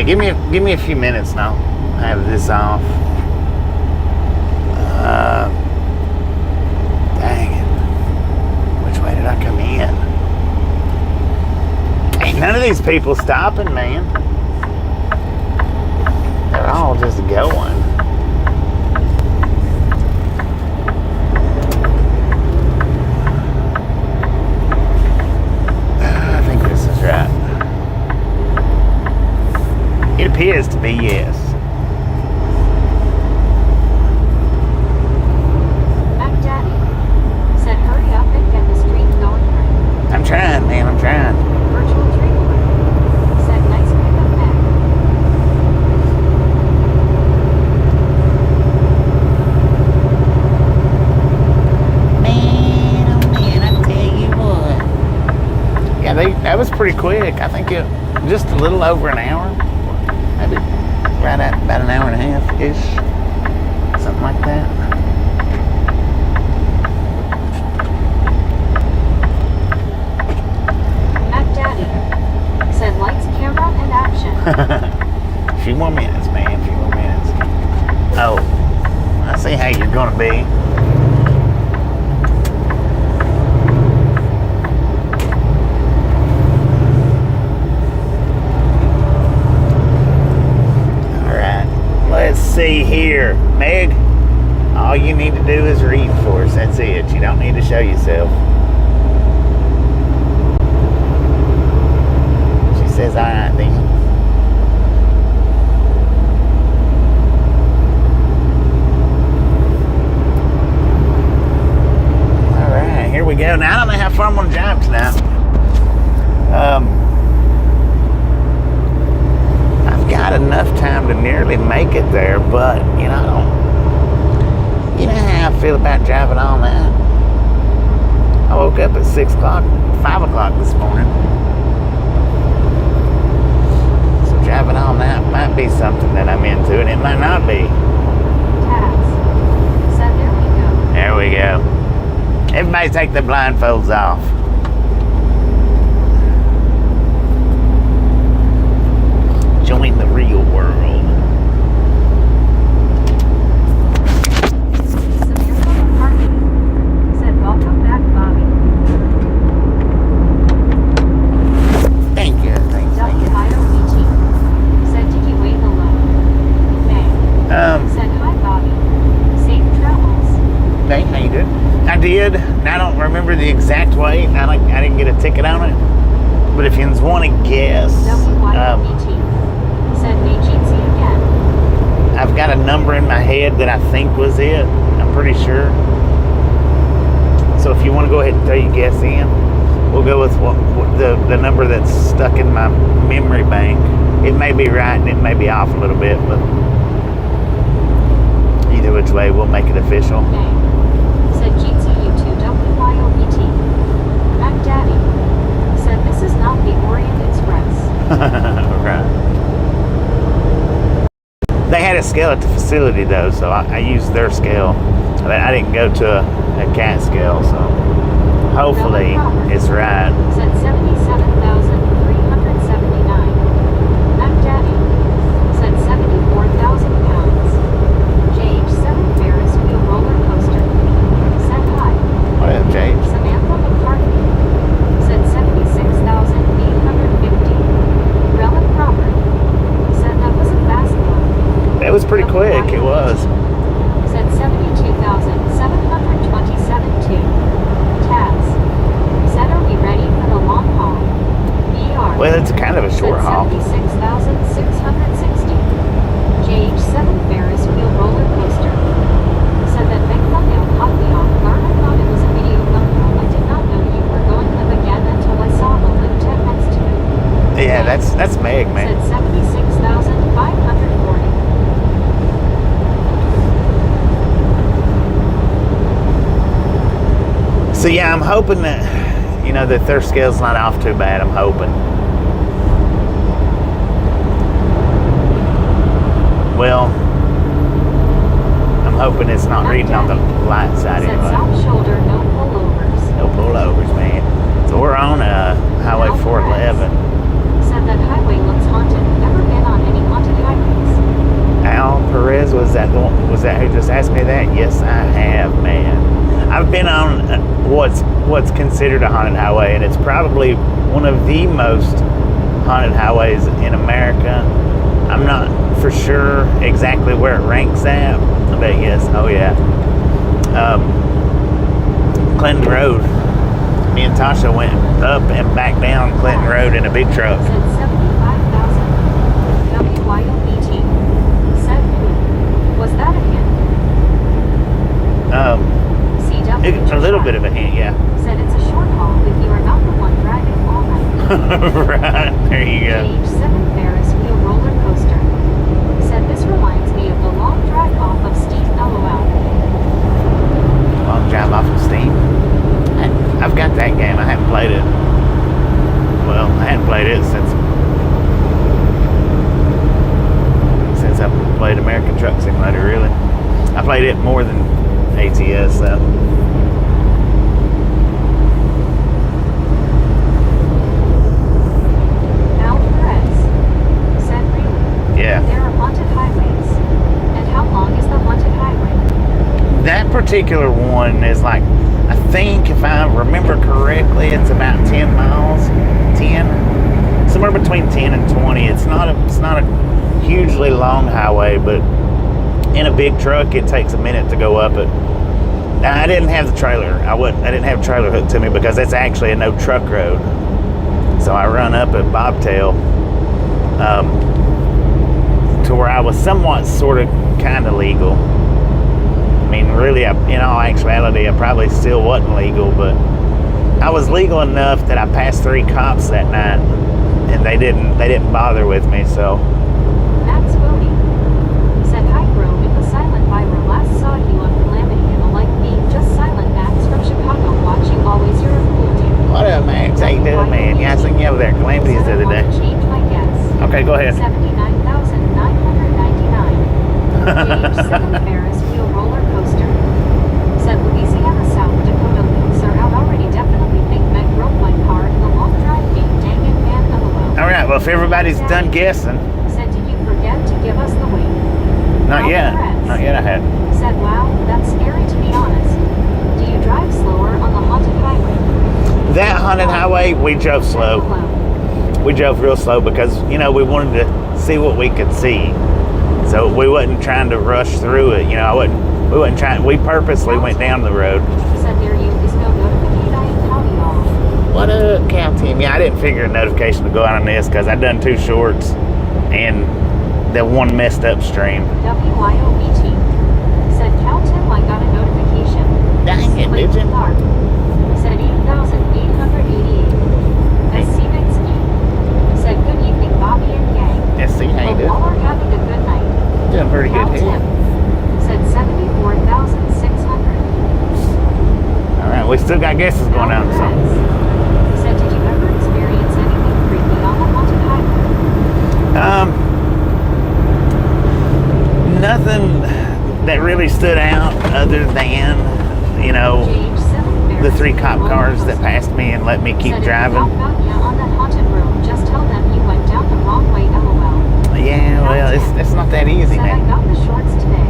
give me a few minutes now. I have this off. Dang it. Which way did I come in? Ain't none of these people stopping, man. They're all just going. I think this is right. It appears to be yes. I'm trying, man. I'm trying. Virtual treatment. Said nice pickup back. Man, oh man, I tell you what. Yeah, that was pretty quick. I think it just a little over an hour. Maybe right at about an hour and a half-ish. Something like that. A few more minutes, man. A few more minutes. Oh, I see how you're going to be. All right. Let's see here. Meg, all you need to do is read for us. That's it. You don't need to show yourself. She says, all right, then. Here we go. Now I don't know how far I'm going to drive tonight. I've got enough time to nearly make it there, but you know how I feel about driving all night. I woke up at 6 o'clock, 5 o'clock this morning. So driving all night might be something that I'm into, and it might not be. Tabs. So there we go. There we go. Everybody take their blindfolds off. Join the real world. Samantha McCarthy said, welcome back, Bobby. Thank you. Thank you. WIOBT said, did you wait alone? May said, hi, Bobby. Safe travels. Hey, how you doing? I did. I don't remember the exact way. I didn't get a ticket on it. But if you want to guess, WIOBT said, may cheats again. I've got a number in my head that I think was it. I'm pretty sure. So if you want to go ahead and throw your guess in, we'll go with what the number that's stuck in my memory bank. It may be right and it may be off a little bit, but either which way, we'll make it official. Okay. Said Jeetsy U2 WIOBT. Mac Daddy said this is not the Orient Express. Right. They had a scale at the facility though, so I used their scale. I didn't go to a CAT scale, so hopefully it's right. Said 77,379. Mac Daddy said 74,000 pounds. JH7 Ferris wheel roller coaster. Said hi. What up, James? Samantha McCarthy said 76,850. Relic Robert said that was a fast one. It was pretty quick, it was. Said 72,727 too. Taz said, are we ready for the long haul? ER. Well, it's kind of a short haul. 76,660. JH7 Ferris wheel roller coaster. Said that big thumbnail caught me off guard. I thought it was a video thumbnail. I did not know you were going live again until I saw the live tag next to it. Yeah, that's Meg, man. Said 76,540. So yeah, I'm hoping that, that their scale's not off too bad. I'm hoping. Well, I'm hoping it's not reading on the light side Said anyway. south shoulder, no pullovers. No pullovers, man. So we're on Highway 411. Said that highway looks haunted. Never been on any just asked me that? Yes, I have, man. I've been on what's considered a haunted highway, and it's probably one of the most haunted highways in America. I'm not for sure exactly where it ranks at, but yes, oh yeah. Clinton Road. Me and Tasha went up and back down Clinton Road in a big truck. Said 75,000. WYOBT. Said who? Was that a hint? A little bit of a hint, yeah. Said it's a short haul if you are not the one driving all night. Right, there you go. Page 7 Ferris wheel roller coaster. Said this reminds me of the long drive off of Steam LOL. Long drive off of Steam? I've got that game. I haven't played it. Well, I hadn't played it since I played American Truck Simulator, really. I played it more than ATS, though. Al Perez said really? Yeah. There are haunted highways. And how long is the haunted highway? That particular one is like, I think if I remember correctly, it's about 10 miles. 10? Somewhere between 10 and 20. It's not a hugely long highway, but in a big truck, it takes a minute to go up it. Now, I didn't have the trailer. I didn't have a trailer hooked to me because that's actually a no truck road. So I run up a bobtail to where I was somewhat sort of kind of legal. I mean, really, in all actuality, I probably still wasn't legal, but I was legal enough that I passed 3 cops that night, and they didn't bother with me. So. Max Bodie said, "Hi, bro. It was silent viral. Last saw you on Calamity and the like being just silent. Max from Chicago. Watching always. You're a cool dude." What up, Max? How you doing, man? Yeah, I seen you over there at Calamities the other day. Change my guess. Okay, go ahead. 79,999. Page 7 Ferris wheel roller coaster. Said Louisiana, South Dakota leaks are out already. Definitely think Meg broke my car in the long drive game. Dang it, man. LOL. All right. Well, if everybody's done guessing, Said, did you forget to give us the wing? not yet. Not yet. I had. Said, wow, that's scary to be honest. Do you drive slower on the haunted highway? That haunted highway, we drove slow. We drove real slow because we wanted to see what we could see. So we wasn't trying to rush through it. We wasn't trying. We purposely went down the road. Said there you is no notification. Howdy y'all. What up, Cal Team? Yeah, I didn't figure a notification to go out on this because I done 2 shorts and the one messed up stream. WYOBT. Said Cal Tim, I got a notification. Dang it, did you? Clark. Said 8,888. Scenic. Said good evening, Bobby and gang. SC, how you Hope doing? all are having a good night. Doing pretty good Cal here. Tim. Said 74,600. All right, we still got guesses going on. So. Said, did you ever experience anything creepy on the haunted highway? Nothing that really stood out other than, Page 7 the 3 cop cars that passed me and let me keep said, driving. If you talk about you on that haunted road, just tell them you went down the wrong way, LOL. Yeah, well, it's not that easy, Said, I man. got the shorts today.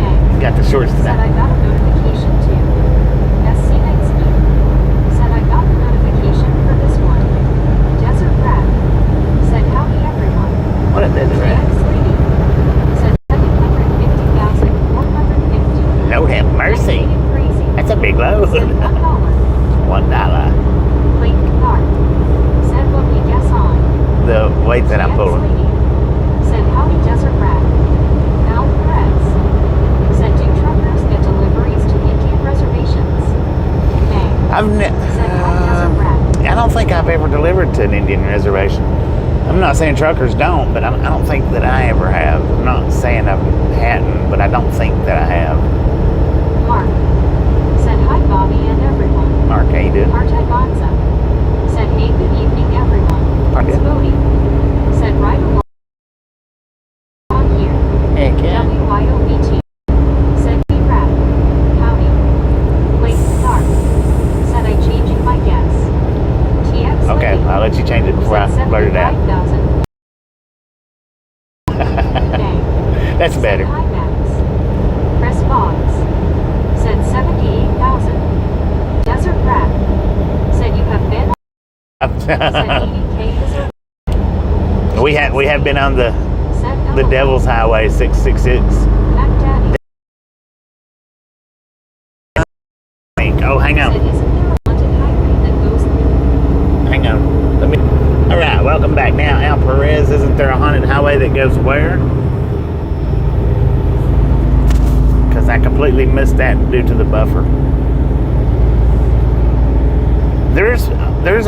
Dang. Got the shorts Said, I today. got a notification too. SC Night Ski. Said, I got the notification for this one. Desert Rat. Said, howdy everyone. What a desert rat. Max Lady. Said, 750,450. Lord have mercy. Crazy. That's a big load. Said, $1. $1. Clayton Clark. Said, what we guess on. The weight that I'm Max pulling. Lady. Said, howdy Desert Rat. Al Perez. Said, do truckers get deliveries to Indian reservations? May. Said, hi Desert Rat. I don't think I've ever delivered to an Indian reservation. I'm not saying truckers don't, but I don't think that I ever have. I'm not saying I hadn't, but I don't think that I have. Mark. Said, hi Bobby and everyone. Mark, how you doing? Martai Bonza. Said, hey, good evening everyone. Pardon? Spody. Said, right along here. Heck yeah. WYOBT. Said, hey Rat. Howdy. Clayton Clark. Said, I changing my guess. TX Okay, Lady. I'll let you change it before I Said, blurt it out. 75,000. Dang. That's Said, better. hi Max. Press Said 80K is a We have been on the said Devil's Highway 666. Mac Daddy. Oh, hang Said, on. isn't there a haunted highway that goes through? Hang on. Let me. All right, welcome back. Now, Al Perez, isn't there a haunted highway that goes where? Because I completely missed that due to the buffer. There's there's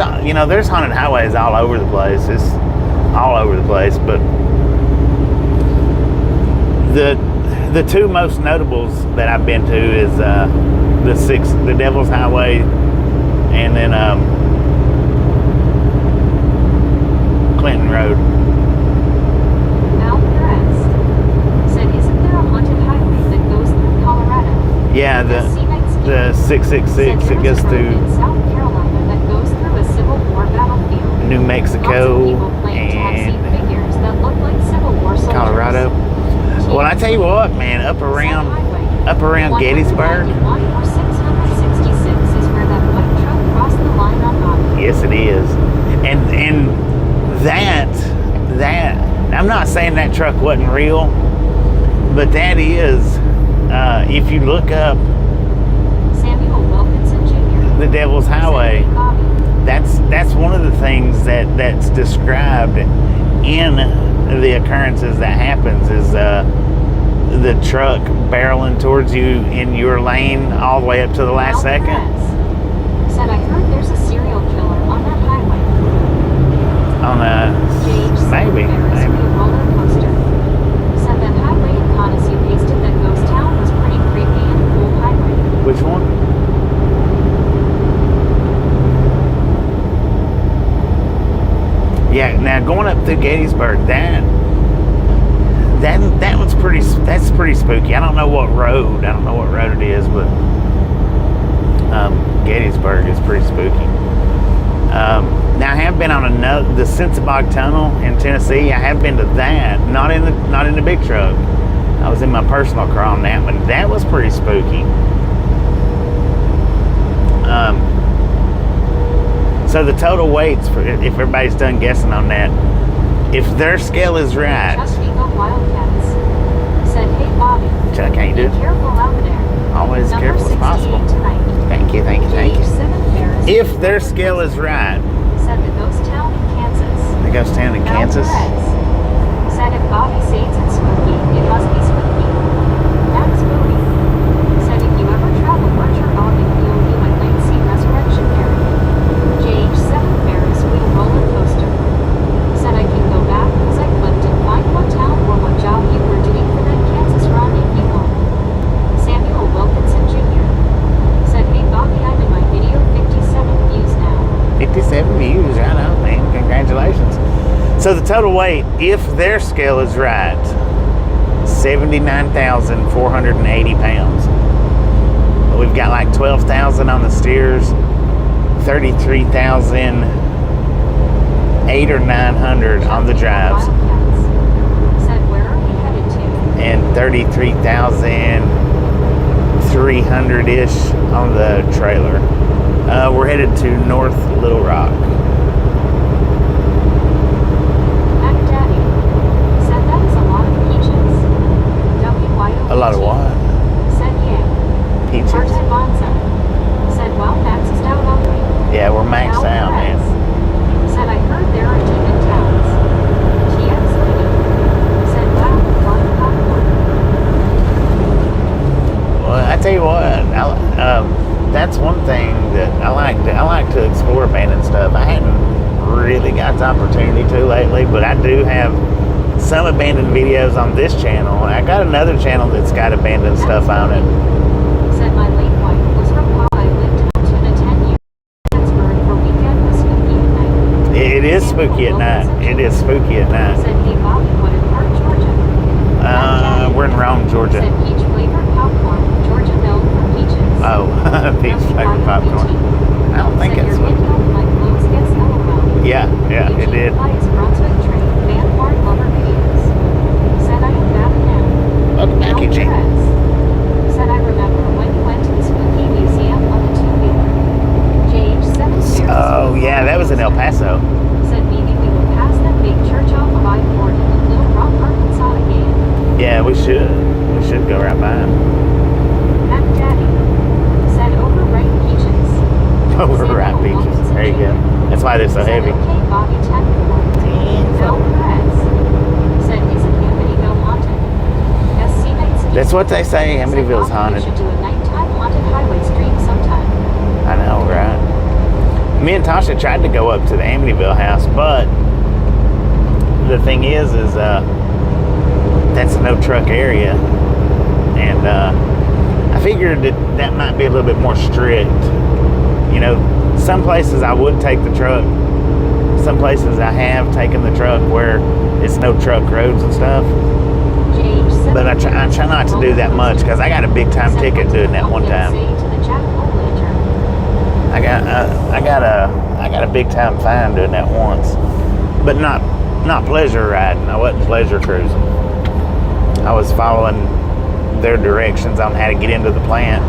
haunted highways all over the place. It's all over the place, but the two most notables that I've been to is the Devil's Highway, and then Clinton Road. Al Perez said, isn't there a haunted highway that goes through Colorado? Yeah, the 666 Said it goes there is a road through in South Carolina that goes through a Civil War battlefield. New Lots Mexico of people claim to have seen and figures that look like Civil War soldiers. Colorado. Well, I tell you what, man, up around Gettysburg. 191 or 666 is where that white truck crossed the line on Bobby. Yes, it is, and that I'm not saying that truck wasn't real, but that is, if you look up Samuel Wilkinson Jr. the Devil's Highway, said, "Hey, Bobby, that's one of the things that's described in the occurrences that happens is the truck barreling towards you in your lane all the way up to the last Al second. Perez said, I heard there's a serial killer on that highway. On maybe. Roller coaster. Said that highway in Conissie pasted that Ghost Town was pretty creepy and cool highway. Which one? Yeah, now going up through Gettysburg, that one's that's pretty spooky. I don't know what road it is, but Gettysburg is pretty spooky. Now I have been on the Sensabaug Tunnel in Tennessee. I have been to that, not in the big truck. I was in my personal car on that one. That was pretty spooky. So the total weights, for if everybody's done guessing on that, if their scale is right. Chuck Eagle Wildcats said, hey Bobby, Chuck, how you be doing? careful out there. Always Number careful as possible. 68 tonight. Thank you. Gauge 7 Ferris. If their scale is right, said the ghost town in Kansas. the ghost town in Al Kansas. Perez said if Bobby says it's spooky, it must be spooky. That's spooky. Said if you ever travel Archer Avenue, you'll be my late sea resurrection area. Gauge 7 Ferris wheel roller coaster. Said I can go back because I clicked and find what town or what job you were doing for that Kansas run if you want. Samuel Wilkinson Jr. said, hey Bobby, I'm in my video 57 views now. 57 views, right on, man. Congratulations. So the total weight, if their scale is right, 79,480 pounds. We've got like 12,000 on the steers, 33,008 or 900 on the drives, Wildcats said, where are we headed to? and 33,300-ish on the trailer. We're headed to North Little Rock. Mac Daddy said that is a lot of peaches. WYO. A lot of what? Said yeah. Peaches? Martin Bonza said, well, maxed out already. Yeah, we're maxed Al out, man. Perez said, I heard there are demon towns. TX Lady said, wow, fun popcorn. Well, I tell you what, that's one thing that I like to explore abandoned stuff. I hadn't really got the opportunity to lately, but I do have some abandoned videos on this channel. I got another channel that's got abandoned stuff on it. Said my late wife was from how I lived in Tuna 10 years. Pittsburgh for weekend was spooky at night. It is spooky at night. It is spooky at night. Said, hey Bobby, what in part Georgia? We're in Rome, Georgia. Said peach flavored popcorn, Georgia milk for peaches. Oh, peach flavored popcorn. I don't think Said it's. your video like clothes gets LOL. Yeah, it did. Brunswick train, Van Barn Lover videos. Said I am back now. Welcome back, Al Eugene. Perez said I remember when you went to the spooky museum on the two-wheeler. Gauge 7 Ferris. Oh, yeah, that was in El Paso. Yeah, we should. We should go right by him. Mac Daddy said overripe peaches. Overripe peaches. There you go. That's why they're so Said, heavy. okay, Bobby, 10 Al Perez said, isn't Amityville haunted? As Scenic That's what they say. Amityville's haunted. We should do a nighttime haunted highway stream sometime. I know, right? Me and Tasha tried to go up to the Amityville house, but the thing is that's a no truck area, and I figured that might be a little bit more strict. You know, some places I would take the truck. Some places I have taken the truck where it's no truck roads and stuff. But I try not to do that much because I got a big time ticket doing that one time. I got a big time fine doing that once, but not pleasure riding. I wasn't pleasure cruising. I was following their directions on how to get into the plant.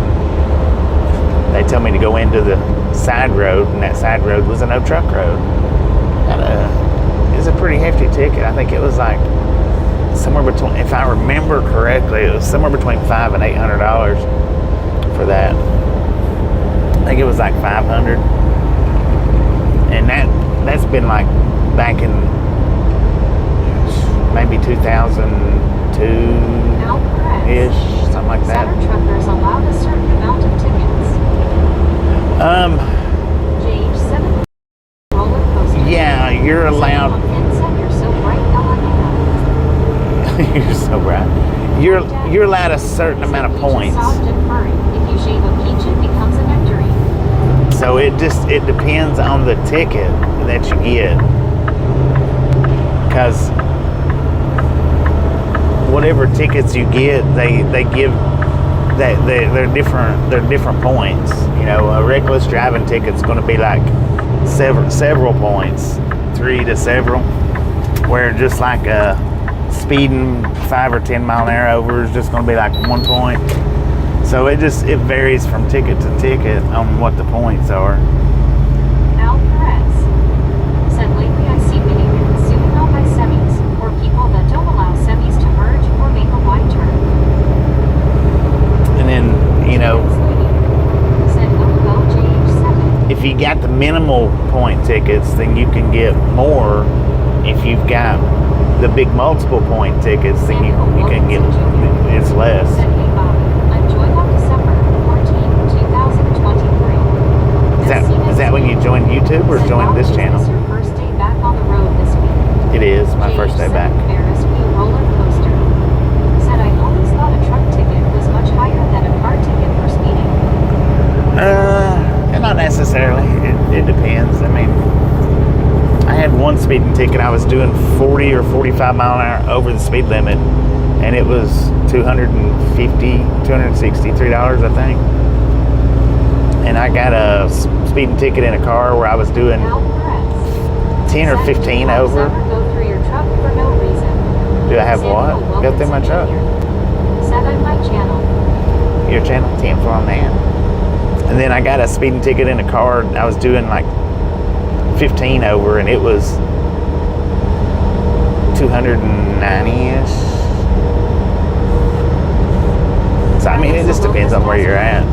They told me to go into the side road, and that side road was a no truck road. It was a pretty hefty ticket. I think it was like somewhere between, if I remember correctly, it was somewhere between $500 and $800 for that. I think it was like 500, and that's been like back in maybe 2002-ish, something like that. Saturn truckers allowed a certain amount of tickets. JH7 roller coaster. Yeah, you're allowed. You're so bright, You're so bright. You're allowed a certain amount of points. Soft and furry. If you shave a peach, it becomes a nectarine. So it depends on the ticket that you get, because whatever tickets you get, they give that they're different points. You know, a reckless driving ticket's going to be like several points, 3 to several, where just like a speeding 5 or 10 mile an hour over is just going to be like 1 point. So it varies from ticket to ticket on what the points are. Al Perez said, lately I see minivans soon held by semis, or people that don't allow semis to merge or make a wide turn. And then, you know, said, LOL JH7. if you got the minimal point tickets, then you can get more. If you've got the big multiple point tickets, then you can get, it's less. Said, hey Bobby, I'm joined on December 14, 2023. Is that when you joined YouTube or joined this channel? Is this your first day back on the road this week? It is my first day back. Ferris wheel roller coaster. Said, I always thought a truck ticket was much higher than a car ticket for speeding. Not necessarily. It depends. I mean, I had one speeding ticket. I was doing 40 or 45 mile an hour over the speed limit, and it was $263, I think. And I got a speeding ticket in a car where I was doing 10 or 15 over. Go through your truck for no reason. Do I have what? Go through my truck. Said on my channel. Your channel? 10 for on that. And then I got a speeding ticket in a car. I was doing like 15 over, and it was 290-ish. So I mean, it just depends on where you're at.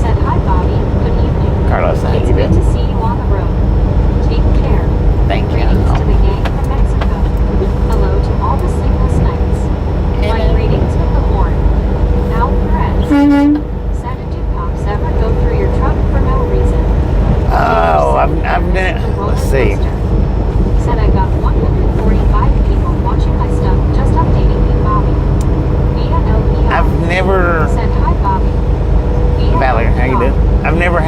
Said, hi Bobby, good evening. Carlos, how It's you good doing? to see you on the road. Take care. Thank you. Greetings to the gang from Mexico. Hello to all the sleepless nights. My greetings with the horn. Al Perez. Said, do cops ever go through your truck for no reason? Oh, I've never. Let's see. Said, I got 145 people watching my stuff, just updating you, Bobby. VNO. I've never. Said, hi Bobby. Valerie, how you doing? I've never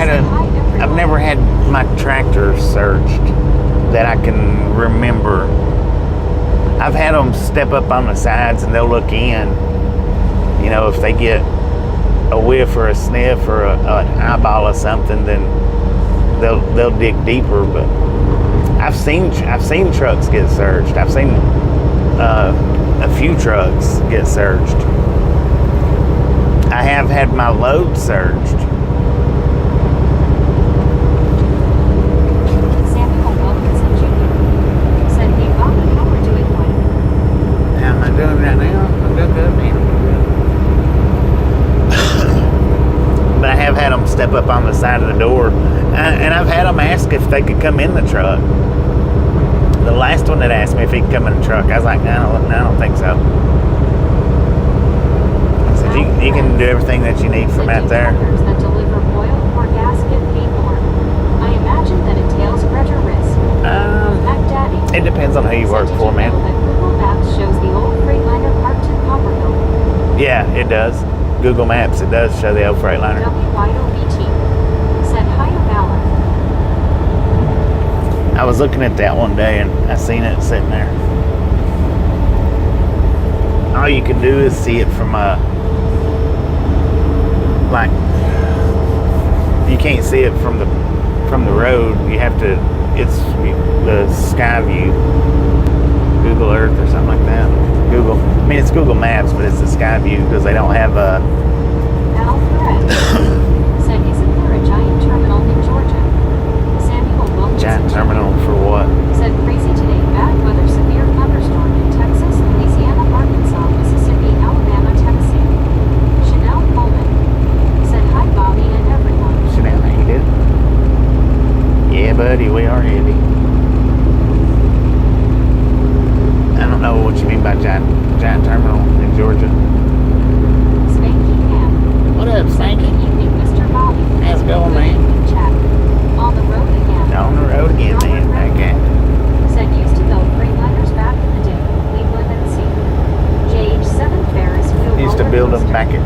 had my tractor searched that I can remember. I've had them step up on the sides and they'll look in. You know, if they get a whiff or a sniff or an eyeball or something, then they'll dig deeper. But I've seen trucks get searched. I've seen a few trucks get searched. I have had my load searched. Samuel Wilkinson Jr. said, hey Bobby, how we're doing one. How am I doing right now? I'm doing I'm good, man. But I have had them step up on the side of the door, and I've had them ask if they could come in the truck. The last one that asked me if he could come in the truck, I was like, no, I don't think so. I said, you can do everything that you need from out there. That deliver oil or gas get paid more. I imagine that entails greater risk. It depends on who you work for, man. That Google Maps shows the old Freightliner parked in Cartersville. Yeah, it does. Google Maps, it does show the old Freightliner. WYOBT said Higher Valor. I was looking at that one day and I seen it sitting there. All you can do is see it from like, you can't see it from the road. You have to, it's the sky view, Google Earth or something like that. It's Google Maps, but it's the sky view because they don't have a. Al Perez said, isn't there a giant terminal in Georgia? Samuel Wilkinson. Giant terminal for what? Said crazy today. Bad weather, severe thunderstorm in Texas, Louisiana, Arkansas, Mississippi, Alabama, Tennessee. Chanel Coleman said hi, Bobby and everyone. Chanel, how you doing? Yeah, buddy, we are heavy. I don't know what you mean by giant terminal in Georgia. Spanky Ham. What up, Spanky? Good evening, Mr. Bobby. How's it going, man? Chat. On the road again. On the road again, man. Okay. Said used to build Freightliners back in the day. Cleveland and see. JH7 Ferris wheel Used to build them back in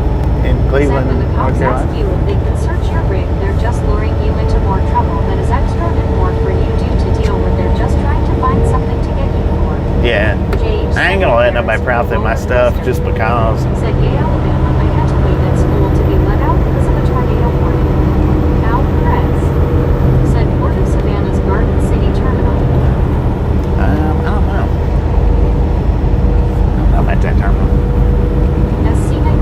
Cleveland, Said when the North cops ask Carolina. you if they can search your rig, they're just luring you into more trouble that is extra and more for you due to deal with. They're just trying to find something to get you for. Yeah. I ain't gonna let nobody profit my stuff just because. Said, yeah, Alabama, I had to wait at school to be let out because of a tornado warning. Al Perez said Port of Savannah's Garden City Terminal. I don't know. I don't know about that terminal. Scenic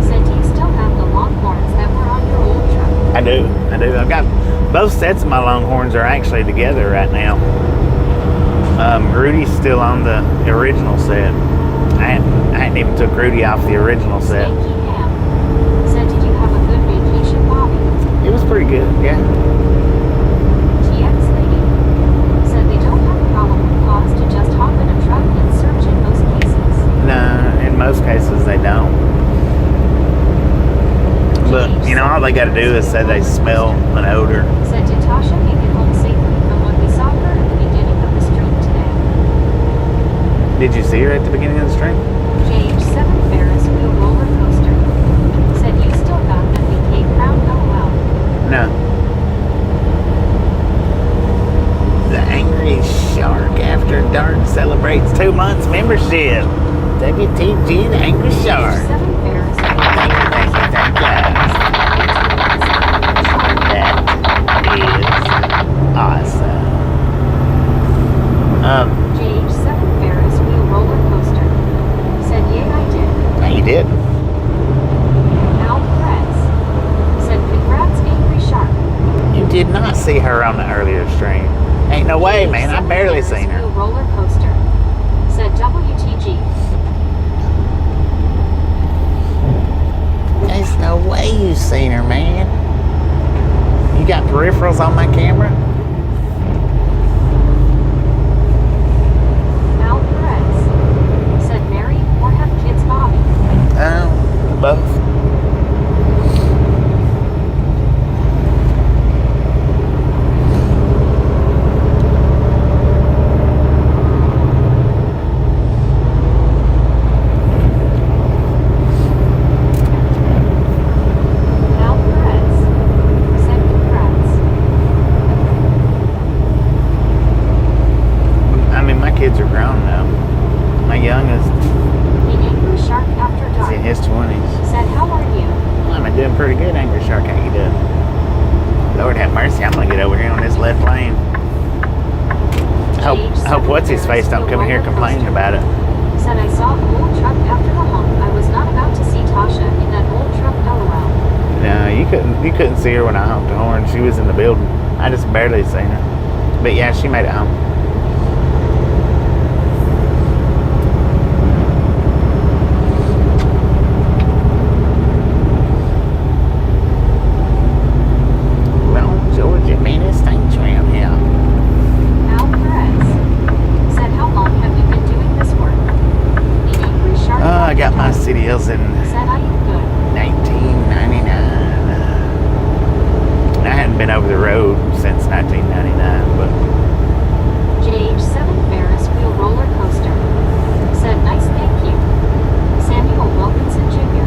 said, do you still have the Longhorns that were on your old truck? I do. I've got both sets of my Longhorns are actually together right now. Rudy's still on the original set. I hadn't even took Rudy off the original set. Spanky Ham said, did you have a good vacation, Bobby? It was pretty good, yeah. TX Lady said they don't have a problem with cause to just hop in a truck and search in most cases. No, in most cases they don't. But, all they gotta do is say they smell an odor. Said, did Tasha make it home safely from when we saw her at the beginning of the stream today? Did you see her at the beginning of the stream? JH7 Ferris wheel roller coaster. Said you still got that BK crown LOL. No. The Angry Shark After Dark celebrates 2 months membership. WTG, the Angry Shark. JH7 Ferris Thank you. That is awesome. JH7 Ferris wheel roller coaster. Said, yeah, I did. Yeah, you did. Al Perez said, congrats, Angry Shark. You did not see her on the earlier stream. Ain't no way, man. I barely seen her. Roller coaster. Said WTG. There's no way you seen her, man. You got peripherals on my camera? Al Perez said, marry or have kids, Bobby. Both. Al Perez said, congrats. I mean, my kids are grown now. My youngest The Angry Shark After is Dark in his 20s. said, how are you? I'm doing pretty good, Angry Shark. How you doing? Lord have mercy, I'm gonna get over here on this left lane. I hope what's his face don't come in here complaining about it. Said, I saw an old truck after the honk. I was not about to see Tasha in that old truck LOL. No, you couldn't see her when I honked the horn. She was in the building. I just barely seen her. But yeah, she made it home. got my CDLs in Said I am good. 1999. I hadn't been over the road since 1999, but JH7 Ferris wheel roller coaster. Said nice, thank you. Samuel Wilkinson Jr.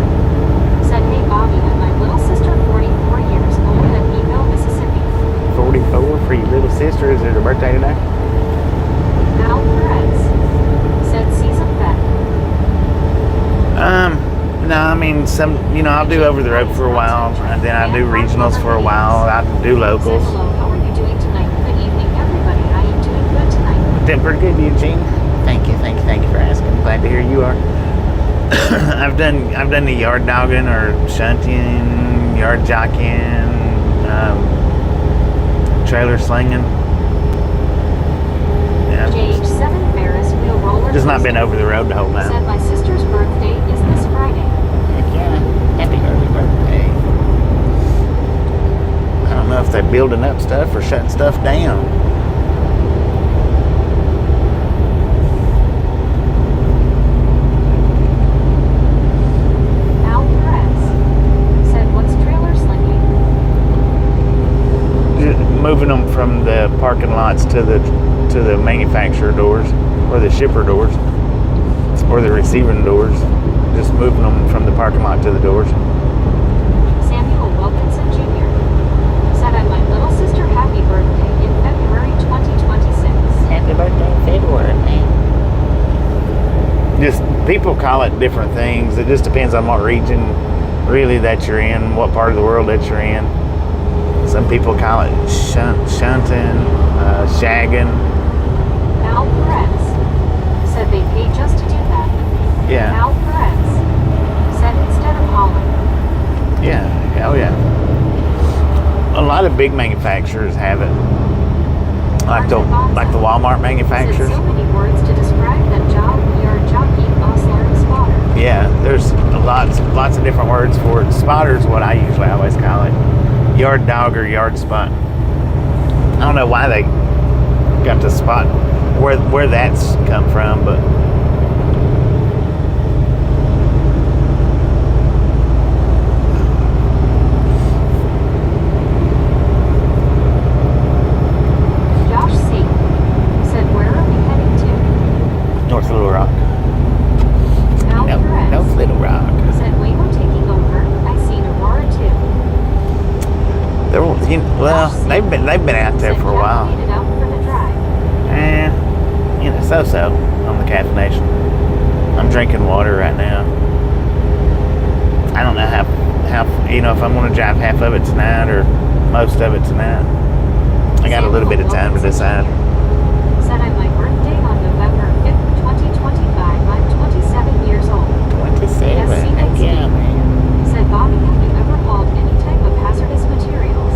Said, hey Bobby, and my little sister, 44 years old, at Eville, Mississippi. 44 for your little sister. Is it her birthday today? Al Perez. Said season vet. No, I mean, I'll do over the road for a while, and then I do regionals for a while. I do Said locals. hello, how are you doing tonight? Good evening, everybody. I am doing good tonight. Doing pretty good, Eugene. Thank you for asking. Glad to hear you are. I've done the yard dogging or shunting, yard jockeying, trailer slinging. Yeah. JH7 Ferris wheel roller Just not coaster. been over the road the whole Said time. my sister's birthday is this Friday. Heck yeah. Happy early birthday. I don't know if they're building up stuff or shutting stuff down. Al Perez. Said what's trailer slinging? Moving them from the parking lots to the manufacturer doors or the shipper doors or the receiving doors. Just moving them from the parking lot to the doors. Samuel Wilkinson Jr. Said I'm my little sister happy birthday in February 2026. Happy birthday in February, man. Just people call it different things. It just depends on what region really that you're in, what part of the world that you're in. Some people call it shunting, shagging. Al Perez. Said they pay just to do that. Yeah. Al Perez. Said instead of hauling. Yeah, oh yeah. A lot of big manufacturers have it. Like the Walmart Said manufacturers. so many words to describe that job. Yard jockey, ostler, and spotter. Yeah, there's lots of different words for it. Spotter's what I usually always call it. Yard dog or yard spot. I don't know why they got the spot where that's come from, but Josh C. Said where are we heading to? North Little Rock. Al Perez. North Little Rock. Said Waymo taking over. I seen Aurora too. They've been out there Said for a while. caffeinated out for the drive. So on the caffeination. I'm drinking water right now. I don't know how if I'm going to drive half of it tonight or most of it tonight. I got a little bit of time to decide. Said I'm my birthday on November 5th, 2025. I'm 27 years old. 27. Heck yeah, man. Said Bobby, have you ever hauled any type of hazardous materials?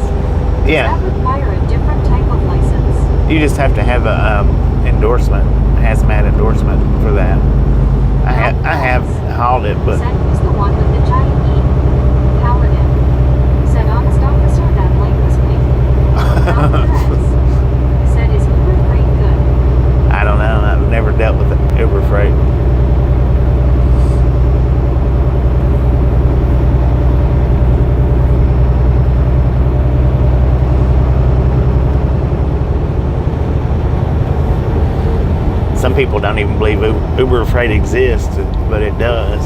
Yeah. Does that require a different type of license? You just have to have a endorsement, hazmat endorsement for that. I have hauled it, but Said who's the one with the giant E? Paladin. Said honest officer, that blame was me. Al Perez. Said is Uber freight good? I don't know. I've never dealt with Uber Freight. Some people don't even believe Uber Freight exists, but it does.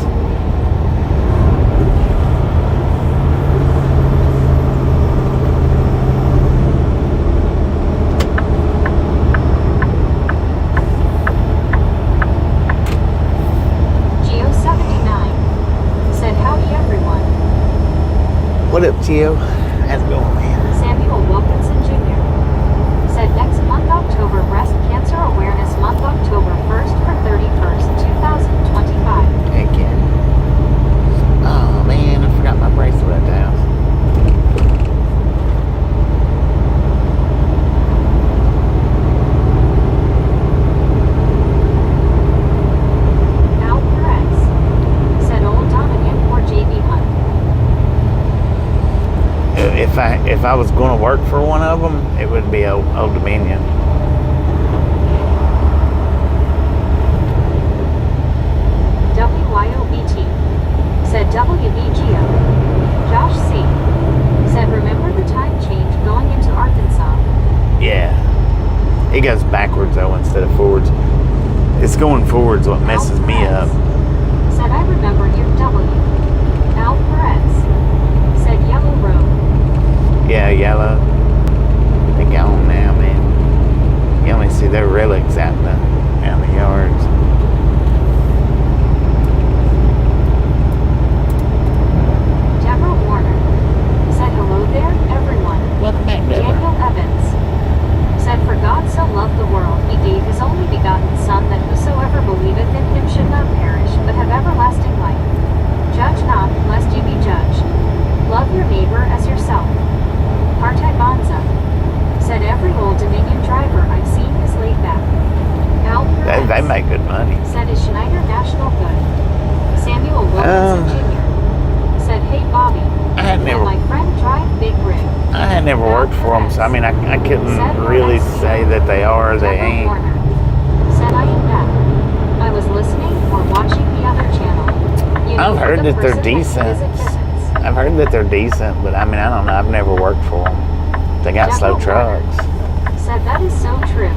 Geo79 said howdy everyone. What up, Gio? How's it going, man? Samuel Wilkinson Jr. said next month October Breast Cancer Awareness Month October 1st for 31st, 2025. Heck yeah. Oh, man, I forgot my bracelet at the house. Al Perez said Old Dominion or JB Hunt. If I was going to work for one of them, it would be Old Dominion. WYOB It goes backwards though instead of forwards. It's going forwards what messes me up. Said I remember your W. Al Perez said Yellow Road. Yeah, yellow. They gone now, man. You only see their relics out in the yards. Deborah Warner said hello there, everyone. Welcome back, Deborah. Daniel Evans said, for God so loved the world, he gave his only begotten Son, that whosoever believeth in him should not perish, but have everlasting life. Judge not, lest you be judged. Love your neighbor as yourself. Partai Bonza said, every Old Dominion driver I've seen is laid back. Al Perez They make good money. said, is Schneider National good? Samuel Wilkinson Jr. said, hey Bobby, can my friend drive Big Rig? I had never worked for them, so I mean, I couldn't really say that they are or they ain't. Warner said, I am back. I was listening or watching the other channel. You know, I've heard the that they're person decent. visits. I've heard that they're decent, but I mean, I don't know. I've never worked for them. They got slow Deborah Warner trucks. said, that is so true.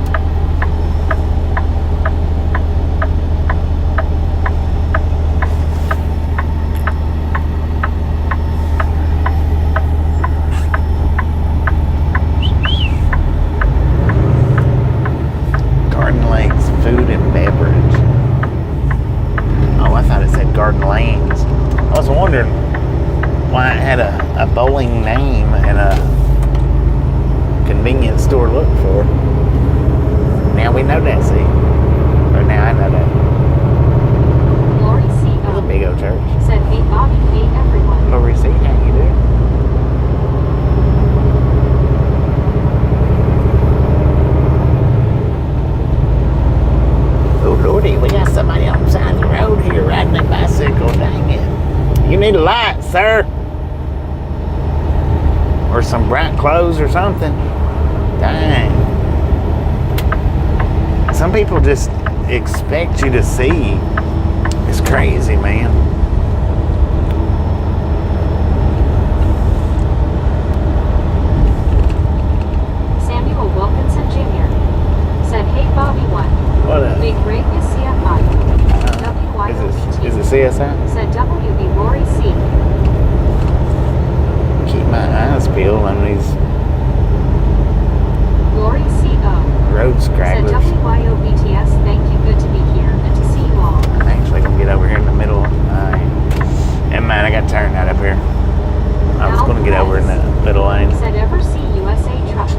Garden Lakes Food and Beverage. Oh, I thought it said Garden Lanes. I was wondering why it had a bowling name and a convenience store to look for. Now we know that, see? Or now I know that. Lori C. There's a big old church. said, hey Bobby, hey everyone. Lori C. How you doing? Oh Lordy, we got somebody on the side of the road here riding a bicycle. Dang it. You need a light, sir. Or some bright clothes or something. Dang. Some people just expect you to see. It's crazy, man. Samuel Wilkinson Jr. said, hey Bobby one. What a... Big Rig is CFI. WYOBT Is it CSI? said WB Lori C. Keep my eyes peeled on these Lori C.O. road said scragglers. WYOBTS, thank you, good to be here and to see you all. I'm actually gonna get over here in the middle. And man, I got turned out up here. I was gonna get over in the middle lane. Said ever see USA trucks?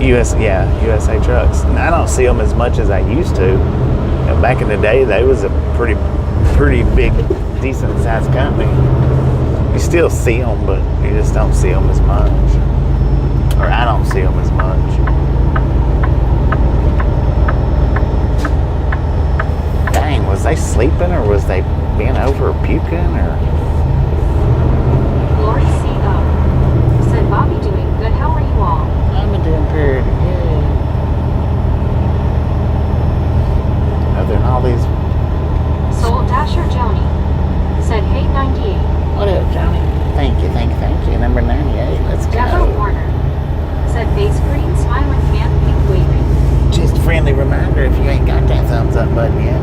USA trucks. And I don't see them as much as I used to. Back in the day, they was a pretty big, decent sized company. You still see them, but you just don't see them as much. Or I don't see them as much. Dang, was they sleeping or was they being over puking or? Lori C.O. said Bobby doing good, how are you all? I'm doing pretty good. Other than all these. Soul Dasher Joni said, hey 98. What up, Johnny? Thank you. Number 98. Let's go. Deborah Warner said face green, smiling man, pink waving. Just a friendly reminder, if you ain't got that thumbs up button yet,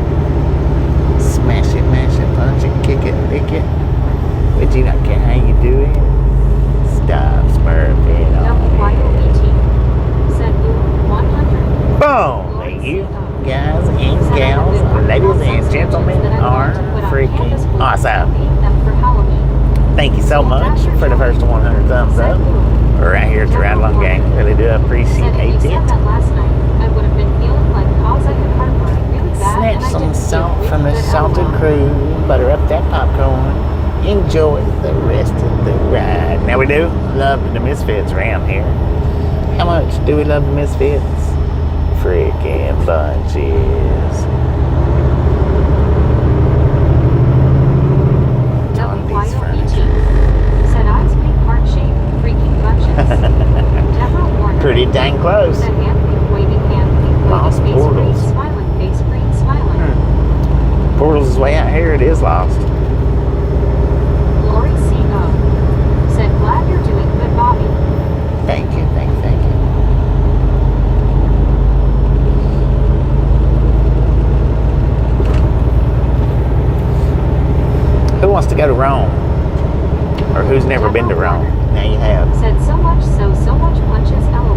smash it, mash it, punch it, kick it, lick it. But you don't care how you do it. Stop smurfing on WYOBT said Blue 100. Boom! Thank you, guys and gals, ladies and gentlemen, are freaking awesome. For Halloween. Thank you so much for the first 100 thumbs up. We're right here at the Ride Along Gang. Really do appreciate Said, if you it. said that last night, I would have been feeling like cause I had heartburn really bad. Snatch and I some didn't feel salt really from the good salted at all. crew. Butter up that popcorn. Enjoy the rest of the ride. Now we do love the Misfits around here. How much do we love the Misfits? Freaking bunches. WYOBT said eyes pink heart shape, freaking bunches. Deborah Warner Pretty dang close. said hand pink waving, Lost face portals. green, smiling, face green, smiling. Portals is way out here. It is lost. Lori C.O. said glad you're doing good, Bobby. Thank you. Who wants to go to Rome? Or who's never been to Rome? Now you have. Said so much punches, LOL.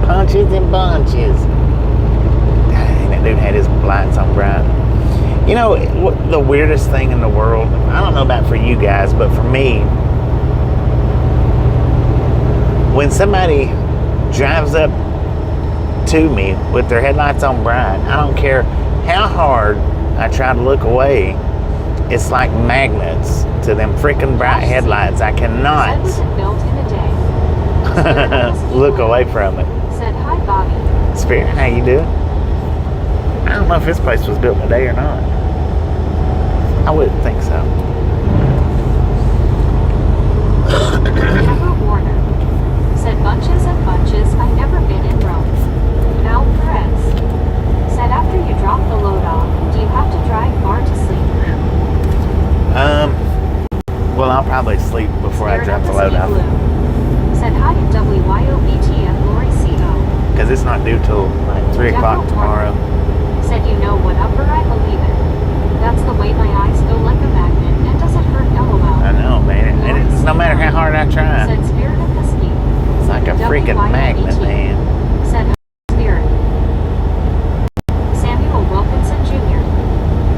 Punches and bunches. Dang, that dude had his lights on bright. You know, what the weirdest thing in the world, I don't know about for you guys, but for me, when somebody drives up to me with their headlights on bright, I don't care how hard I try to look away, it's like magnets to them freaking bright headlights. I cannot Built in a day. look away from it. Said hi, Bobby. Spirit, how you doing? I don't know if this place was built in a day or not. I wouldn't think so. Deborah Warner. Said bunches and bunches. I've never been in Rome. Al Perez. Said after you drop the load off, do you have to drive far to sleep? Well, I'll probably sleep before I drop the load off. Said hi to WYOBTF Lori CO. Because it's not due till like 3 o'clock tomorrow. Said you know whatever I believe it. That's the way my eyes go like a magnet and doesn't hurt, LOL. I know, man. And it's no matter how hard I try. Said Spirit of the Ski. It's like a freaking magnet, man. Said Spirit. Samuel Wilkinson Jr.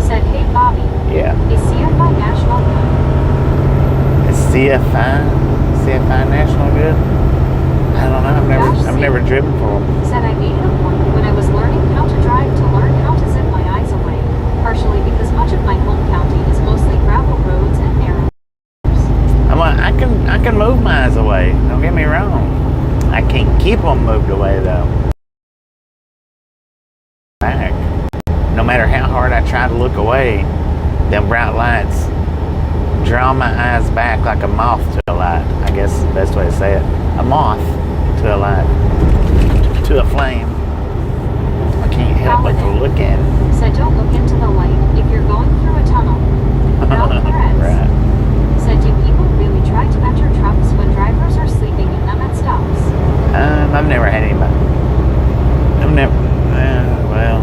Said, hey Bobby. Yeah. Is CFI National good? Is CFI National good? I don't know. I've never driven for them. Said I made it a point when I was learning how to drive to learn how to zip my eyes away. Partially because much of my home county is mostly gravel roads and narrow. I can move my eyes away. Don't get me wrong. I can't keep them moved away though. Back. No matter how hard I try to look away, them bright lights draw my eyes back like a moth to a light. I guess is the best way to say it. A moth to a light. To a flame. I can't help but to look at it. Said don't look into the light if you're going through a tunnel. Al Perez. Right. Said do people really try to enter trucks when drivers are sleeping in them at stops? I've never had anybody. I've never. Well.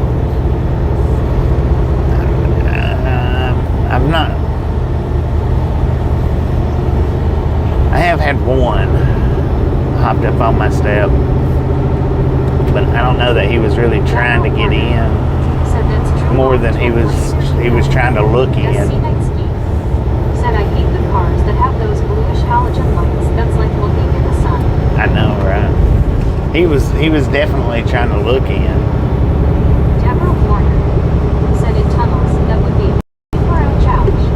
I've not. I have had one hopped up on my step, but I don't know that he was really trying to get in more than he was trying to look in. Said I hate the cars that have those bluish halogen lights. That's like looking in the sun. I know, right? He was definitely trying to look in. Deborah Warner said in tunnels that would be for a challenge.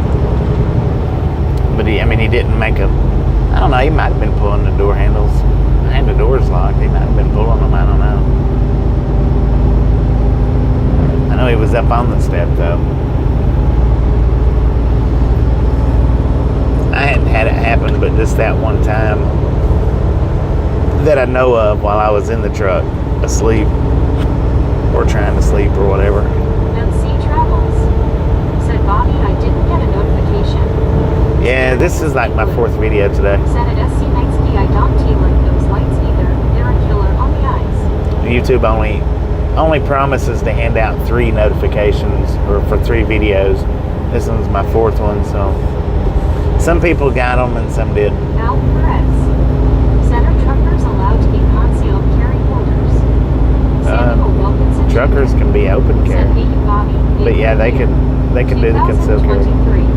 But he didn't make a. I don't know. He might have been pulling the door handles. And the door's locked. He might have been pulling them. I don't know. I know he was up on the step though. I hadn't had it happen, but just that one time that I know of while I was in the truck, asleep or trying to sleep or whatever. MC Travels said, Bobby, I didn't get a notification. Yeah, this is like my 4th video today. Said at SC Nightsky, I don't like those lights either. They're a killer on the eyes. YouTube only promises to hand out 3 notifications or for 3 videos. This one's my 4th one, so some people got them and some didn't. Al Perez said, are truckers allowed to be concealed carry holders? Samuel Wilkinson Truckers can be open carry. Said, hey, Bobby, But yeah, they can do the concealed carry.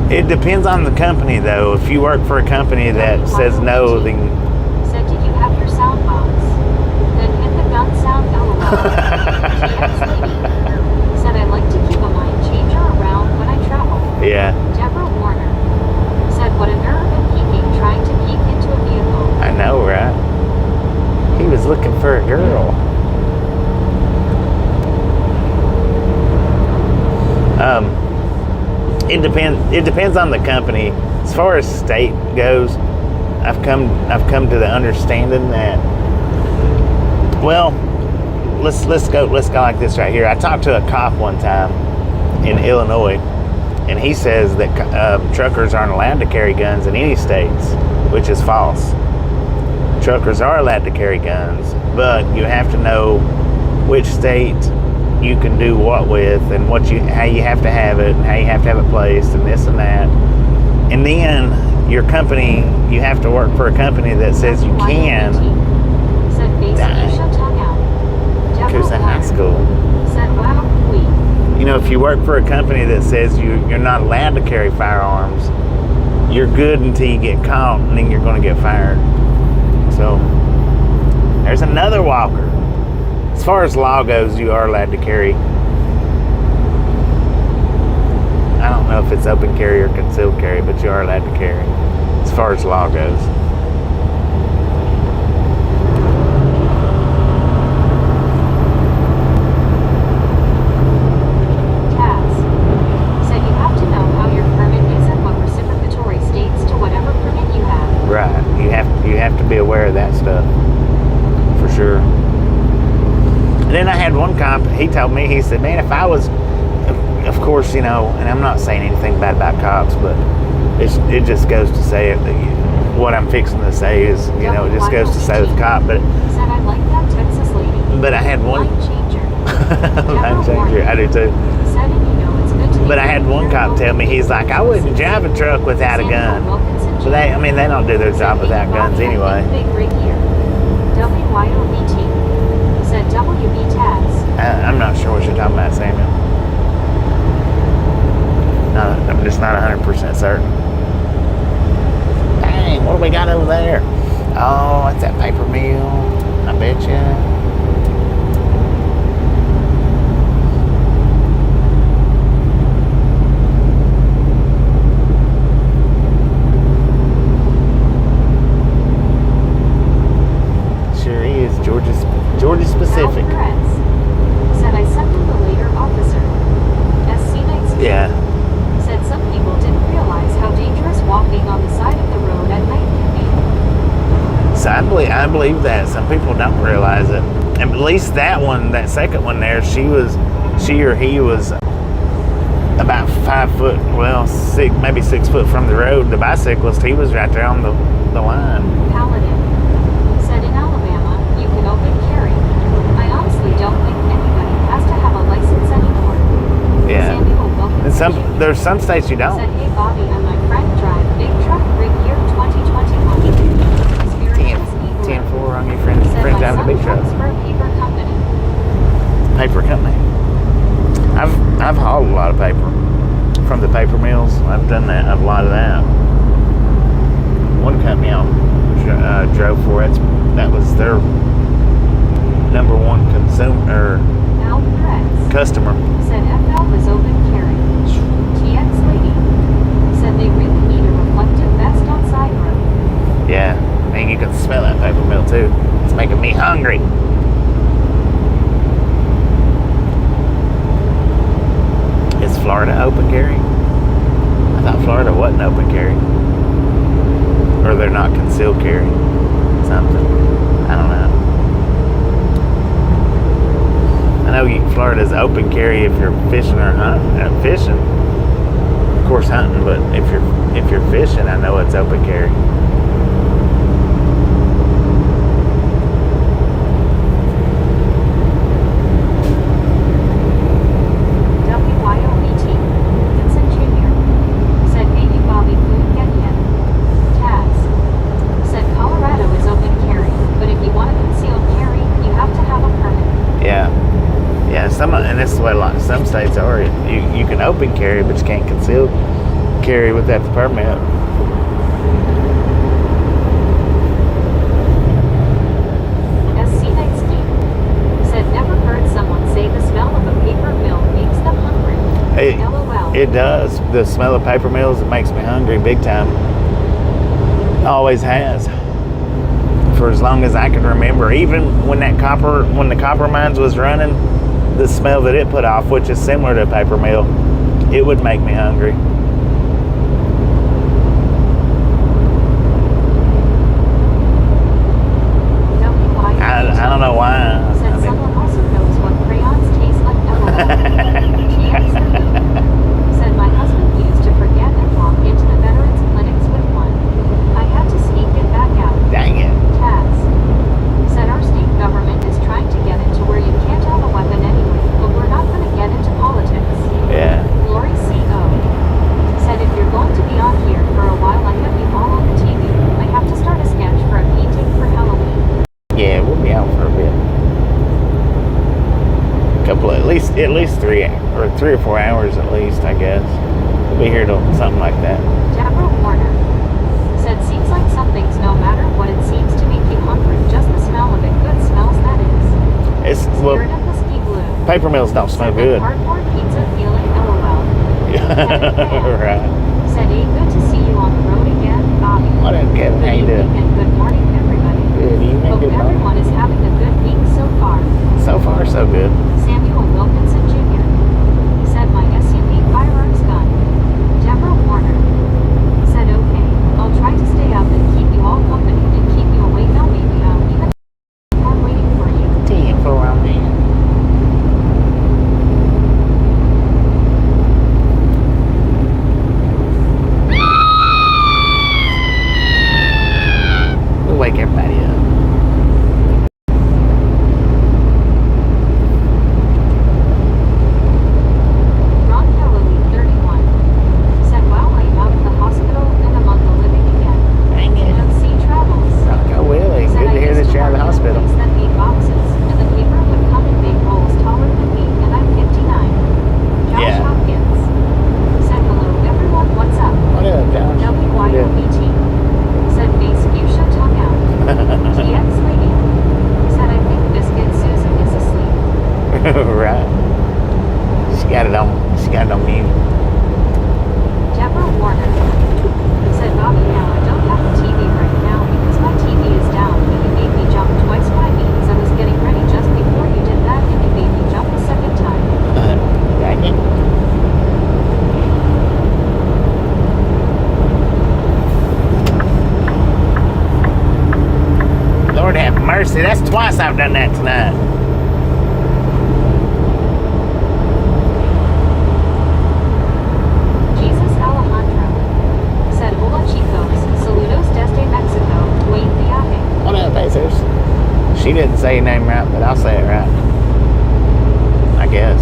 It depends on the company, though. If you work for a company that says no, then... Said, did you have your sound box? Then hit the gun sound LOL. Said, I like to keep a mind changer around when I travel. Yeah. Deborah Warner said, what a nerve and peeking trying to peek into a vehicle. I know, right? He was looking for a girl. It depends on the company. As far as state goes, I've come to the understanding that, well, let's go like this right here. I talked to a cop one time in Illinois, and he says that truckers aren't allowed to carry guns in any states, which is false. Truckers are allowed to carry guns, but you have to know which state you can do what with, and how you have to have it, and how you have to have it placed, and this and that. And then your company, you have to work for a company that says you can. Coosa High School. You know, if you work for a company that says you're not allowed to carry firearms, you're good until you get caught, and then you're going to get fired. So there's another walker. As far as law goes, you are allowed to carry. I don't know if it's open carry or concealed carry, but you are allowed to carry as far as law goes. You have to be aware of that stuff for sure. And then I had one cop, he told me, he said, man, if I was, of course, you know, and I'm not saying anything bad about cops, but it just goes to say it, what I'm fixing to say is, you know, it just goes to say with cop. But said I like that Texas lady. But I had one line changer. Line changer, I do too. Said, you know, it's good to but I had one cop tell me, he's like, I wouldn't drive a truck without a gun. So they don't do their job without guns anyway. Big rig here. WYOBT. Said WB Taz. I'm not sure what you're talking about, Samuel. No, I'm just not 100% certain. Dang, what do we got over there? Oh, it's that paper mill. I bet you. Georgia specific. Said I sent him the later officer. As Scenic yeah. Said some people didn't realize how dangerous walking on the side of the road at night can be. So I believe that some people don't realize it. And at least that second one there, she or he was about 5 foot, maybe 6 foot from the road. The bicyclist, he was right there on the line. Paladin said in Alabama, you can open carry. I honestly don't think anybody has to have a license anymore. Yeah. And there's some states you don't. Said, hey Bobby and my friend drive big truck rig year 2021. 10-4 on your friend driving a big truck. For a paper company. Paper company. I've hauled a lot of paper from the paper mills. I've done that. A lot of that. One company I drove for, that was their number one customer. Said FL was open carry. TX lady said they really need a reflective vest on side road. Yeah, man, you can smell that paper mill too. It's making me hungry. Is Florida open carry? I thought Florida wasn't open carry. Or they're not concealed carry. Something. I don't know. I know Florida's open carry if you're fishing or hunting. Fishing, of course, hunting. But if you're fishing, I know it's open carry. And this is what some states are. You can open carry, but you can't conceal carry without the permit. Said never heard someone say the smell of a paper mill makes them hungry. LOL. It does. The smell of paper mills, it makes me hungry big time. Always has. For as long as I can remember. Even when the copper mines was running, the smell that it put off, which is similar to a paper mill, it would make me hungry. I don't know why. Said someone also knows what crayons taste like. Said my husband used to forget and walk into the veterans clinics with one. I had to sneak it back out. Dang it. Taz said our state government is trying to get it to where you can't have a weapon anyway, but we're not three or 4 hours at least, I guess. We'll be here till something like that. Deborah Warner said, seems like some things, no matter what, it seems to make you hungry. Just the smell of it. Good smells, that is. Well, Spirit of the ski glue. paper mills don't smell Said good. that cardboard pizza feeling, LOL. Right. Said, hey, good to see you on the road again, Bobby. What up, Kevin? How you Good doing? evening and good morning, everybody. Good evening, Hope good morning. everyone is having a good week so far. So far, so good. Samuel Wilkinson Jr. said, my SUV firearms gun. Deborah Warner said, okay, I'll try to stay up and keep you all company and keep you awake. Now maybe I'll even I'm waiting for you. 10 for around here. We'll wake everybody up. Ron Calloway, 31, said, wow, I am out of the hospital and among the living again. Dang it. MC Travels. Rocco Willie. Said, Good to I hear used that you're out of the work in a hospital. place that made boxes, and the paper would come in big rolls taller than me, and I'm 59. Josh Yeah. Hopkins said, hello everyone, what's up? What up, Josh? WYOBT said, face fuchsia tongue out. TX lady said, I think Biscuit Susan is asleep. Right. She got it on mute. Deborah Warner said, Bobby, now I don't have a TV right now because my TV is down, but you made me jump twice. What I mean is I was getting ready just before you did that, and you made me jump a second time. Dang it. Lord have mercy. That's twice I've done that tonight. Jesus Alejandro said, hola chicos, saludos desde Mexico, buen viaje. What up, Bezos? She didn't say your name right, but I'll say it right. I guess.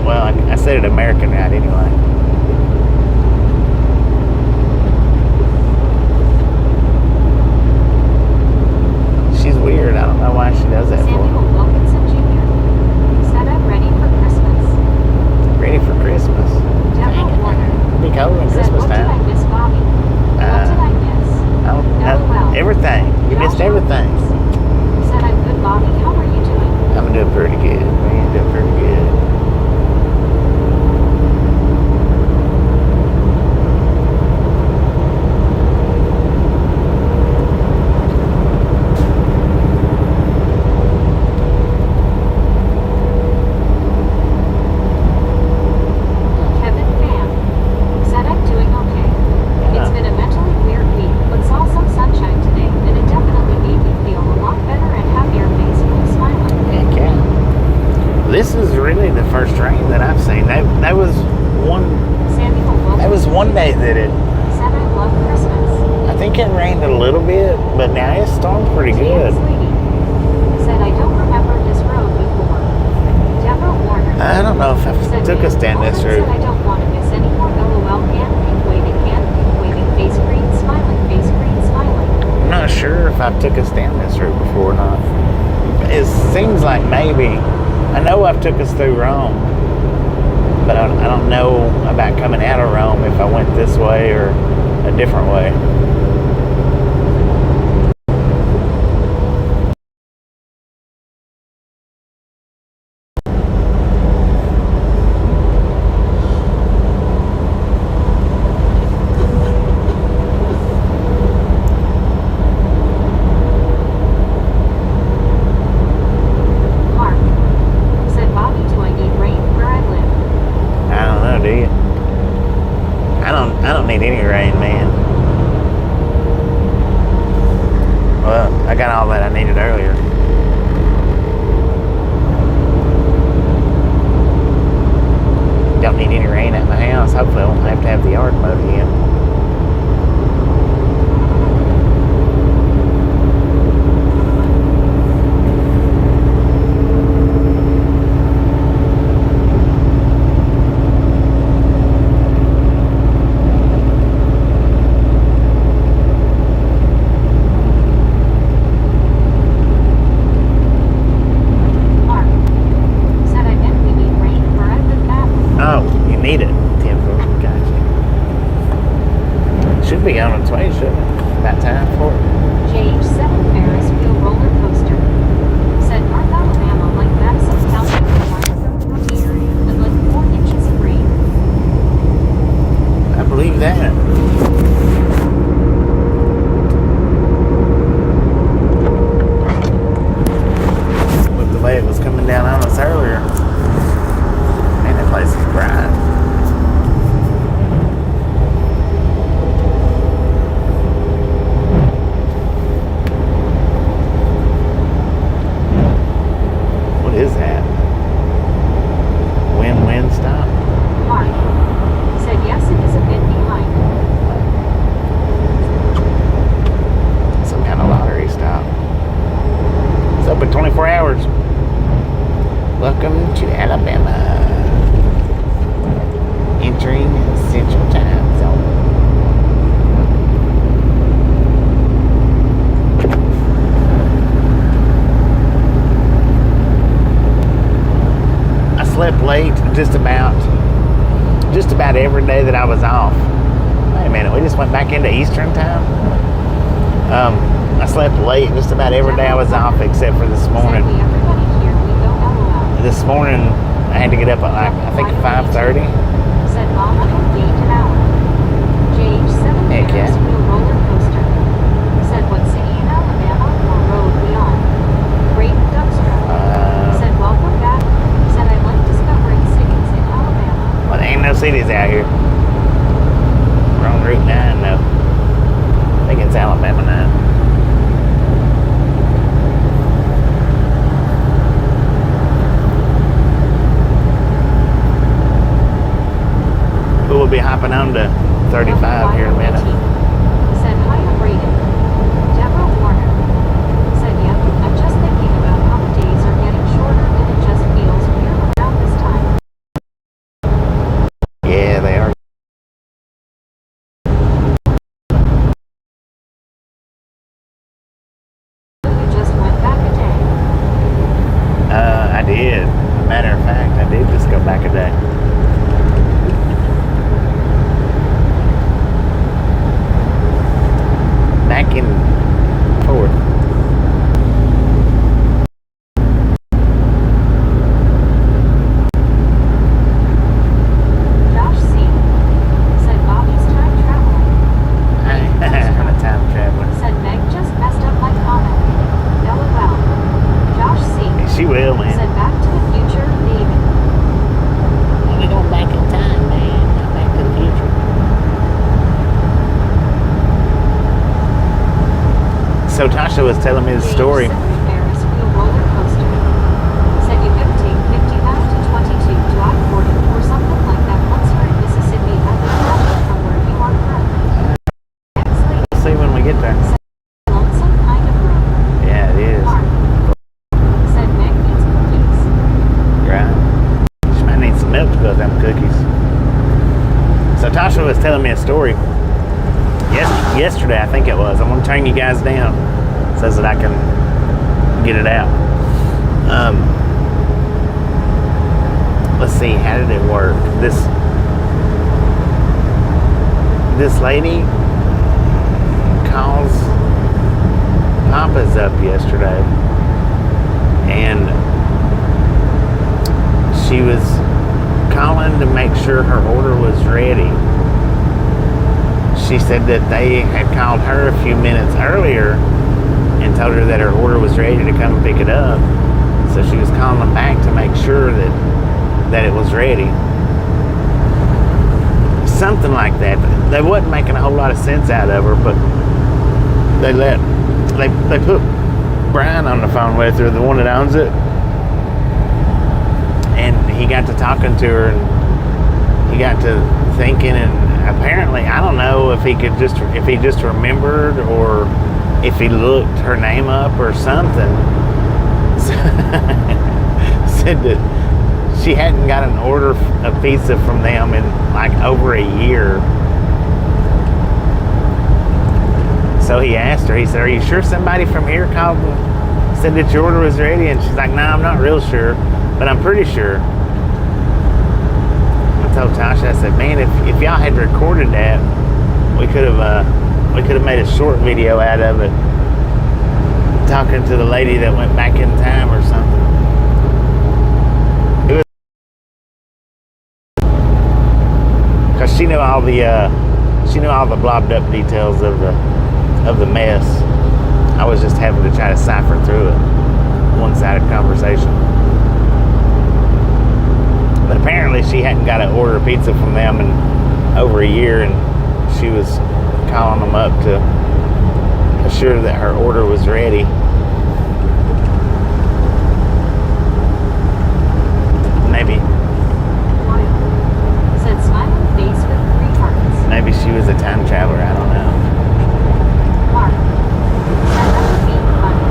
Well, I said it American right anyway. She's weird. I don't know why she does that Samuel for. Wilkinson Jr. said, I'm ready for Christmas. Ready for Christmas. Deborah Warner It'll be cold when said, Christmas what did I time. miss, Bobby? What did I miss? LOL. Everything. You missed everything. Said, I'm good, Bobby. How are you doing? I'm doing pretty good. Man, doing pretty good. Kevin Pham said, I'm doing okay. It's been a mentally weird week, but saw some sunshine today, and it definitely made me feel a lot better and happier, face full smiling. Heck yeah. This is really the first rain that I've seen. That was one. Samuel Wilkinson That was one day that it. said, I love Christmas. I think it rained a little bit, but now it's stormed pretty good. TX lady said, I don't remember this road before. Deborah Warner I don't know if I said, took us down this Alden route. said, I don't want to miss any more. LOL. Hand waving, face green, smiling. I'm not sure if I took us down this route before or not. It seems like maybe. I know I've took us through Rome, but I don't know about coming out of Rome if I went this way or a different way. Mark said, Bobby, do I need rain where I live? I don't know, do you? I don't need any rain, man. Well, I got all that I needed earlier. Don't need any rain at my house. Hopefully I won't have to have the yard mowed again. Mark said, I bet we need rain where I Should be on its way, shouldn't it? About time for it. JH7 Ferris wheel roller coaster. Said North Alabama, like Madison County, will the area and like 4 inches of rain. I believe that. With the way it was coming down on us earlier. Man, that place is bright. What is that? Win-win stop? Mark said yes, it is a bit behind. Some kind of lottery stop. It's open 24 hours. Welcome to Alabama. Entering Central Time Zone. I slept late just about every day that I was off. Wait a minute, we just went back into Eastern Time? I slept late just about every day I was off except for this morning. Said everybody here, we go LOL. This morning I had to get up at like, I think 5:30. Said Mama and gained an hour. JH7 Heck Ferris yeah. wheel roller coaster. Said what city in Alabama or road we on? Great Duckstra. Said welcome back. Said I like discovering cities in Alabama. Well, there ain't no cities out here. We're on Route 9 though. I think it's Alabama 9. But we'll be hopping on to 35 here in a minute. Said higher rated. Deborah Warner. Said yep, I'm just thinking about how the days are getting shorter and it just feels weird around this time. Yeah, they are. You just went back a day. I did. Matter of fact, I did just go back a day. Back in 4th. Josh C. Said Bobby's time traveling. I'm a time traveler. Said Meg just messed up my comment. LOL. Josh C. She will, man. Said back to the future, David. We go back in time, man. Not back to the future. So Tasha was telling me the story. Ferris wheel roller coaster. Said you could take 59 to 22 to I-40 or something like that once you're in Mississippi at the top from where you are currently. Actually, We'll see when we get there. lonesome kind of room. Yeah, it is. Mark said Meg needs cookies. Right. She might need some milk to go with them cookies. So Tasha was telling me a story. Yesterday, I think it was. I'm going to turn you guys down so that I can get it out. Let's see, how did it work? This lady calls Papa's up yesterday, and she was calling to make sure her order was ready. She said that they had called her a few minutes earlier and told her that her order was ready to come and pick it up. So she was calling them back to make sure that it was ready. Something like that. They wasn't making a whole lot of sense out of her, but they put Brian on the phone with her, the one that owns it, and he got to talking to her, and he got to thinking, and apparently, I don't know if he just remembered or if he looked her name up or something. Said that she hadn't got an order of pizza from them in like over a year. So he asked her, he said, "Are you sure somebody from here called and said that your order was ready?" And she's like, "No, I'm not real sure, but I'm pretty sure." I told Tasha, I said, "Man, if y'all had recorded that We could have made a short video out of it, talking to the lady that went back in time or something. It was because she knew all the blobbed up details of the mess. I was just having to try to cipher through it, one-sided conversation. But apparently she hadn't got to order pizza from them in over a year, and she was calling them up to assure that her order was ready. Maybe. Said smiling face with 3 hearts. Maybe she was a time traveler. I don't know. Mark. Said that was being funny.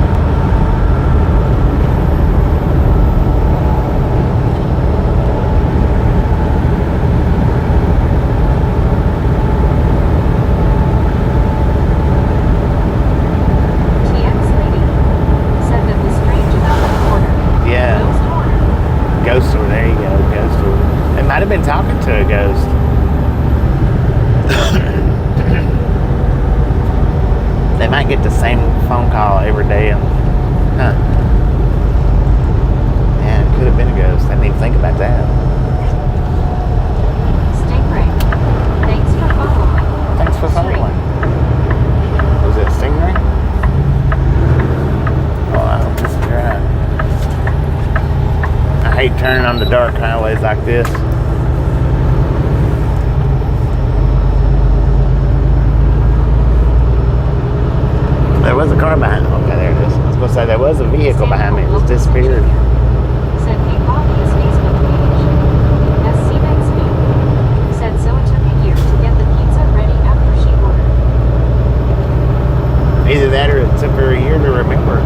TX lady said that was strange about the order. Yeah. Ghost order. Ghost order. There you go. Ghost order. They might have been talking to a ghost. They might get the same phone call every day. Huh. Yeah, it could have been a ghost. I didn't even think about that. Stingray. Thanks for following. Thanks for following. Was it Stingray? Oh, I hope this is right. I hate turning on the dark highways like this. There was a car behind me. Okay, there it is. I was going to say there was a vehicle behind me. It just disappeared. Said hey Bobby's Facebook page. SC Next Me. Said so it took a year to get the pizza ready after she ordered. Either that or it took her a year to remember.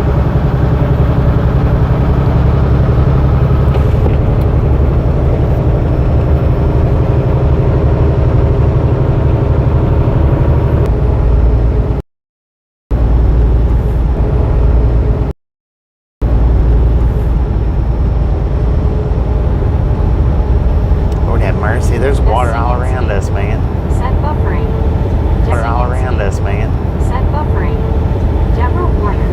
Lord have mercy. There's water all around us, man. Said buffering. Water all around us, man. Said buffering. Deborah Warner.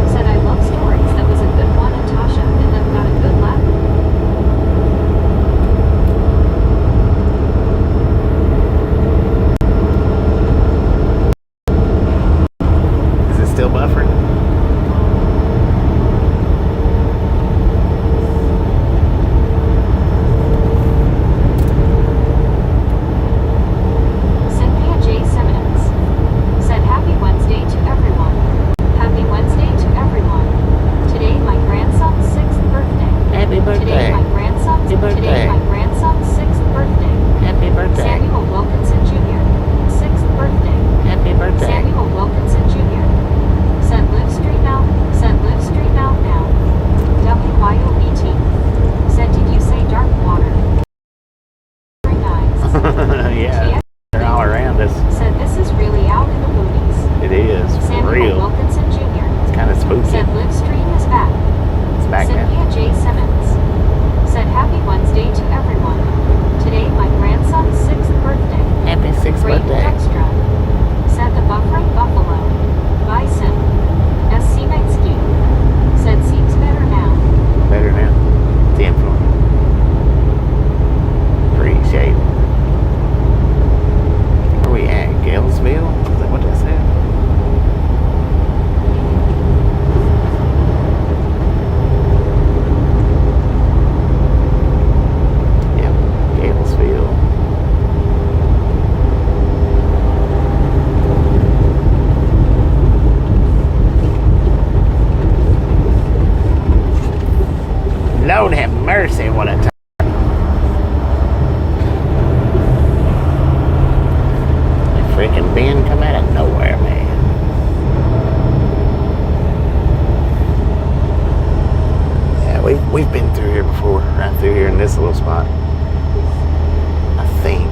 Said I love stories. That was a good one, Natasha, and then got a good laugh. Is it still buffering? Cynthia J. Simmons. Said happy Wednesday to everyone. Happy Wednesday to everyone. Today my grandson's 6th birthday. Happy Today my grandson's sixth birthday. Happy birthday. Samuel Wilkinson Jr. 6th birthday. Happy birthday. Samuel Wilkinson Jr. Said live street now. Said live street now now. WYOBT. Said did you say dark water? Very nice. Yeah, they're all around us. Said this is really out in the movies. It is for Samuel real. Wilkinson Jr. It's kind of spooky. Said live stream is back. It's back now. Cynthia J. Simmons. Said happy Wednesday to everyone. Today my grandson's 6th birthday. Happy 6th Great birthday. extra. Said the buffering buffalo. Bison. SC Metzke. Said seems better now. Better now. 10 for me. Appreciate it. Where we at? Galesville? Is that what that said? Yep, Galesville. Lord have mercy, what a time. That freaking bend come out of nowhere, man. Yeah, we've been through here before, right through here in this little spot. I think.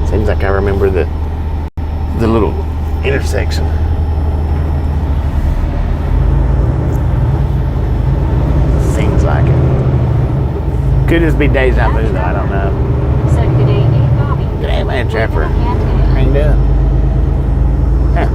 Seems like I remember the little intersection. Seems like it. Could just be deja vu, though. I don't know. Said good day, Bobby. Good day, Trapper. Hand in. How you doing? Huh.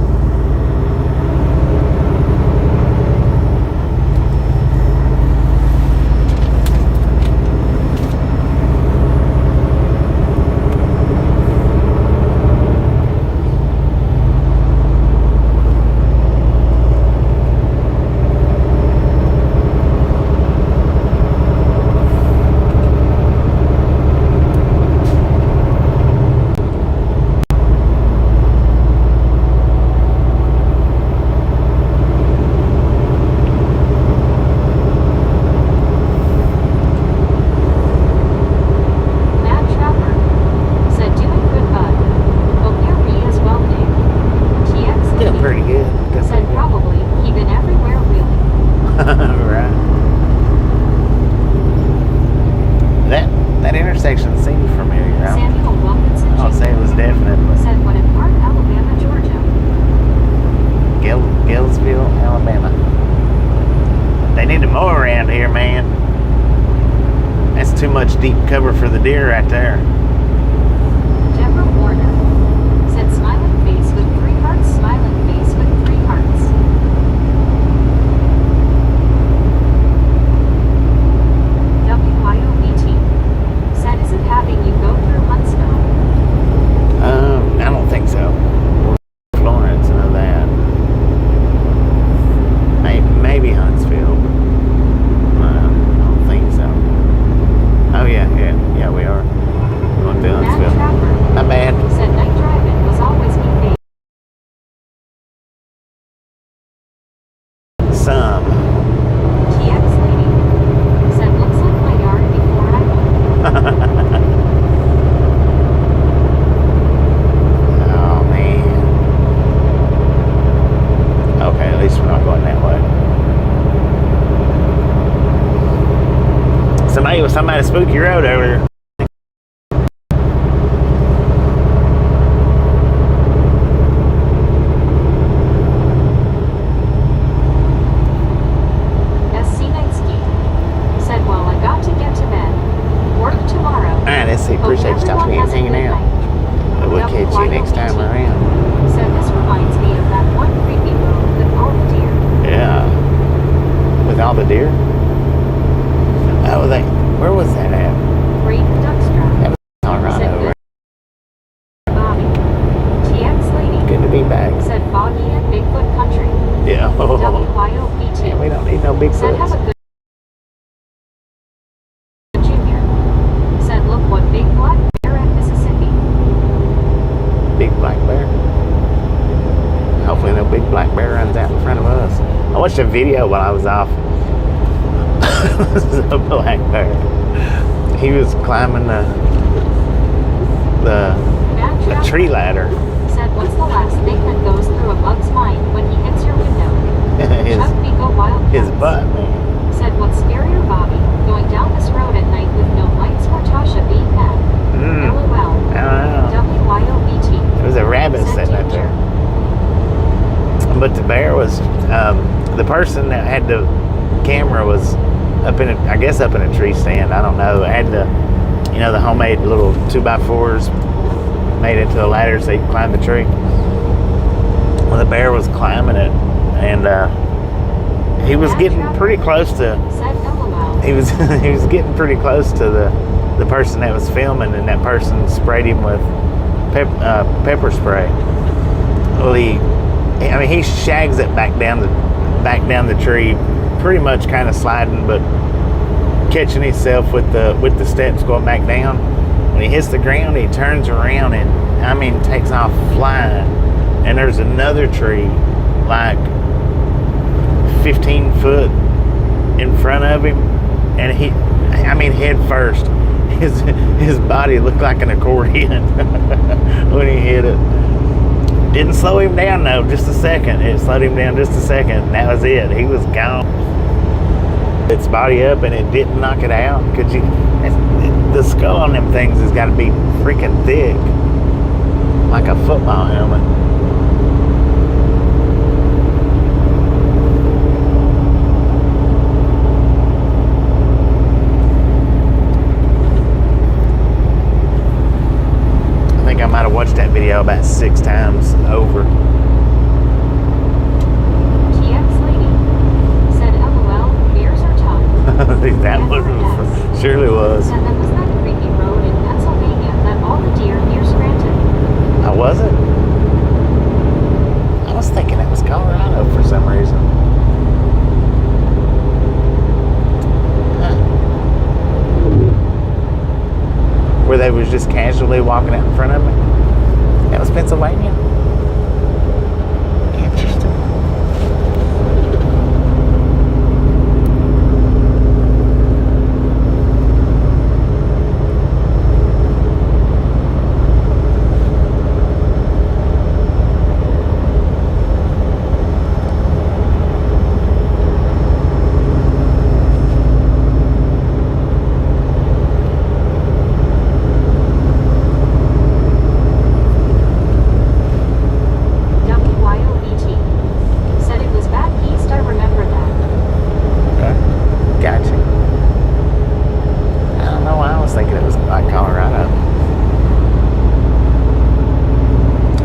Mad Trapper said, doing good, bud. Hope you're me as well, Nick. TX Doing Lady pretty good. Doing said, pretty good. probably, he been everywhere, really. Right. That intersection seems familiar. Samuel Wilkinson I'll Jr. say it was definitely said, what in part Alabama, Georgia? Gillsville, Alabama. They need to mow around here, man. That's too much deep cover for the deer right there. Deborah Warner said, smiling face with 3 hearts, smiling face with 3 hearts. WYOBT said, is it having you go through Huntsville? I don't think so. Or Florence, I know that. Maybe Huntsville. I don't think so. Oh yeah, we are going through Mad Huntsville. Trapper Not bad. said, night driving was always me favorite. Some. TX Lady said, looks like my yard before I moved. Oh man. Okay, at least we're not going that way. Somebody spooky road over there. Scenic said, well, I got to get to bed. Work tomorrow. Alright, let's see. Hope Appreciate you stopping everyone in and has a hanging good out. night. But we'll catch you next time around. Said, this reminds me of that one creepy road with all the deer. Yeah. With all the deer? Oh, where was that at? Braden Duckstrap That was Colorado. said, Right? good Bobby. TX Lady Good to be back. said, foggy and Bigfoot country. Yeah. WYOBT Yeah, we don't need no big said, have a foots. good Junior said, look what big black bear at Mississippi. Big black bear. Hopefully no big black bear runs out in front of us. I watched a video while I was off. This is a black bear. He was climbing the Mad Trapper tree ladder. said, what's the last thing that goes through a bug's mind when he hits your window? Chuck Pico Wildcats his butt, man. said, what's scarier, Bobby? Going down this road at night with no lights or Tasha being mad. LOL. I don't know. WYOBT There was a rabbit said, sitting up Ginger. there. But the bear was, the person that had the camera was up in a tree stand. I don't know. It had the homemade little 2x4s made into a ladder so you could climb the tree. Well, the bear was climbing it, and he was getting pretty close to. Said LOL. He was getting pretty close to the person that was filming, and that person sprayed him with pepper spray. Well, he shags it back down the tree, pretty much kind of sliding, but catching himself with the steps going back down. When he hits the ground, he turns around and takes off flying. And there's another tree like 15 foot in front of him, and head first. His body looked like an accordion when he hit it. Didn't slow him down though, just a second. It slowed him down just a second, and that was it. He was gone. Its body up, and it didn't knock it out. The skull on them things has got to be freaking thick, like a football helmet. I think I might have video about 6 times over. TX Lady said, LOL, beers are tough. That And one yes. surely was. Said that was that creepy road in Pennsylvania that all the deer near Scranton. I wasn't. I was thinking it was Colorado for some reason. Huh. Where they was just casually walking out in front of me. That was Pennsylvania. Interesting. WYOBT said it was back east, I remember that. Okay. Gotcha. I don't know why I was thinking it was like Colorado.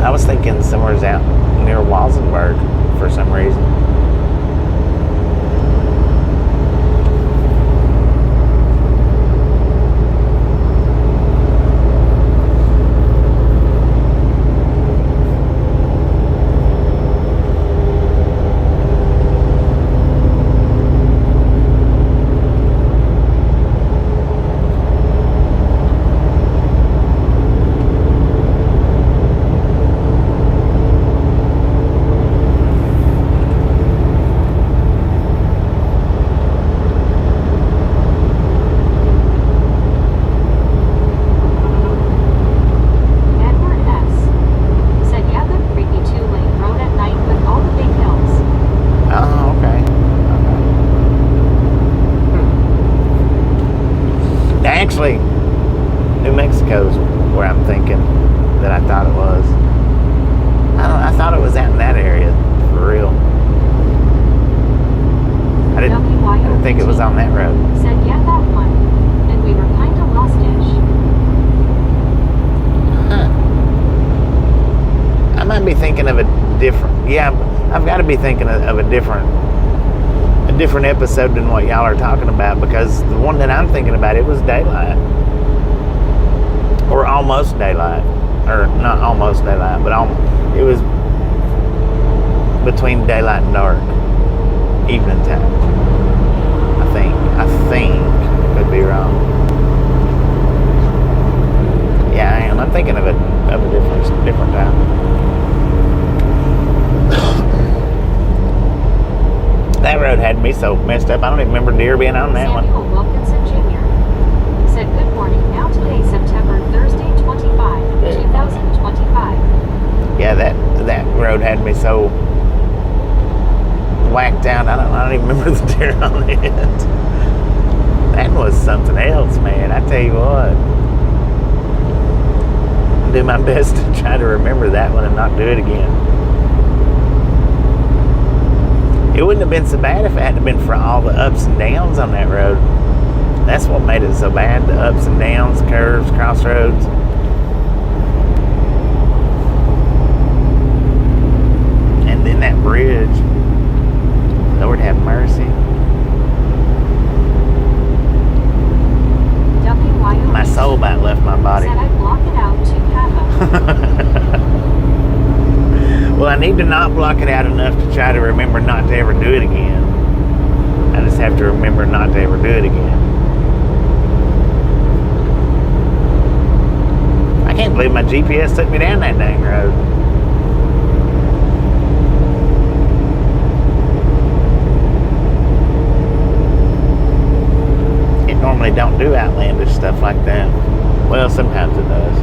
I was thinking somewhere's out near Walsenburg for some reason. Edward S. said, yeah, the creepy two-lane road at night with all the big hills. Oh, okay. Actually, New Mexico's where I'm thinking that I thought it was. I thought it was out in that area, for real. I didn't think it was on that road. Said, yeah, that one. And we were kind of lost-ish. Huh. I might be thinking of a different. Yeah, I've got to be thinking of a different episode than what y'all are talking about, because the one that I'm thinking about, it was daylight, or almost daylight, or not almost daylight, but it was between daylight and dark, evening time. I think could be wrong. Yeah, I am. I'm thinking of a different time. That road had me so messed up. I don't even remember deer being on that one. Samuel Wilkinson Jr. said, good morning. Now today, September, Thursday, 25, 2025. Yeah, that road had me so whacked out. I don't even remember the deer on it. That was something else, man. I tell you what. I'll do my best to try to remember that one and not do it again. It wouldn't have been so bad if it hadn't been for all the ups and downs on that road. That's what made it so bad. The ups and downs, curves, crossroads. And then that bridge. Lord have mercy. WYO My soul about left my body. said, I block it out to Pava. Well, I need to not block it out enough to try to remember not to ever do it again. I just have to remember not to ever do it again. I can't believe my GPS took me down that dang road. It normally don't do outlandish stuff like that. Well, sometimes it does.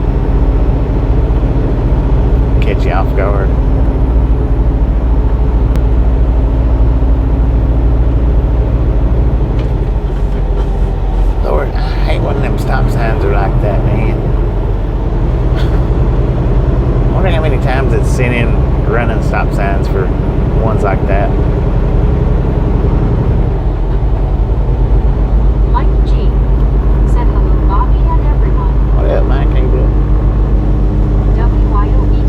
Catch you off guard. Lord, I hate when them stop signs are like that, man. I wonder how many times it's sent in running stop signs for ones like that. Mike G. said, hello, Bobby and everyone. What up, Mike? How you doing? WYOB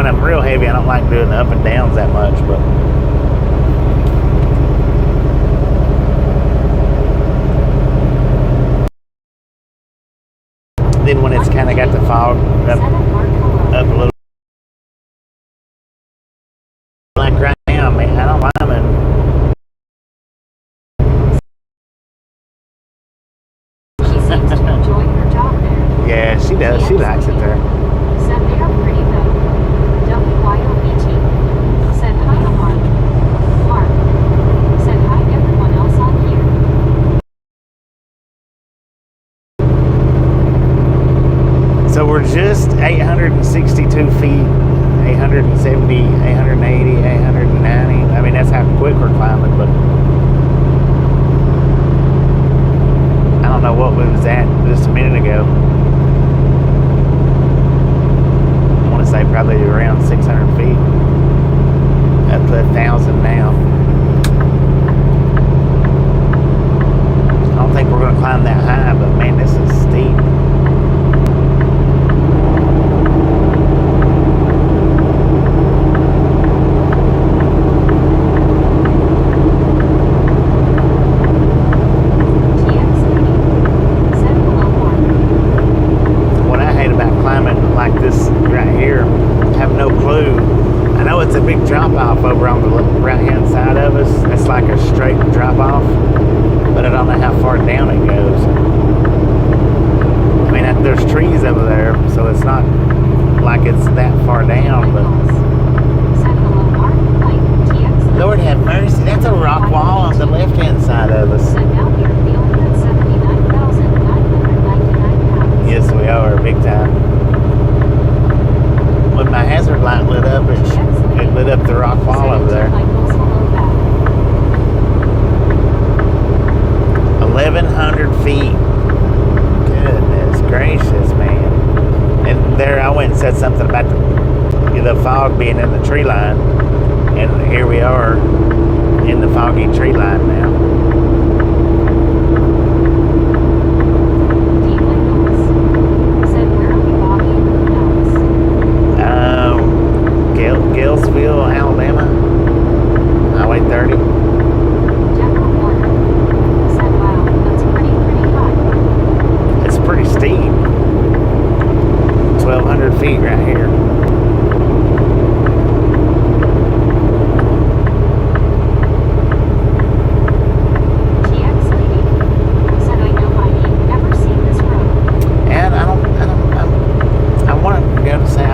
when I'm real heavy, I don't like doing the up and downs that much, but then when it's kind of got the fog up a little, like right now, man, I don't mind. She seems to enjoy her job there. Yeah, she does. She likes it there. Said they are pretty though. WYOBT. Said hi to Mark. Mark. Said hi everyone else on here. So we're just 862 feet, 870, 880, 890. I mean, that's how quick we're climbing, but I don't know what we was at just a minute ago. I want to say probably around 600 feet, up to 1,000 now. I don't think we're going to climb that high, but man, this is steep. Drop off over on the right hand side of us. It's like a straight drop off, but I don't know how far down it goes. I mean, there's trees over there, so it's not like it's that far down, but Lord have mercy, that's a rock wall on the left hand side of us. Yes, we are, big time. When my hazard light lit up, it lit up the rock wall over there. 1,100 feet. Goodness gracious, man. And there I went and said something about the fog being in the tree line. And here we are in the foggy tree line now. Cartersville, Alabama, Highway 30. Said, wow, that's pretty high. It's pretty steep. 1,200 feet right here. TX lady said, I know I ain't ever seen this road. And I want to go to say I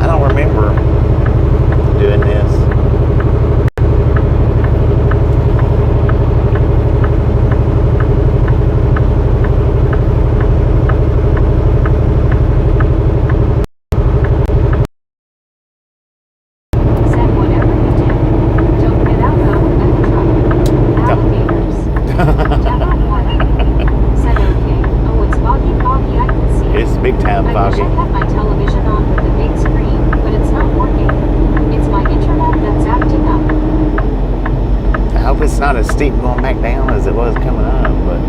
don't remember doing this. Said whatever you do, don't get out of the truck. Alligators. Gemma Warner. Said okay. Oh, it's foggy, I can see it. It's big time I wish foggy. I had my television on with the big screen, but it's not working. It's my internet that's acting up. I hope it's not as steep going back down as it was coming up, but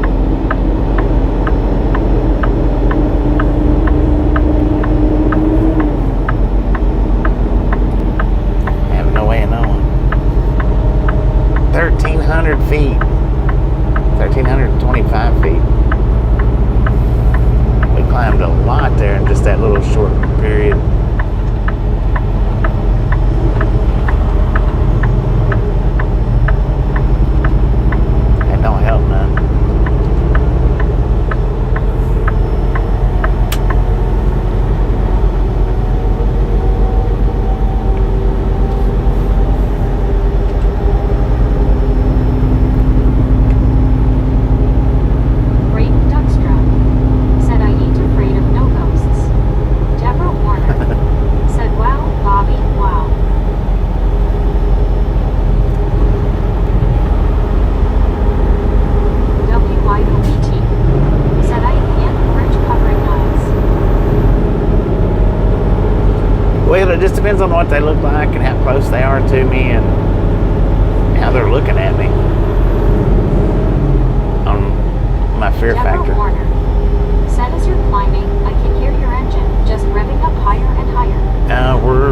I have no way of knowing. 1,300 feet. 1,325 feet. We climbed a lot there in just that little short period. That don't help none. Great Duckstra. Said I ain't afraid of no ghosts. Deborah Warner. Said wow, Bobby, wow. WYOBT. Said I can't bridge covering eyes. Well, it just depends on what they look like and how close they are to me and how they're looking at me on my fear Deborah factor. Warner. Said as you're climbing, I can hear your engine just revving up higher and higher. We're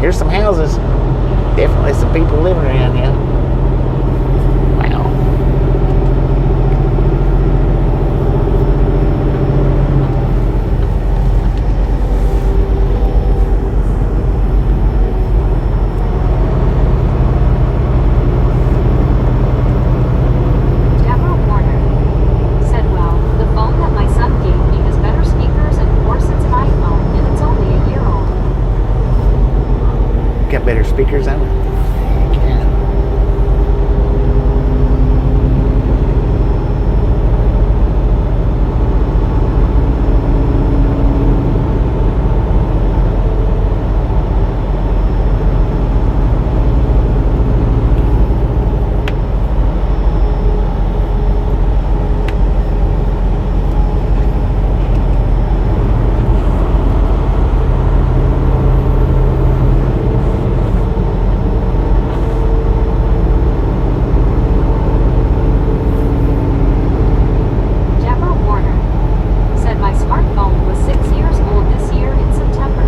Here's some houses. Definitely some people living around here. Wow. Deborah Warner said, well, the phone that my son gave me has better speakers and of course it's an iPhone and it's only a year old. Got better speakers on it. Yeah. Deborah Warner said my smartphone was 6 years old this year in September.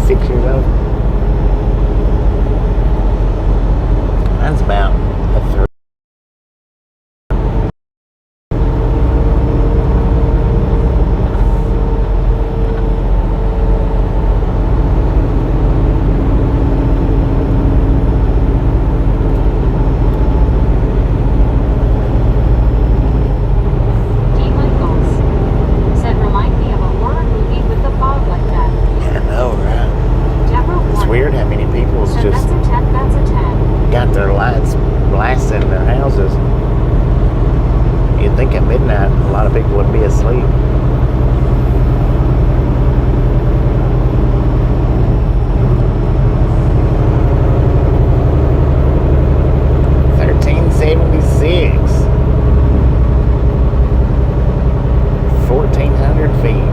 6 years old. Mine's about a third. D. Michaels said remind me of a horror movie with the fog like that. I know, right? Deborah It's Warner weird how many people's said just that's a 10, that's a 10. got their lights blasting in their houses. You'd think at midnight a lot of people would be asleep. $13.76. 1,400 feet.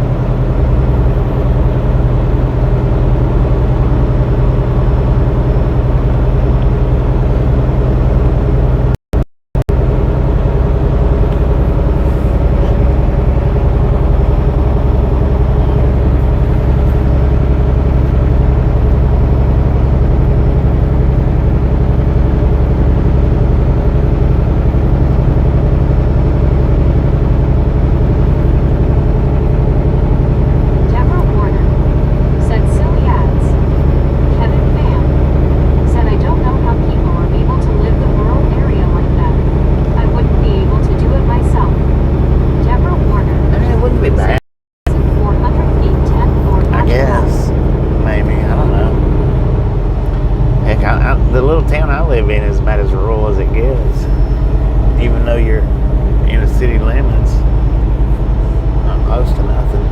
Deborah Warner said silly ads. Kevin Pham said I don't know how people are able to live the rural area like that. I wouldn't be able to do it myself. Deborah Warner I mean, it wouldn't be bad. 400 feet 10 or I guess. Maybe. I don't know. Heck, the little town I live in is about as rural as it gets. Even though you're in the city limits. Not close to nothing.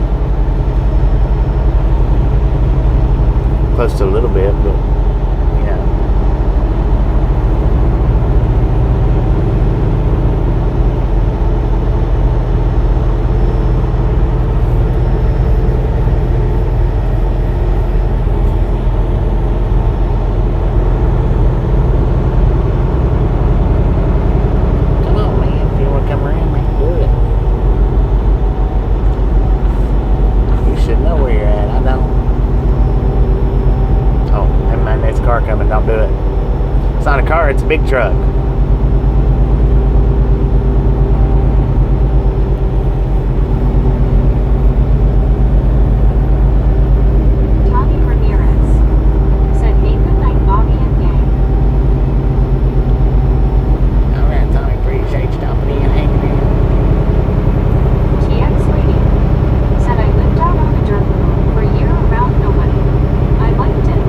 Close to a little bit, but yeah. Come on, man. If you want to come around, man, do it. You should know where you're at. I don't. Oh, never mind. There's a car coming. Don't do it. It's not a car. It's a big truck. Tommy Ramirez said hey good night Bobby and gang. All right, Tommy. Appreciate you stopping in and hanging out. TX Lady said I lived out on a dirt road for a year around nobody. I liked it.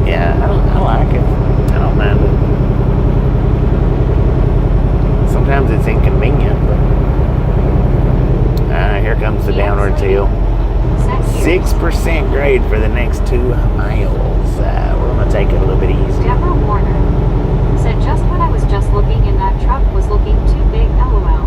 Yeah, I like it. I don't mind it. Sometimes it's inconvenient, but here comes the downward hill. Said here. 6% grade for the next 2 miles. We're gonna take it a little bit easy. Deborah Warner said just when I was just looking and that truck was looking too big LOL.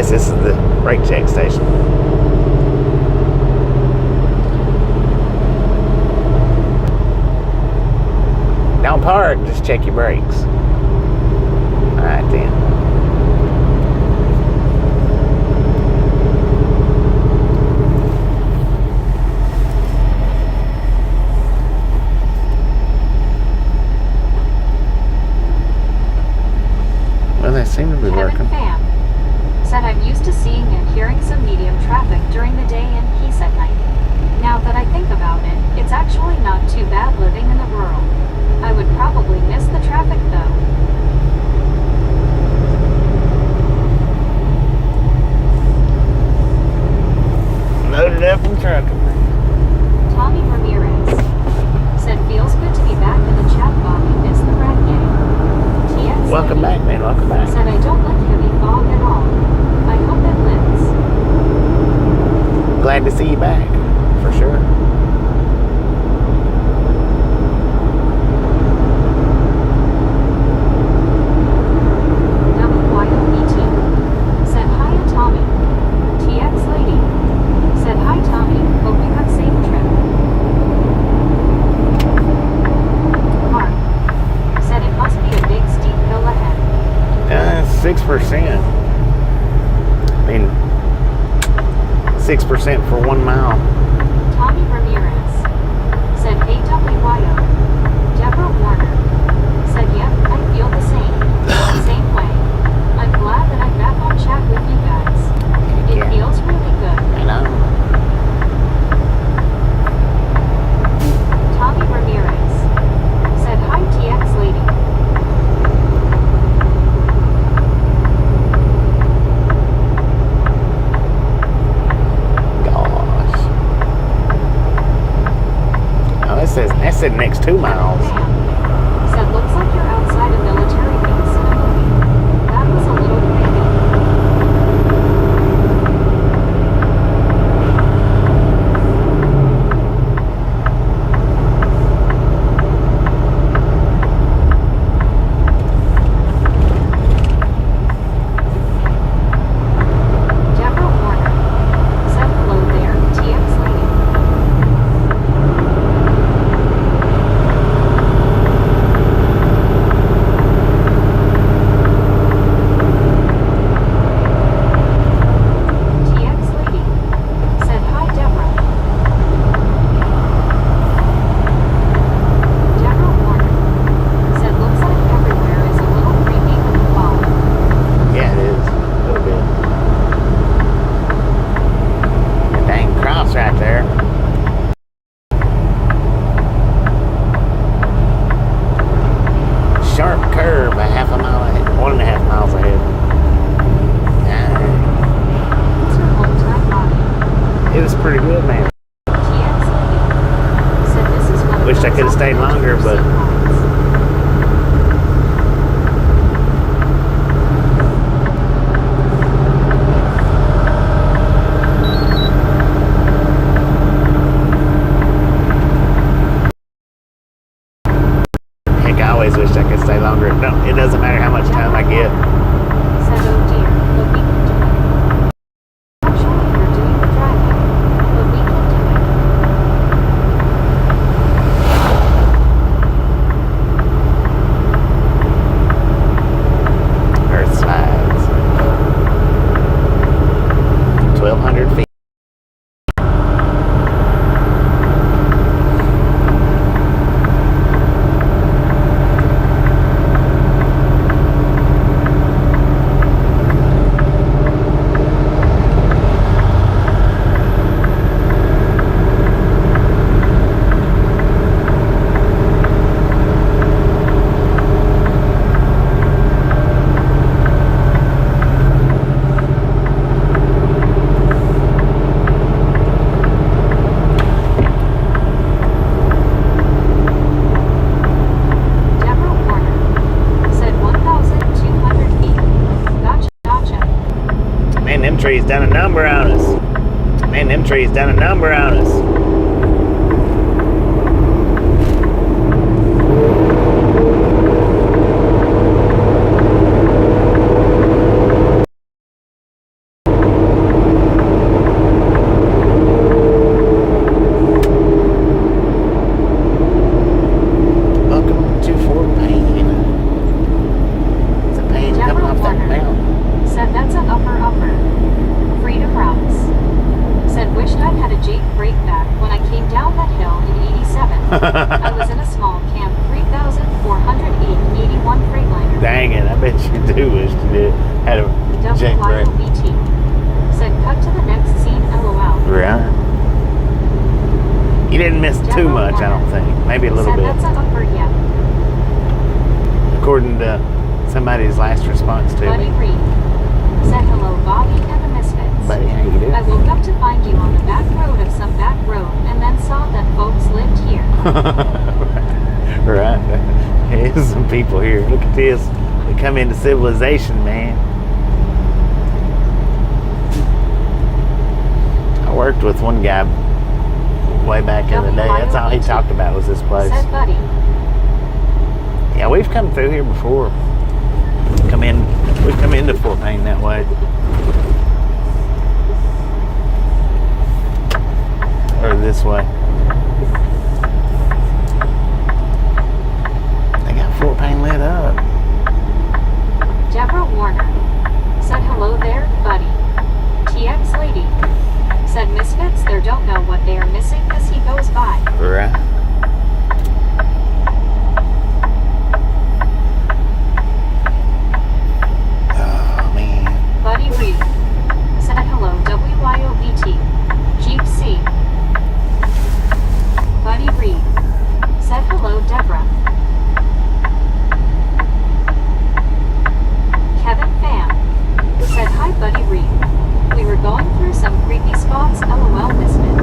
guess this is the brake check station. Don't park, just check your brakes. Alright then. Well, they seem to be Kevin working. Pham said, I'm used to seeing and hearing some medium traffic during the day and peace at night. Now that I think about it, it's actually not too bad living in the rural. I would probably miss the traffic though. Loaded up and trucking. Tommy Ramirez said, feels good to be back in the chat box and miss the rat game. TX Welcome back, man. Welcome back. said, I don't like heavy fog at all. I hope it lifts. Glad to see you back, for sure. WYOBT said, hiya Tommy. TX lady said, hi Tommy, hope you have safe trip. Mark said, it must be a big steep hill ahead. 6%. I mean, 6% for 1 mile. Tommy Ramirez said, hey WYO. Deborah Warner said, yep, I feel the same. Same way. I'm glad that I'm back on chat with you guys. It Yeah. feels really good. I know. Tommy Ramirez said, hi TX lady. Gosh. Oh, that said next 2 miles. Pam said, looks like you're outside a military base in a movie. That was a little creepy. Deborah Warner said, hello there, TX lady. TX lady said, hi Deborah. Deborah Warner said, looks like everywhere is a little creepy with the fog. Yeah, it is. A little bit. A dang cross right there. Sharp curve a half a mile ahead. 1.5 miles ahead. Dang. It's her whole time body. It was pretty good, man. TX lady said, this is what Wished I could have stayed longer, but heck, I always wished I could stay longer. No, it doesn't matter how much time I get. said, oh dear, but we can do it. Actually, you're doing the driving, but we can do it. Earth slides. 1,200 feet. Deborah Warner said 1,200 feet. Gotcha. Man, them trees done a number on us. Man, them trees done a number on us. do wish to do. Had a Jake Brett. WYOBT. Said cut to the next scene, LOL. Right. You didn't miss too much, I don't think. Maybe a little Said bit. that's a upper yet. According to somebody's last response to Buddy me. Reed. Said hello, Bobby and the Misfits. Buddy, how you doing? I woke up to find you on the back road of some back road and then saw that folks lived here. Right. There's some people here. Look at this. They come into civilization, man. I worked with one guy way back in the day. That's all he talked about was this place. Said Buddy. Yeah, we've come through here before. We've come into Fort Payne that way. Or this way. They got Fort Payne lit up. Deborah Warner. Said hello there, Buddy. TX Lady. Said Misfits there don't know what they are missing as he goes by. Right. Oh, man. Buddy Reed. Said hello, WYOBT. Jeep C. Buddy Reed. Said hello, Deborah. Kevin Fan. Said hi, Buddy Reed. We were going through some creepy spots, LOL Misfit.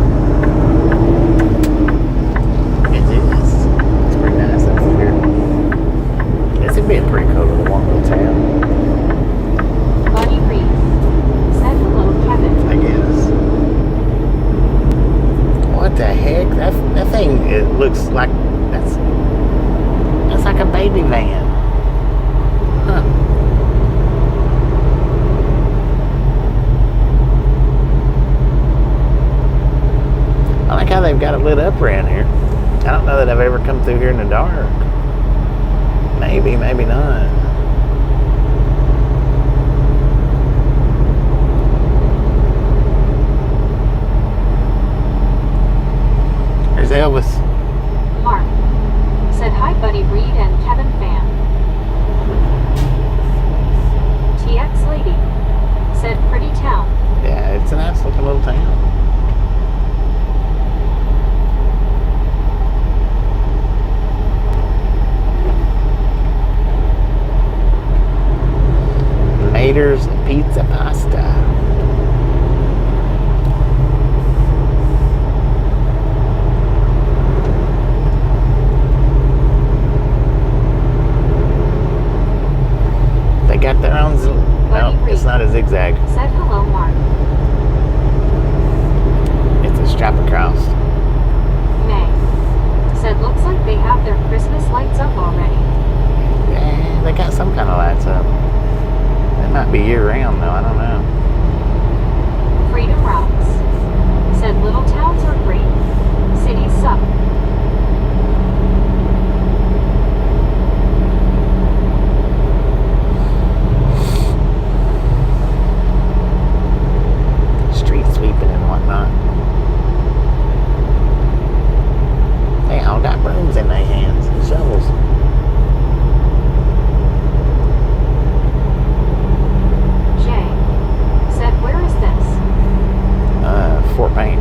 It is. It's pretty nice up here. This would be a pretty cool little one little town, Buddy Reed. Said hello, Kevin. I guess. What the heck? That thing, it looks like that's like a baby van. Huh. I like how they've got it lit up around here. I don't know that I've ever come through here in the dark. Maybe, maybe not. There's Elvis. Mark. Said hi, Buddy Reed and Kevin Fan. TX Lady. Said pretty town. Yeah, it's a nice looking little town. Mater's Pizza Pasta. They got their own. No, it's not a zigzag. Said hello, Mark. It's a strap across. May. Said looks like they have their Christmas lights up already. Yeah, they got some kind of lights up. It might be year round though. I don't know. Freedom rocks. Said little towns are great. Cities suck. Street sweeping and whatnot. They all got brooms in their hands and shovels. Jay. Said where is this? Fort Payne.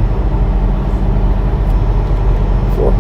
Fort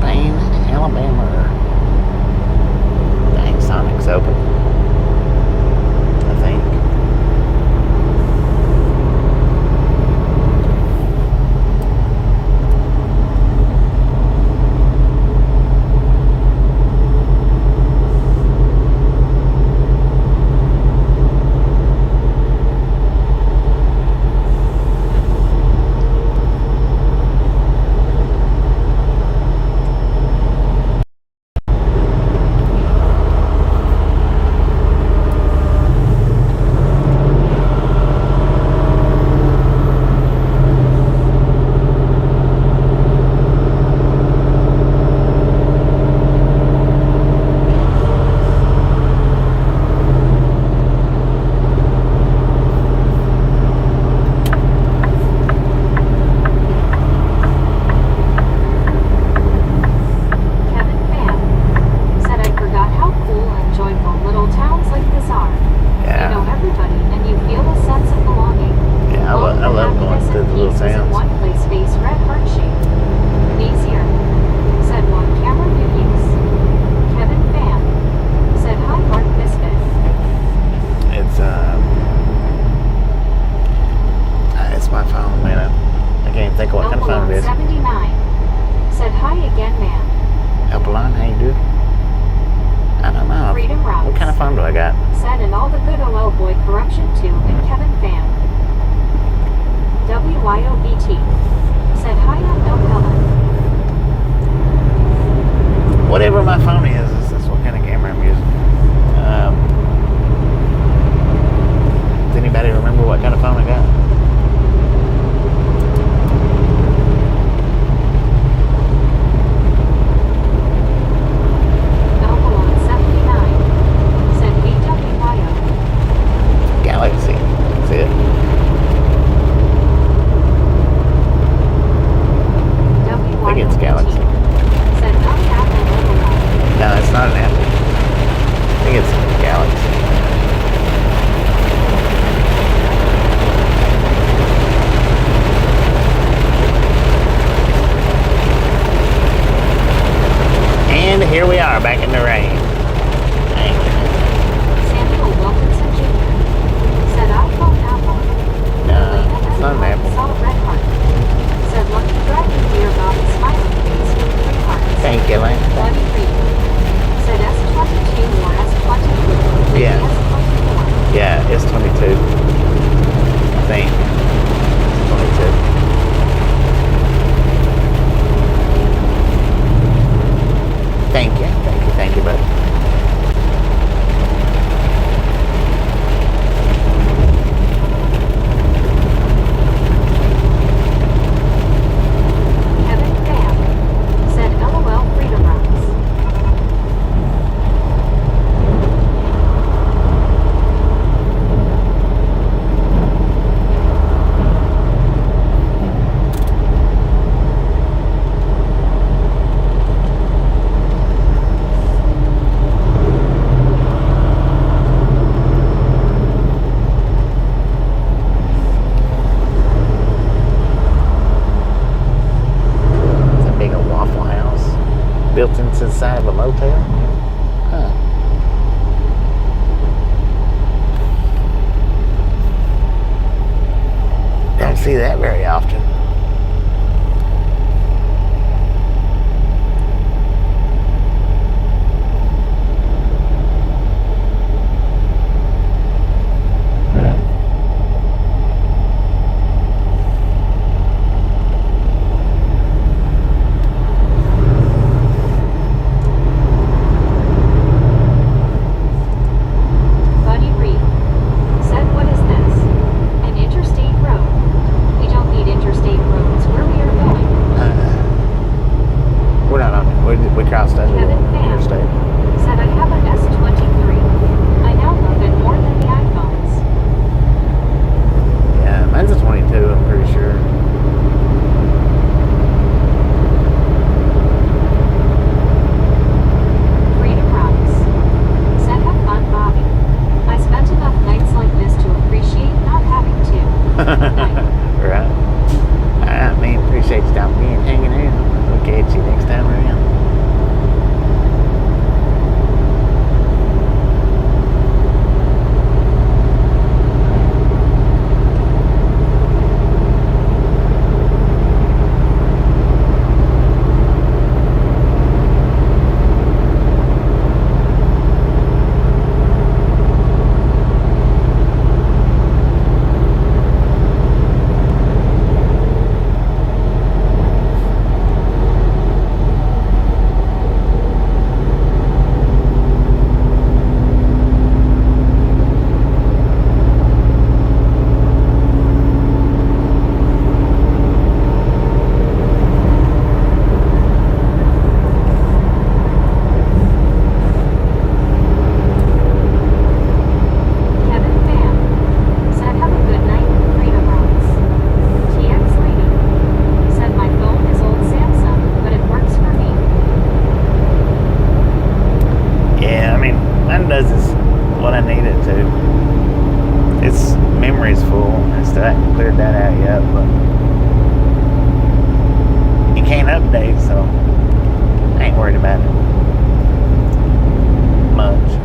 see that very often. Buddy Reed said, "What is this? An interstate road? We don't need interstate roads where we are going." We're not on it. We crossed that Kevin Pham interstate. said, "I have an S23. I now love it more than the iPhones." Yeah, mine's a 22, I'm pretty sure. Freedom Rocks said, "Have fun, Bobby. I spent enough nights like this to appreciate not having to." Night. Right. I mean, appreciate you stopping in and hanging out. We'll catch you next time around. Kevin Pham said, "Have a good night, Freedom Rocks." TX Lady said, "My phone is old Samsung, but it works for me." Yeah, I mean, mine does is what I need it to. Its memory's full. I still haven't cleared that out yet, but you can't update, so I ain't worried about it much.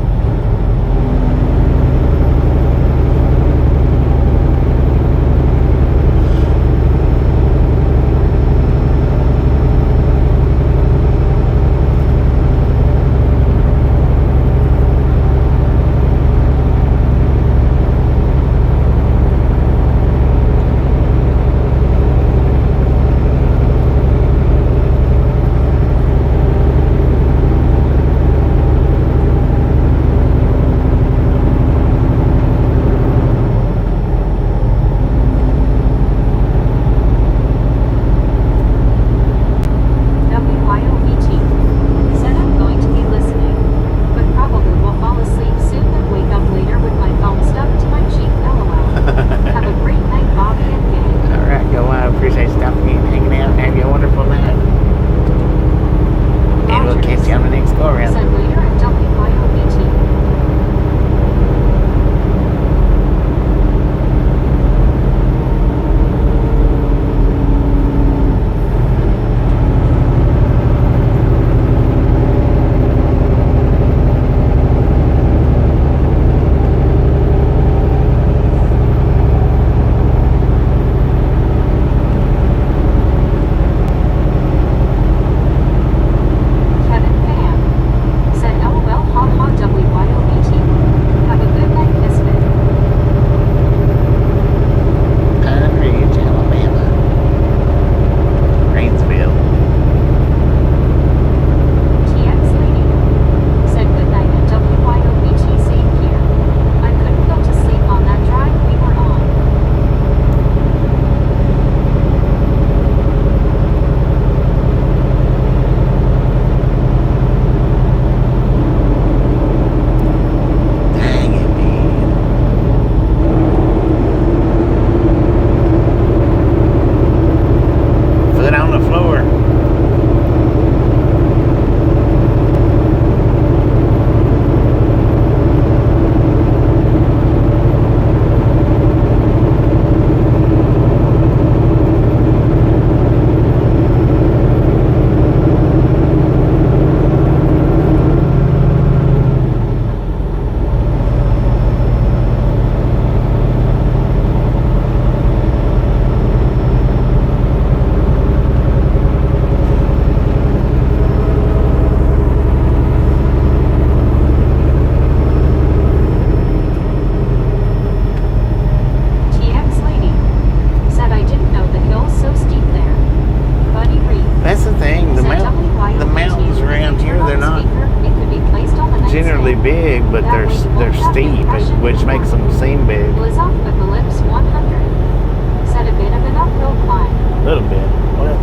makes them seem big. Was off with the lips 100. Said a bit of an uphill climb. A little bit.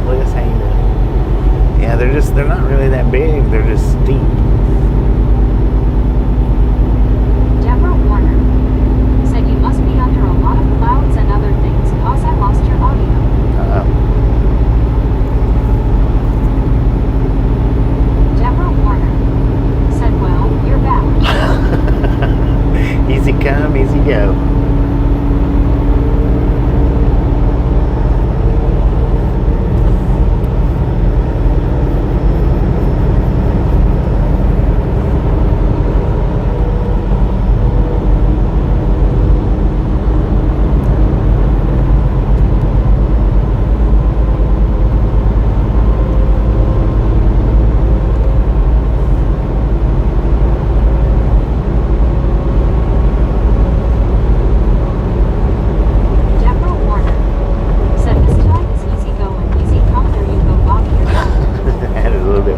What is hanging? Yeah, they're not really that big. They're just steep. Deborah Warner said you must be under a lot of clouds and other things cause I lost your audio. Deborah Warner said, well, you're back. Easy come, easy go.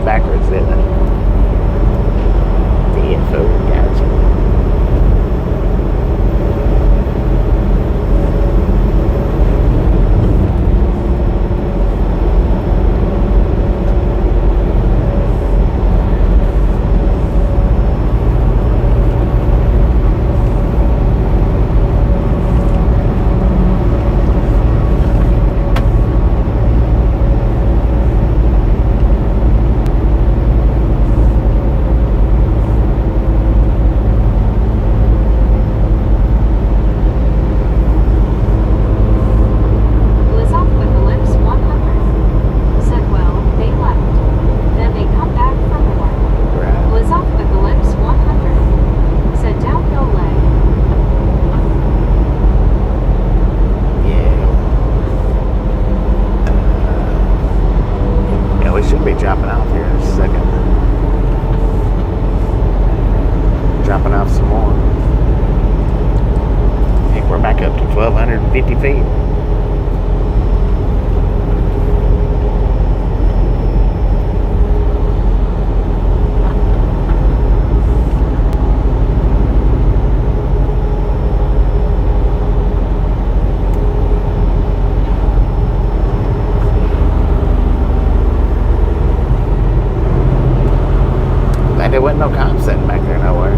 Backwards, didn't it? DFO, gotcha. Dropping off here in a second. Dropping off some more. I think we're back up to 1,250 feet. There wasn't no cops sitting back there nowhere.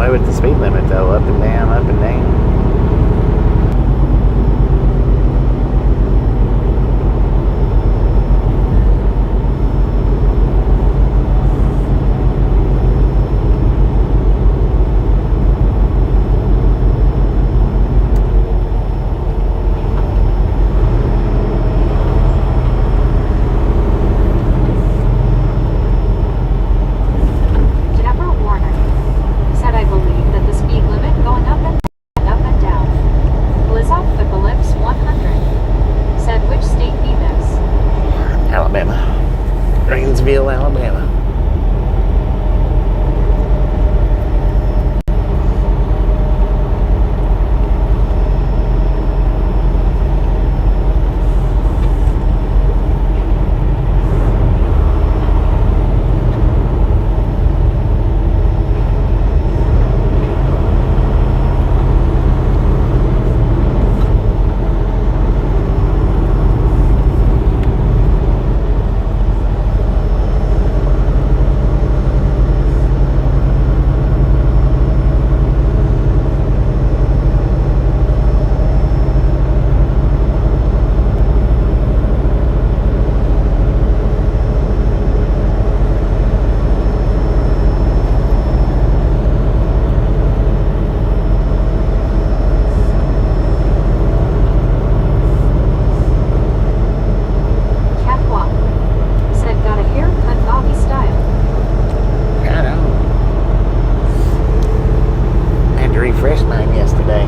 With the speed limit though, up and down, up and down. Deborah Warner said I believe that the speed limit going up and rain yesterday.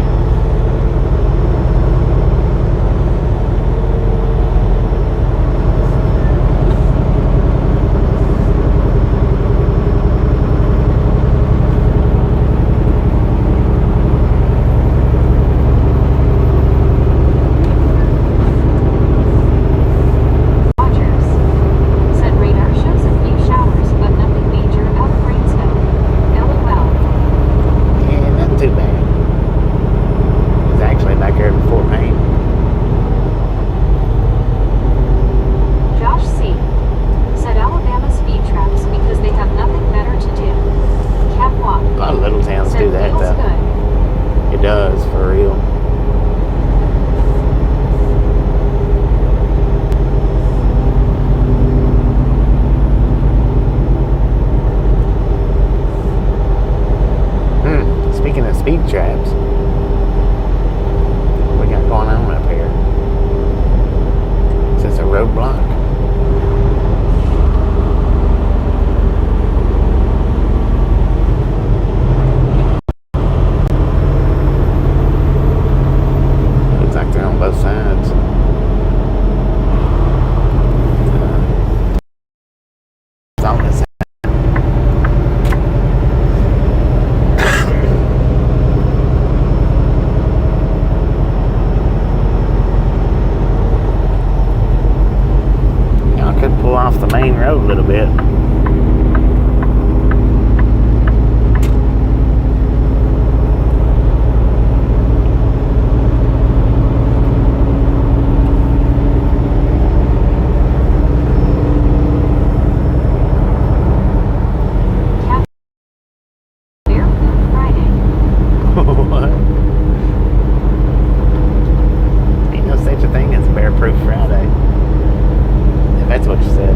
Speed traps. What we got going on up here? Is this a roadblock? Looks like they're on both sides. It's on this side. Off the main road a little bit. What? Ain't no such a thing as Bear-Proof Friday. If that's what you said.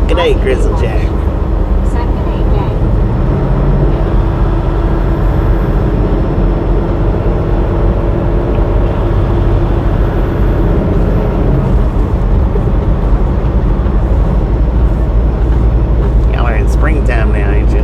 G'day, Grizzle Jack. Said g'day, gang. Y'all are in springtime now, ain't you?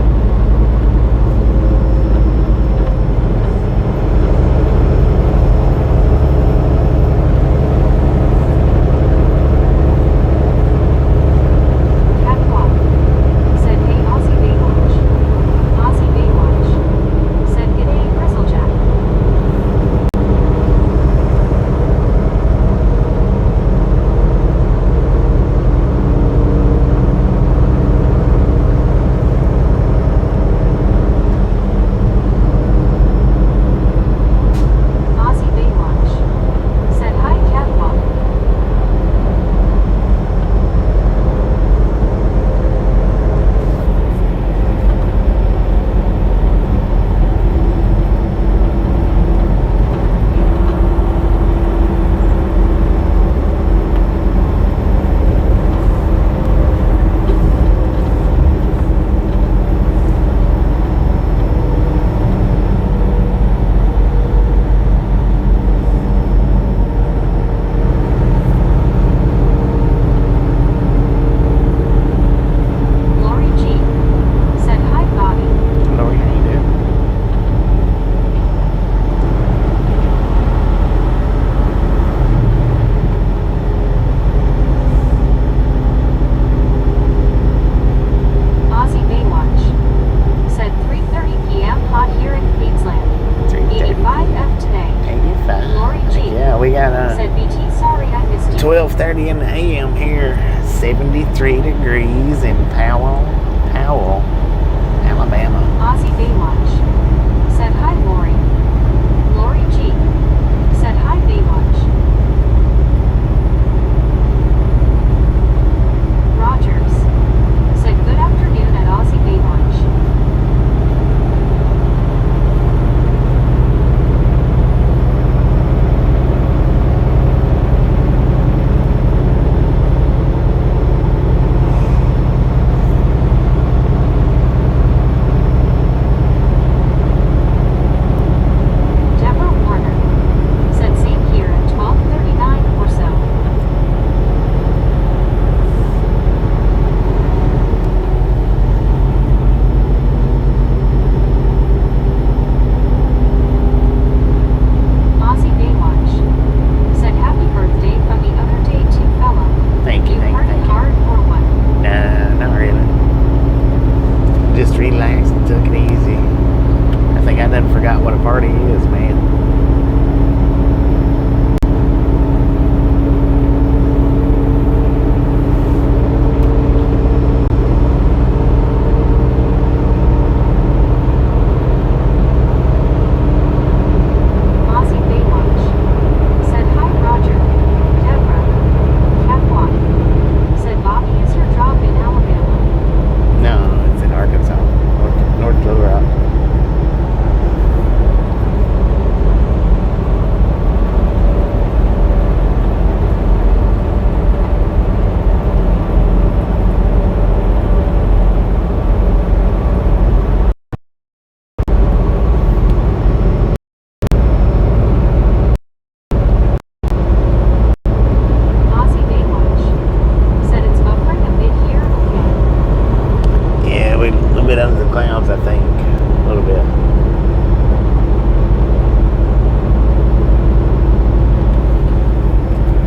We got Said BT, sorry I missed you. 12:30 in the AM here, 73 degrees in Powell, Alabama. Aussie Baywatch. Said hi, Lori. Lori G. Said hi, Baywatch. Rogers. Said good afternoon at Aussie Baywatch. done forgot what a party is, man. Ozzy Baywatch said, "Hi, Roger. Deborah. Catwalk said, Bobby, is your job in Alabama?" No, it's in Arkansas. North Little Rock. Ozzy Baywatch said, "It's buffering a bit here, okay?" Yeah, we're a little bit under the clouds, I think. A little bit.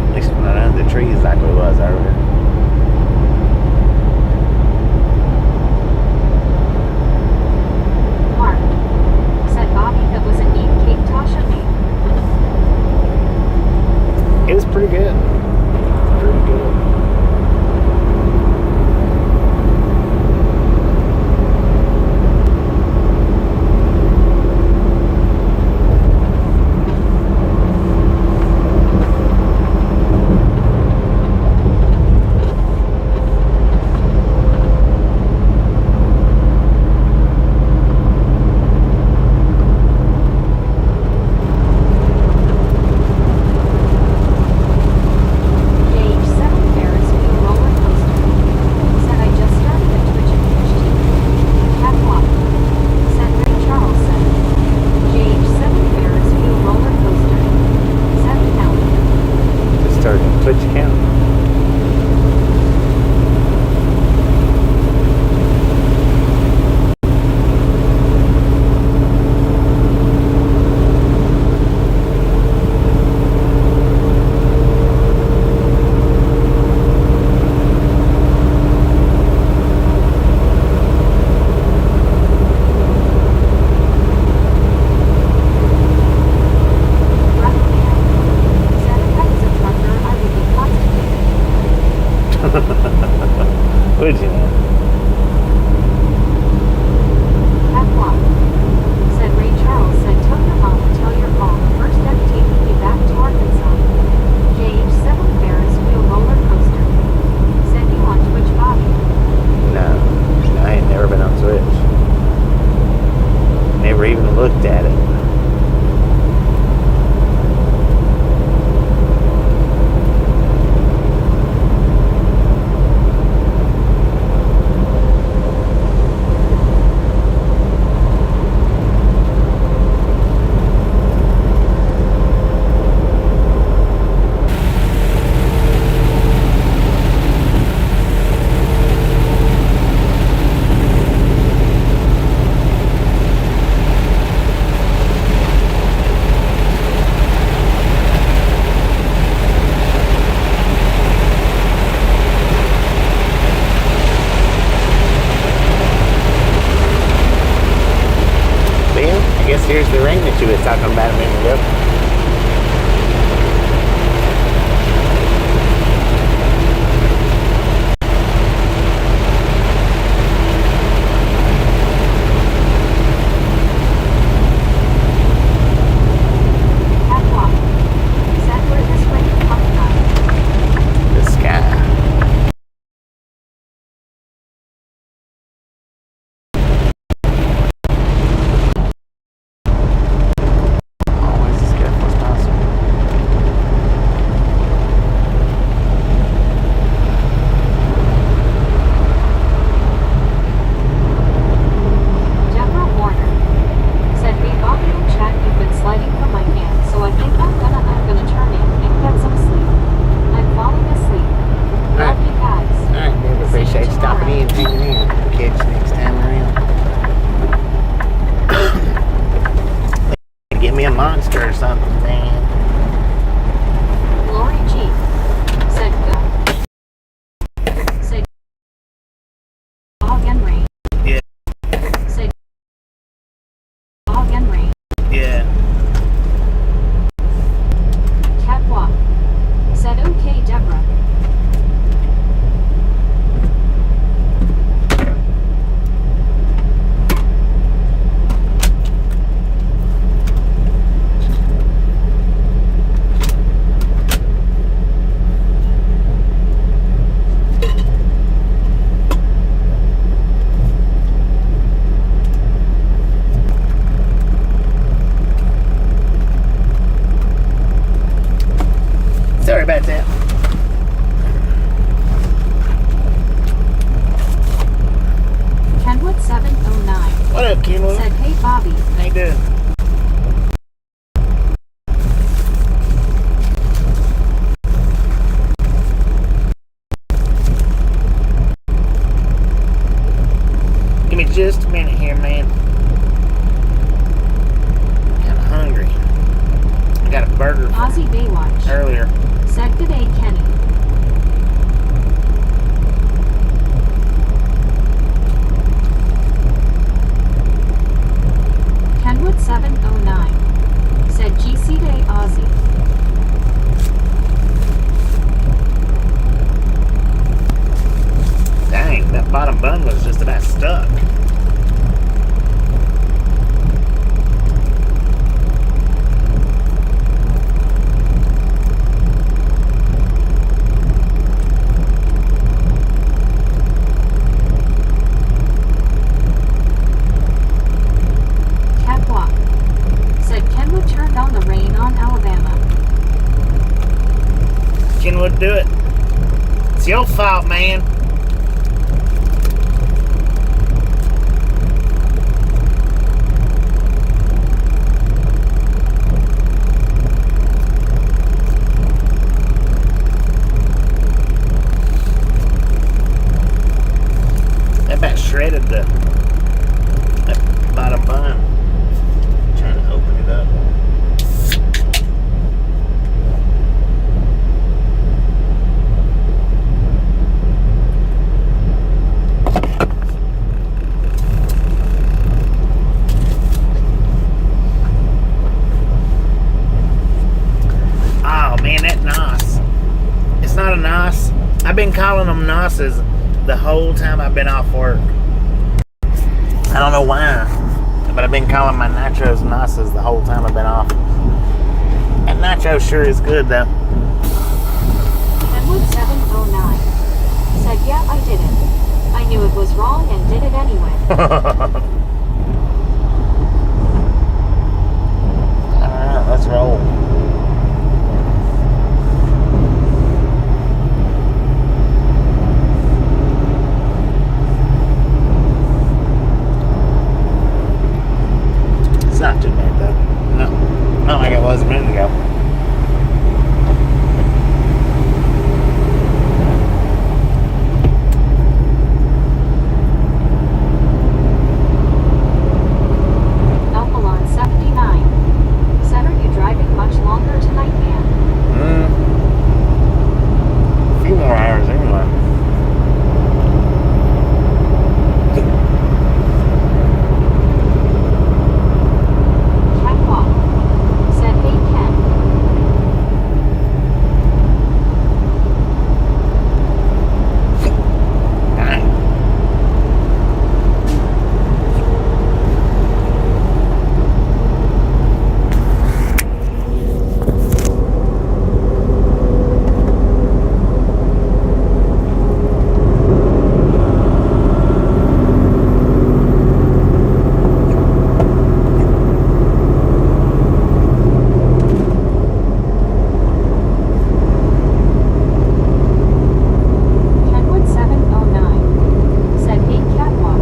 At least we're not under the trees like we was earlier. Mark said, "Bobby, that was a neat cake Tasha made." It was pretty good. Pretty good. JH7 Ferris wheel roller coaster said, "I just started a Twitch and PhD." Catwalk said, "Ray Charles said." JH7 Ferris wheel roller coaster 7 count. Just started a Twitch account. Rockman said, "If I was a trucker, I would be constipated." Would you know? Catwalk said, "Ray Charles said, tell your mom to tell your mom the first step taking me back to Arkansas." JH7 Ferris wheel roller coaster said, "You on Twitch, Bobby?" No. I ain't never been on Twitch. Never even looked at it. Ben, I guess here's the ring that you was talking about a minute ago. Catwalk said, "Where this way to come from?" The sky. Always as careful as possible. Deborah Warner said, "Hey, Bobby and Chad, you've been sliding from my hand, so I think I'm gonna turn in and get some sleep. I'm falling asleep. Love you guys." Alright, Deb, appreciate you stopping in and hanging in. Catch you next time around. Give me a monster or something, man. Lori G said, said, "Dog and rain." Yeah. Said, "Dog and rain." Kenwood, do it. It's your fault, man. That about shredded the bottom bun. I'm trying to open it up. Oh man, that nos. It's not a nos. I've been calling them nosses the whole time I've been off work. I don't know why, but I've been calling my nachos nosses the whole time I've been off. That nacho sure is good though. Kenwood 709 said, yeah, I did it. I knew it was wrong and did it anyway. Alright, let's roll. Not too bad though. No, not like it was a minute ago. Alphalon 79 said, are you driving much longer tonight, man? A few more hours anyway. Said, hey Ken. Kenwood 709 said, hey catwalk.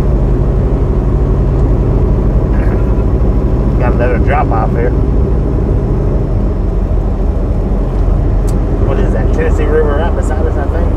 Got another drop off here. What is that? Tennessee River right beside us, I think.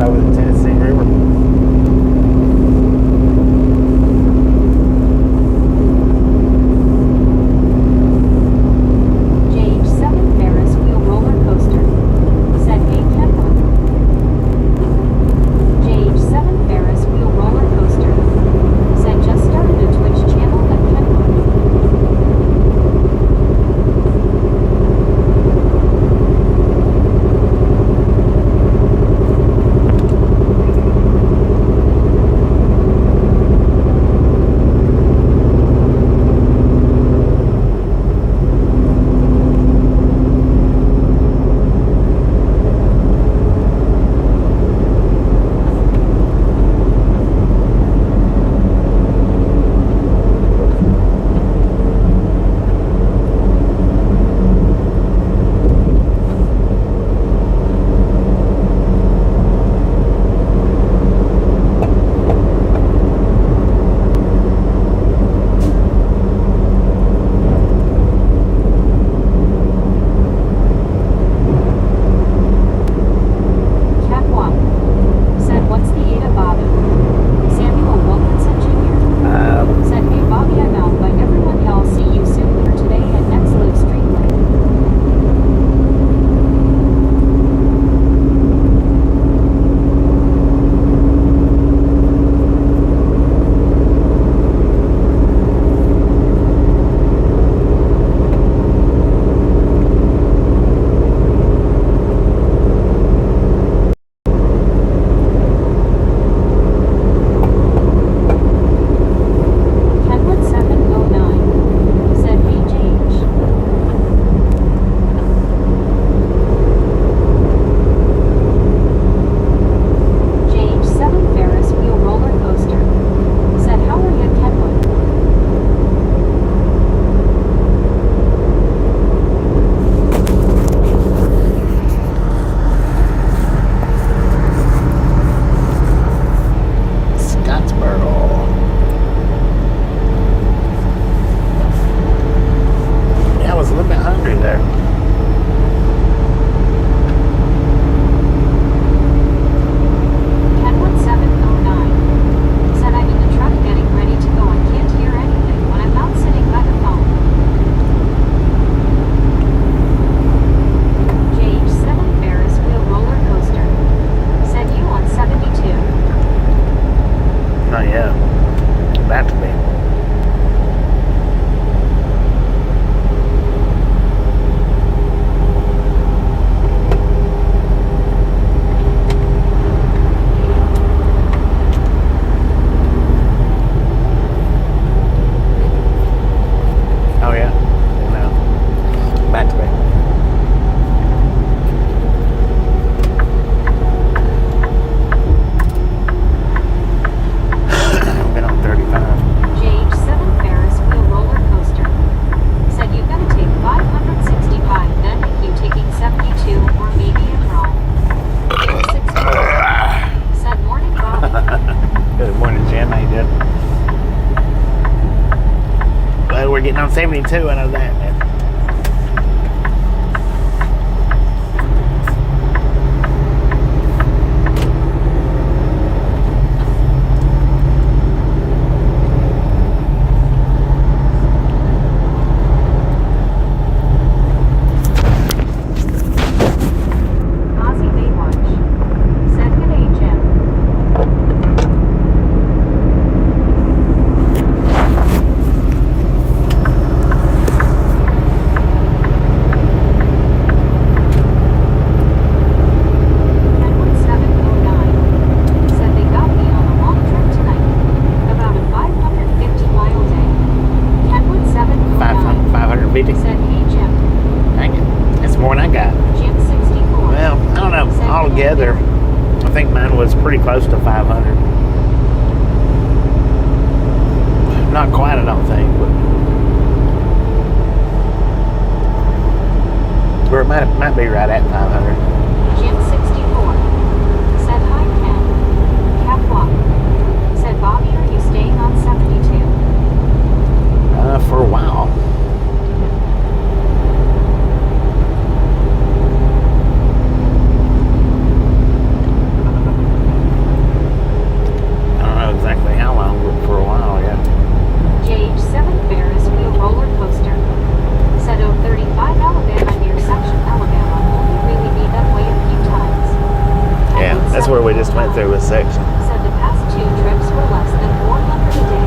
over the Tennessee River. JH7 Ferris wheel roller coaster. Said hey Kenwood. JH7 Ferris wheel roller coaster. Said just started a Twitch channel at Kenwood. Catwalk. Said what's the Ada Bobby? Samuel Wilkinson Jr. Said hey Bobby, I'm out, but everyone y'all see you soon later today at Next Live Street Lake. Kenwood 709. Said hey JH. JH7 Ferris wheel roller coaster. Said how are you Kenwood? Scottsboro. Yeah, I was a little bit hungry there. Kenwood 709. Said I'm in the truck getting ready to go and can't hear anything when I'm not sitting by the phone. JH7 Ferris wheel roller coaster. Said you on 72. Oh yeah, about to be. Oh yeah, no, about to be. I've been on 35. JH7 Ferris wheel roller coaster. Said you gotta take 565, then if you taking 72 or maybe I'm wrong. JH64. Said morning Bobby. Good morning, Jim. How you doing? Well, we're getting on 72. I know that, man. Ozzy Baywatch. Said good day Jim. Kenwood 709. Said they got me on a long trip tonight. About a 550-mile day. Kenwood 709. 550. Said hey Jim. Dang it. That's more than I got. Jim 64. Well, I don't know. Said All good day, together, Bill. I think mine was pretty close to 500. Not quite, I don't think, but or it might be right at 500. Jim 64. Said hi Ken. Catwalk. Said Bobby, are you staying on 72? For a while. we just went through a section. Said the past 2 trips were less than 400 a day.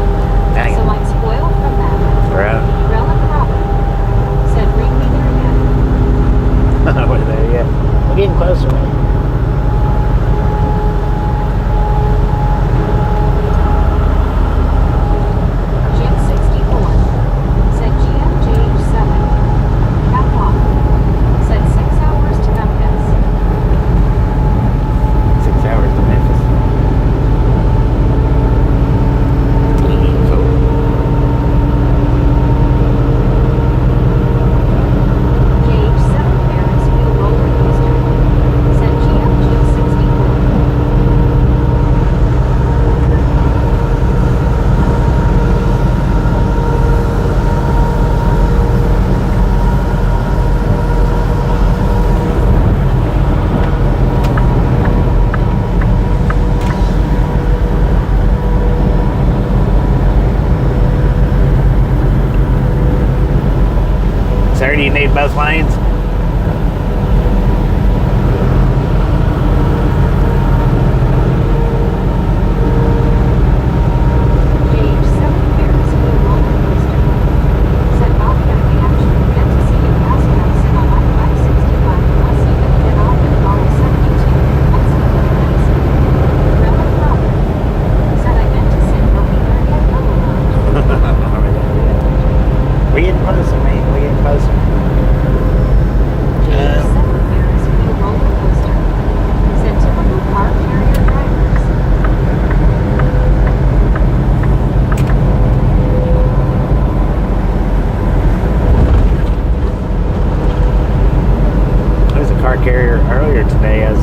Dang So it. I'm spoiled from that. Right. Relic Robert said bring me there again. We're there yet. We're getting closer, man. Jim 64 said GMJH7 catwalk said 6 hours to Memphis. 6 hours to Memphis. Cool. JH7 Ferris wheel roller coaster said GMJ64. Sir, do you need both lanes? JH7 Ferris wheel roller coaster said Bobby, I may actually get to see you pass Madison on I-565 unless you can get off at Dollar 72. Let's see what it is. Relic Robert said I meant to send Bobby there yet. We're getting closer, man. We're getting closer. JH7 Ferris wheel roller coaster said typical car carrier drivers. There was a car carrier earlier today. As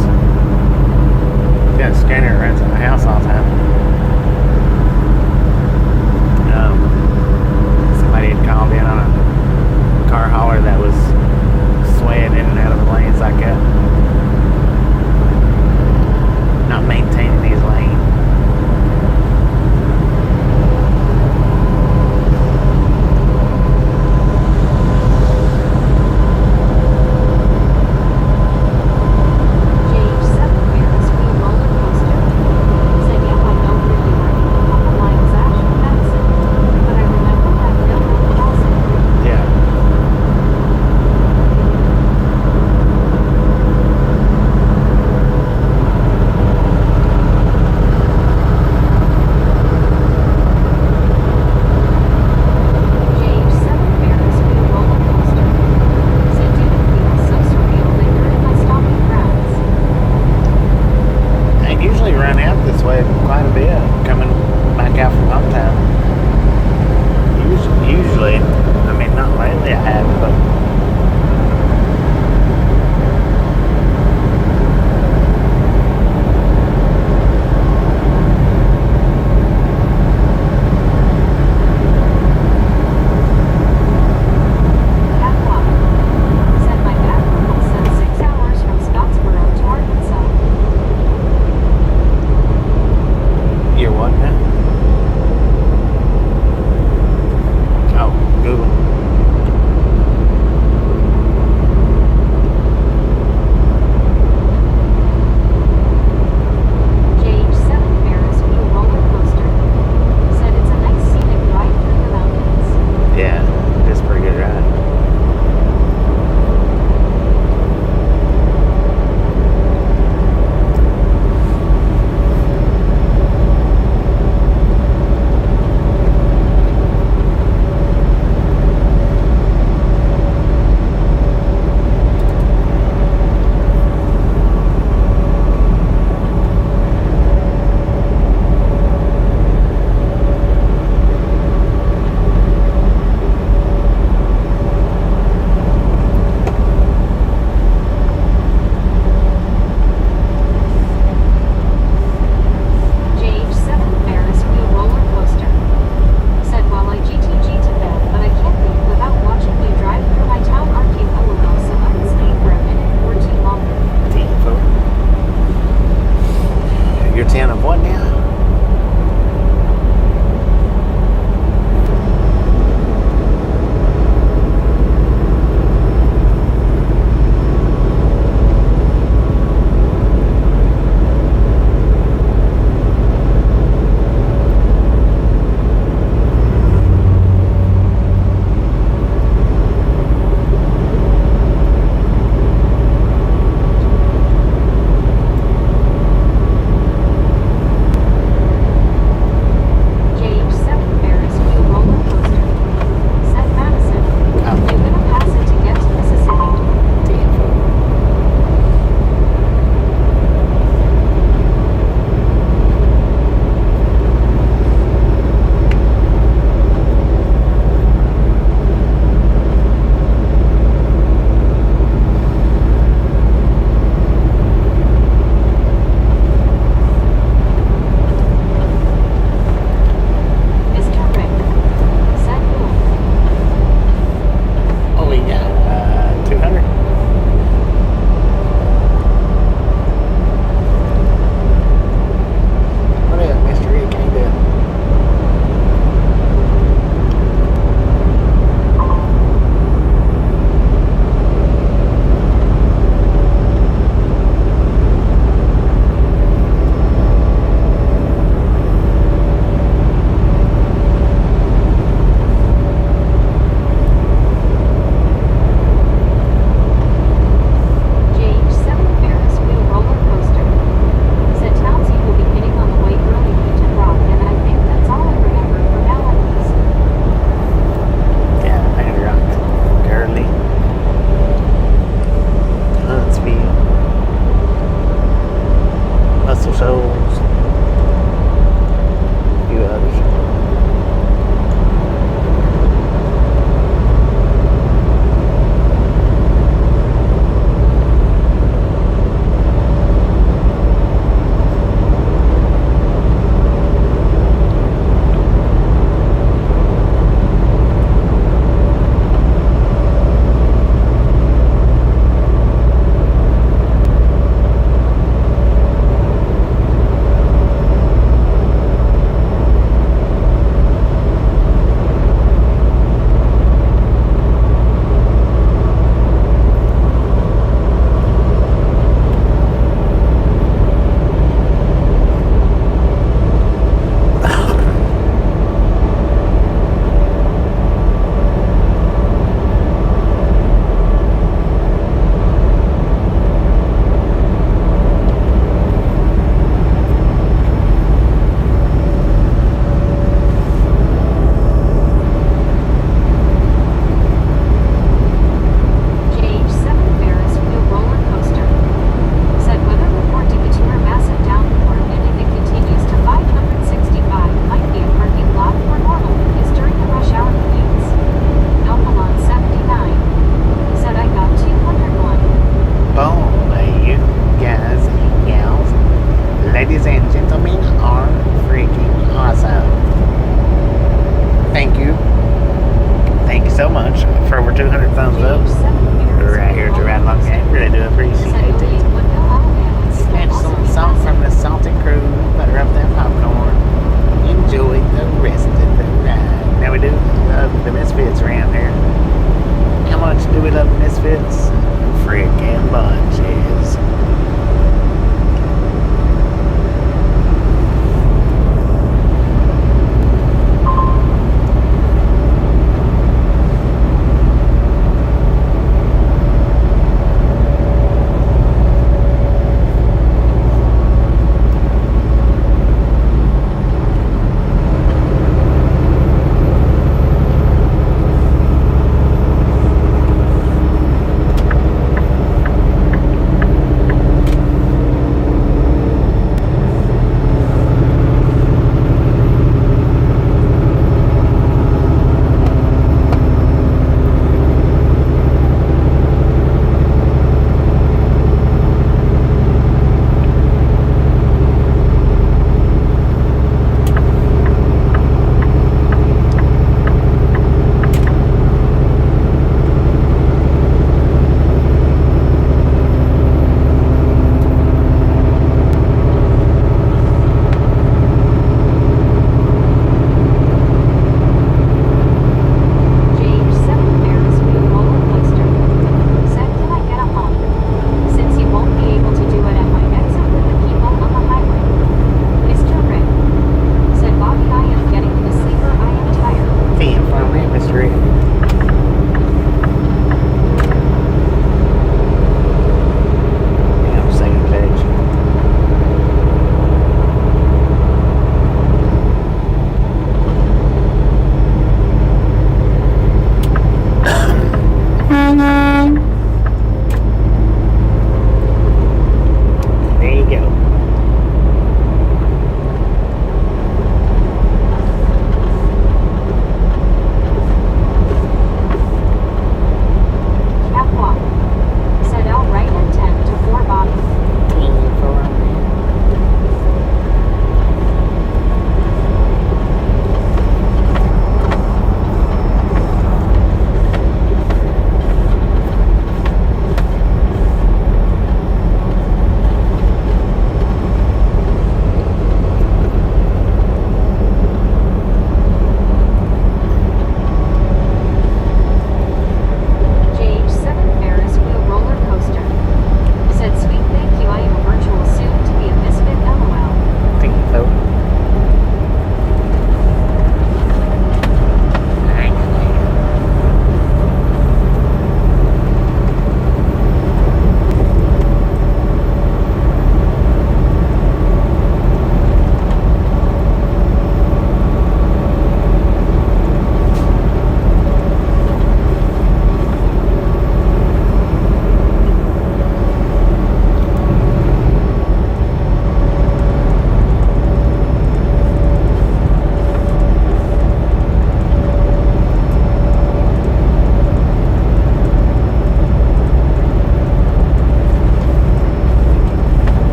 got a scanner that runs in the house all the time. Somebody had called in on a car hauler that was swaying in and out of the lanes like that. Not maintaining his lane. JH7 Ferris wheel roller coaster said, yeah, I know where you were. A couple lines after Madison. But I remember that railroad crossing. Yeah.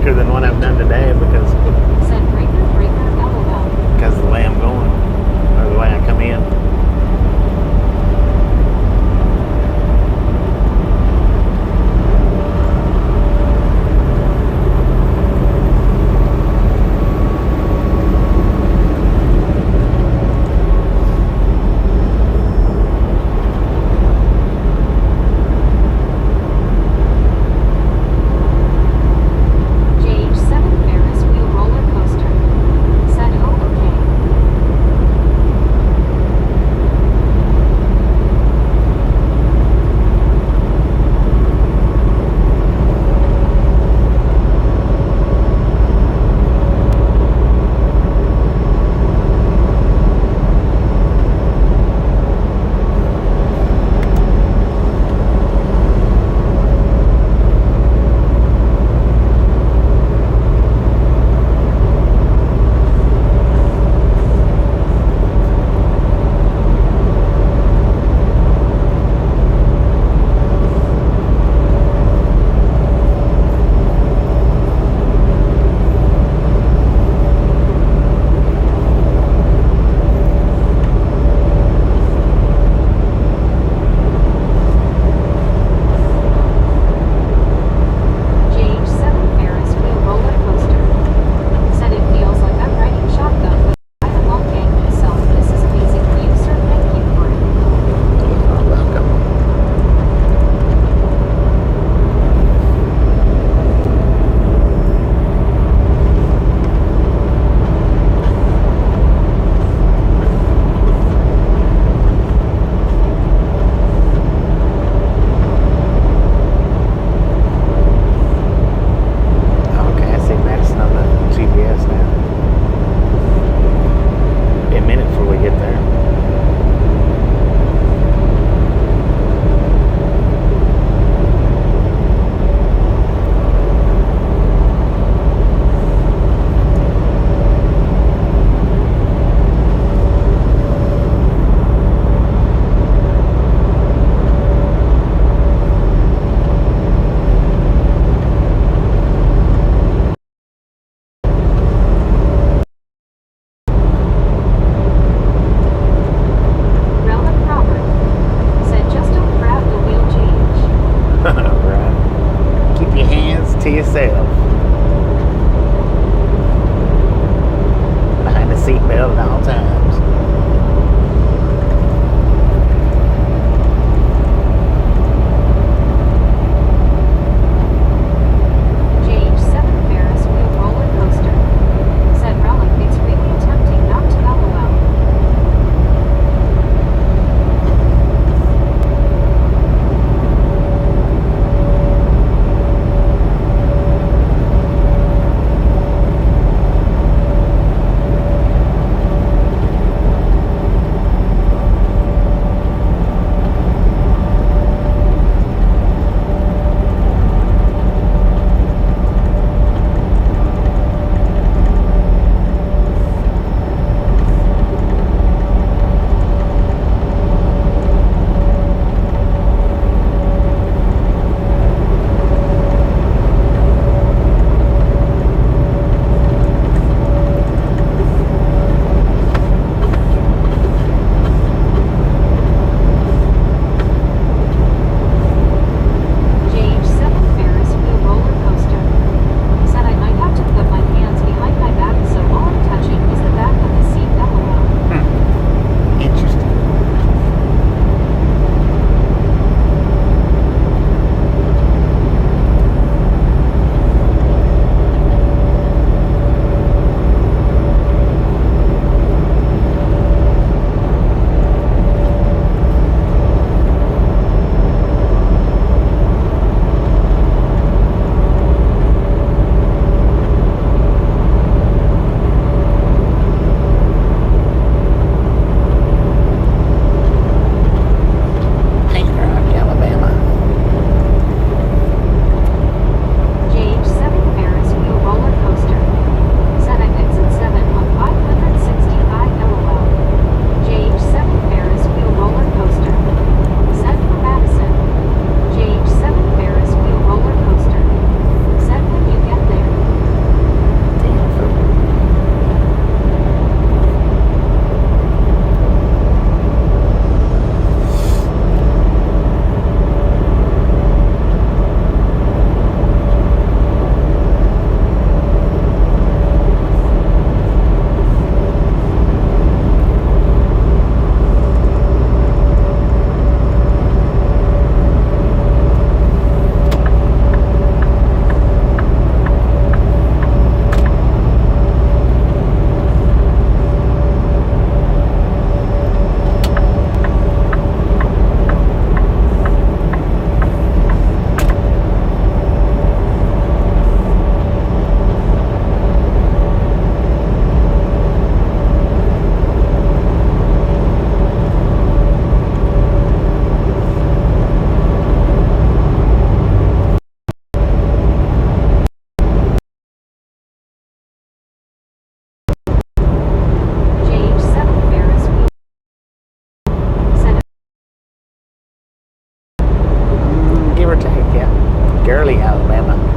quicker than what I've done today because Said breaker, breaker, LOL. of the way I'm going or the way I come in. JH7 Ferris wheel roller coaster. Said oh okay. JH7 Ferris wheel roller coaster. Said it feels like I'm riding shotgun, but I have long gang myself. This is amazing for you, sir. Thank you for it. You're welcome. Okay, I see Madison on the GPS now. Be a minute before we get there. Relic Robert. Said just don't grab the wheel change. Right. Keep your hands to yourself. Behind the seatbelt at all times. JH7 Ferris wheel roller coaster. Said Relic, it's really tempting not to LOL. Gurley, Alabama.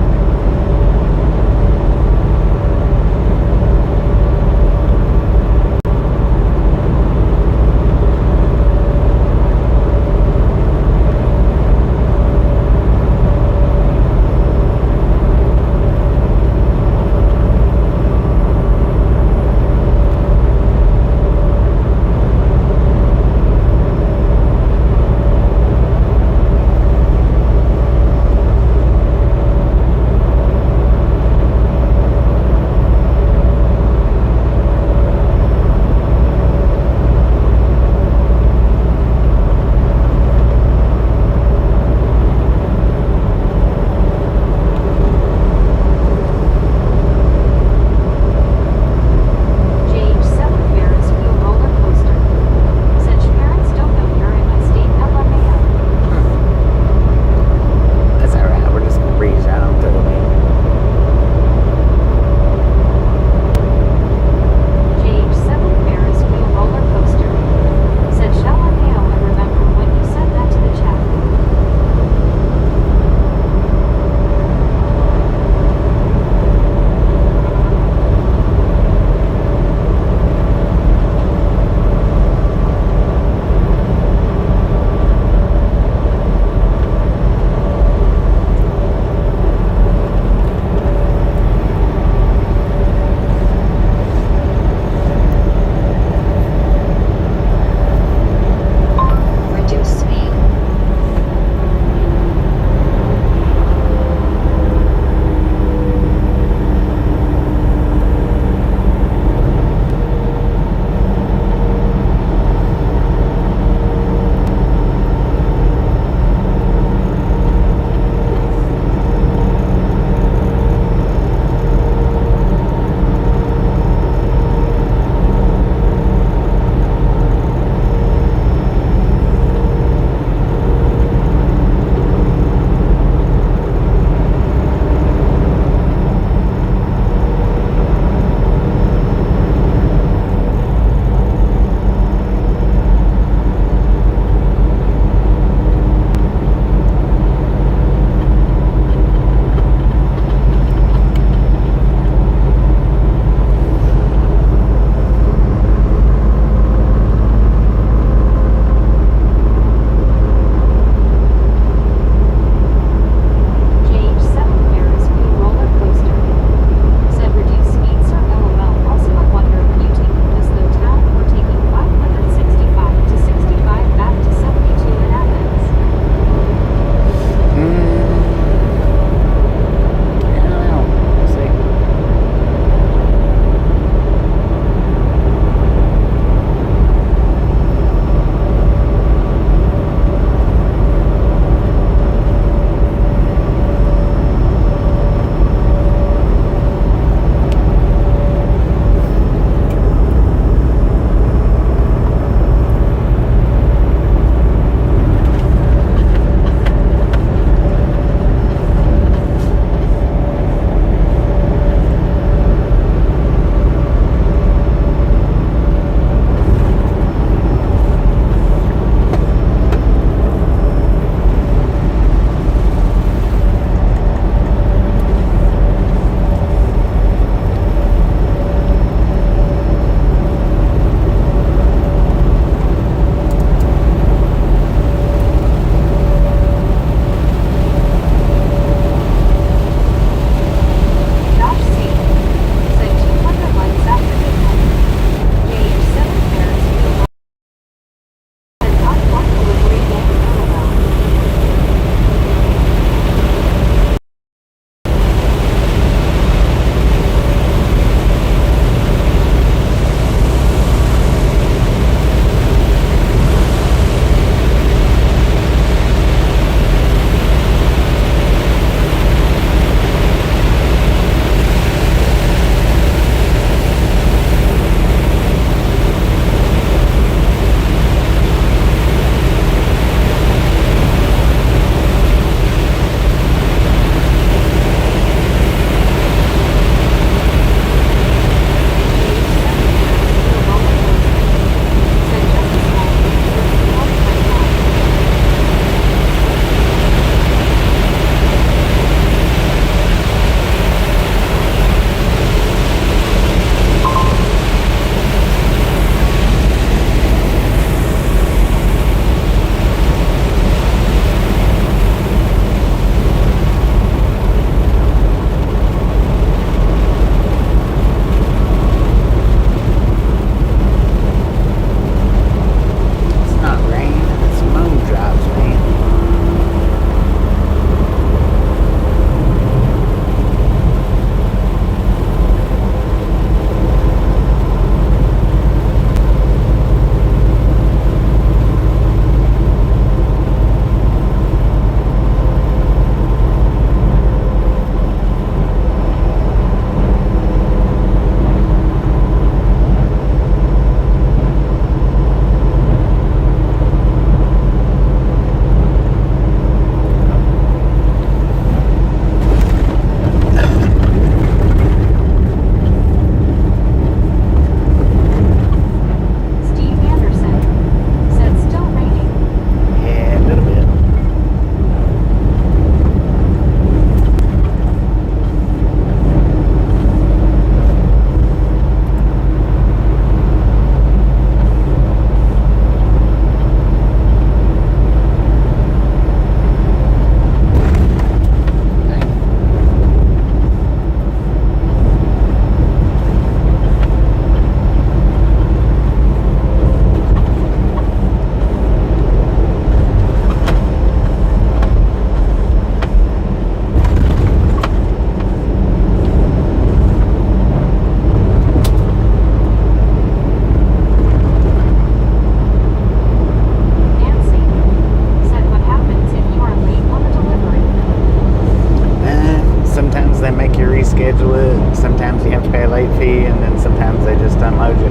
schedule it. Sometimes you have to pay a late fee, and then sometimes they just unload you.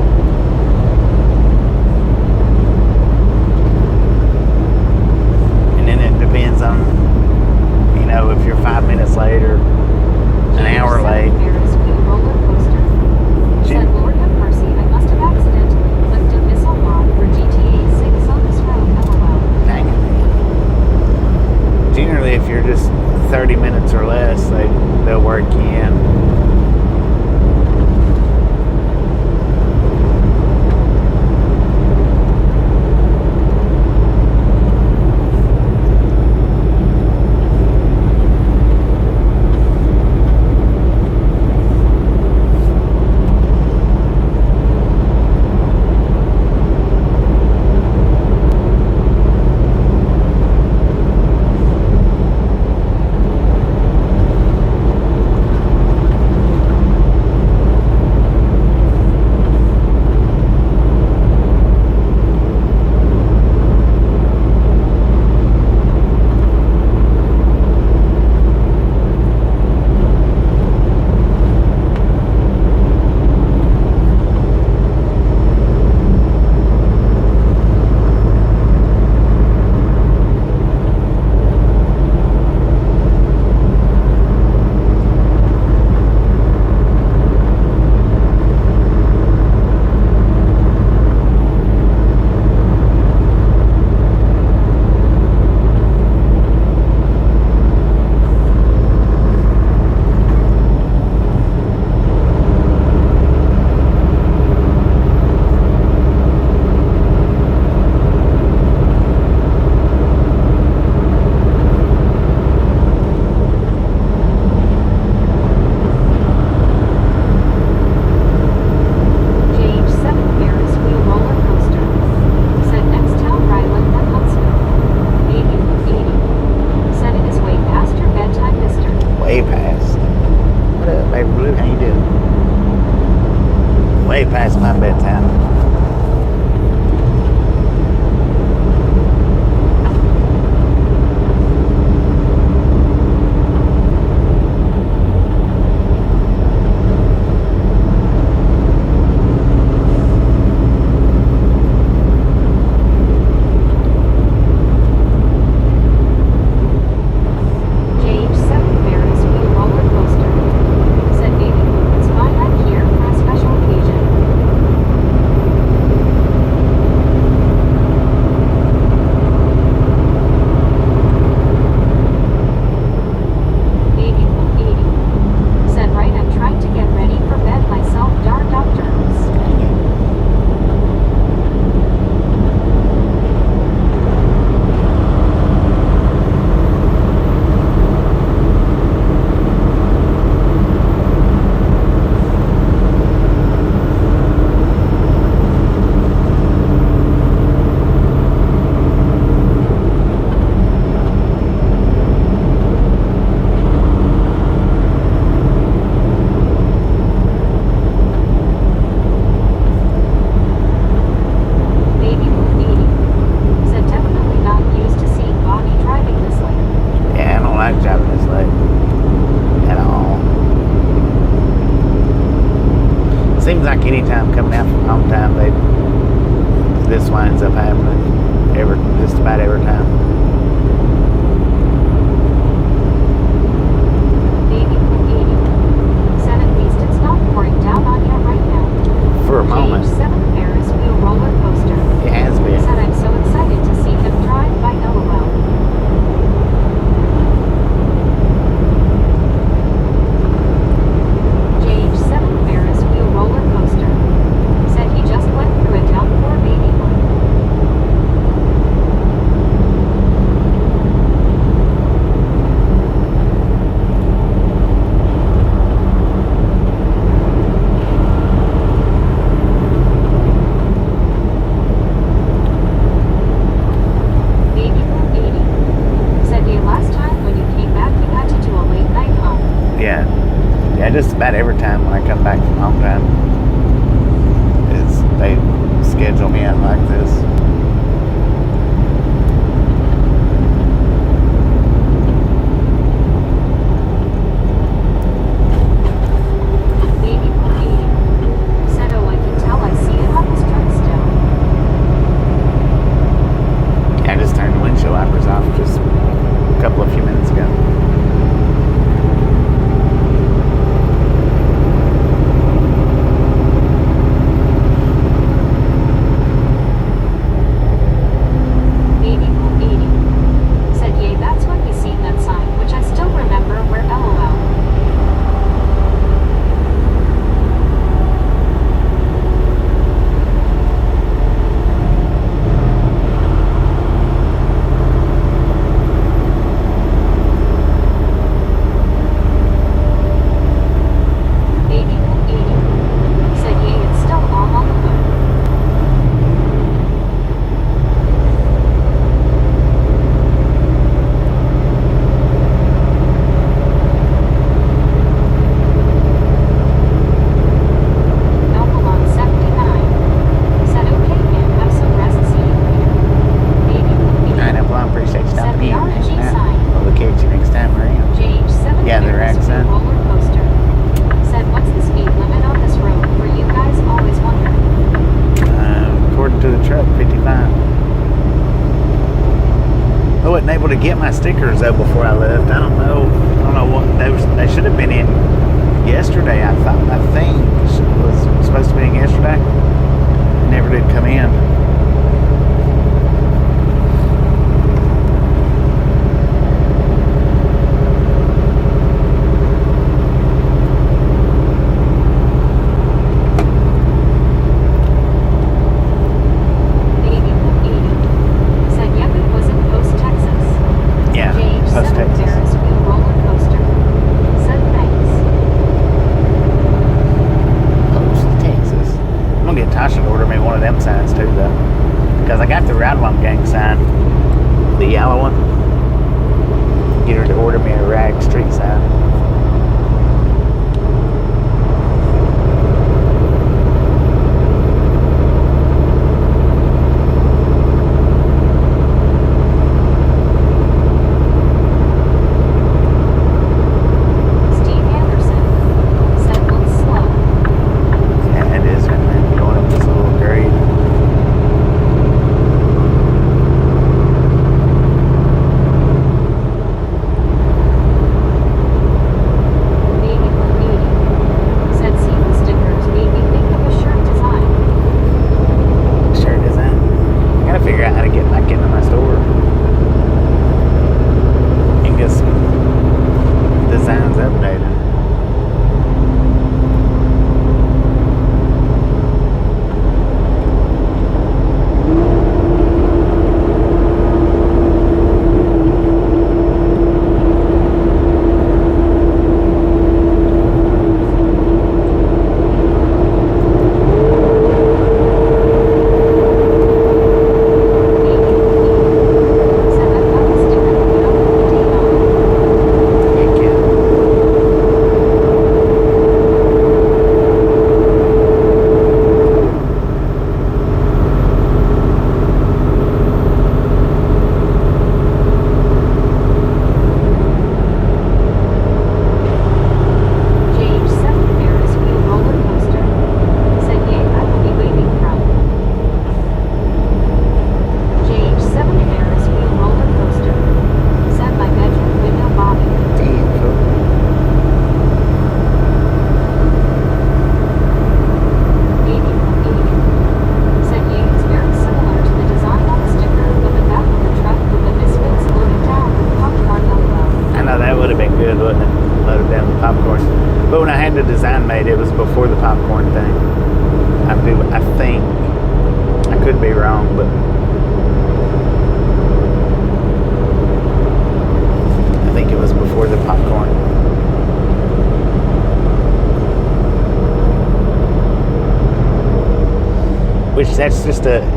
And then it depends on, you know, if you're 5 minutes late or an hour late. Ferris wheel roller coaster. Said, Lord have mercy, I must have accidentally clicked a missile mod for GTA 6 on this road, LOL. Dang it. Generally, if you're just 30 minutes or less, they'll work you in. Seems like anytime coming out from home time, this winds up happening just about every time. Said at least it's not pouring down on you right now. For a moment. 7 Ferris wheel roller coaster. It has been. Said I'm so excited to see him drive by LOL. JH7 Ferris wheel roller coaster. Said he just went through a downpour baby one. Baby Blue 80. Said the last time when you came back you had to do a late night home. Yeah, just about every time when I come back from home time, they schedule me out like this. able to get my stickers though before I left. I don't know what they should have been in yesterday. I think it was supposed to be in yesterday. It never did come in.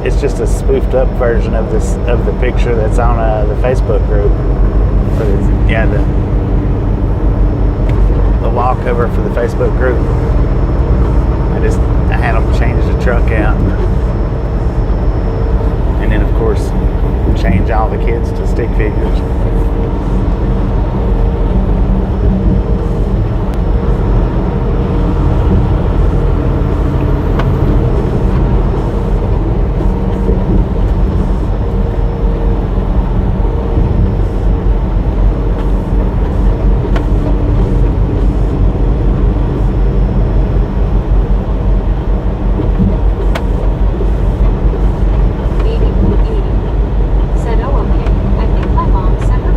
It's just a spoofed up version of the picture that's on the Facebook group. The wall cover for the Facebook group. I had them change the truck out, and then of course change all the kids to stick figures. Said, oh, okay. I think my mom sent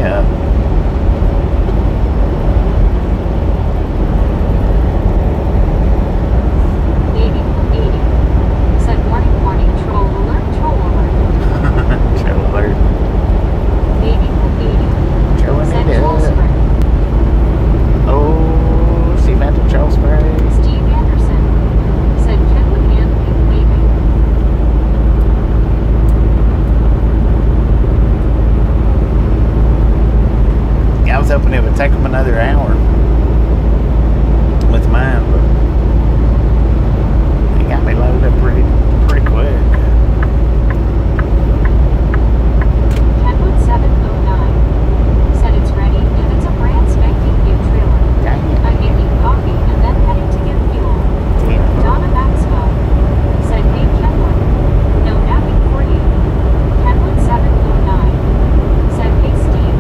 up. Said morning, morning, troll alert, troll alert. Troll alert. Baby 80 Trolling said it troll up. spray. Oh, she meant the troll spray. Steve Anderson said Kenwood and Pink waving. I was hoping it would take them another hour with mine, but he got me loaded up pretty quick. Kenwood 709 said it's ready and it's a brand spanking new trailer. Dang it. I'm making coffee and then heading to get fuel. Damn. Donna Maxwell said, hey Kenwood, no napping for you. Kenwood 709 said, hey Steve.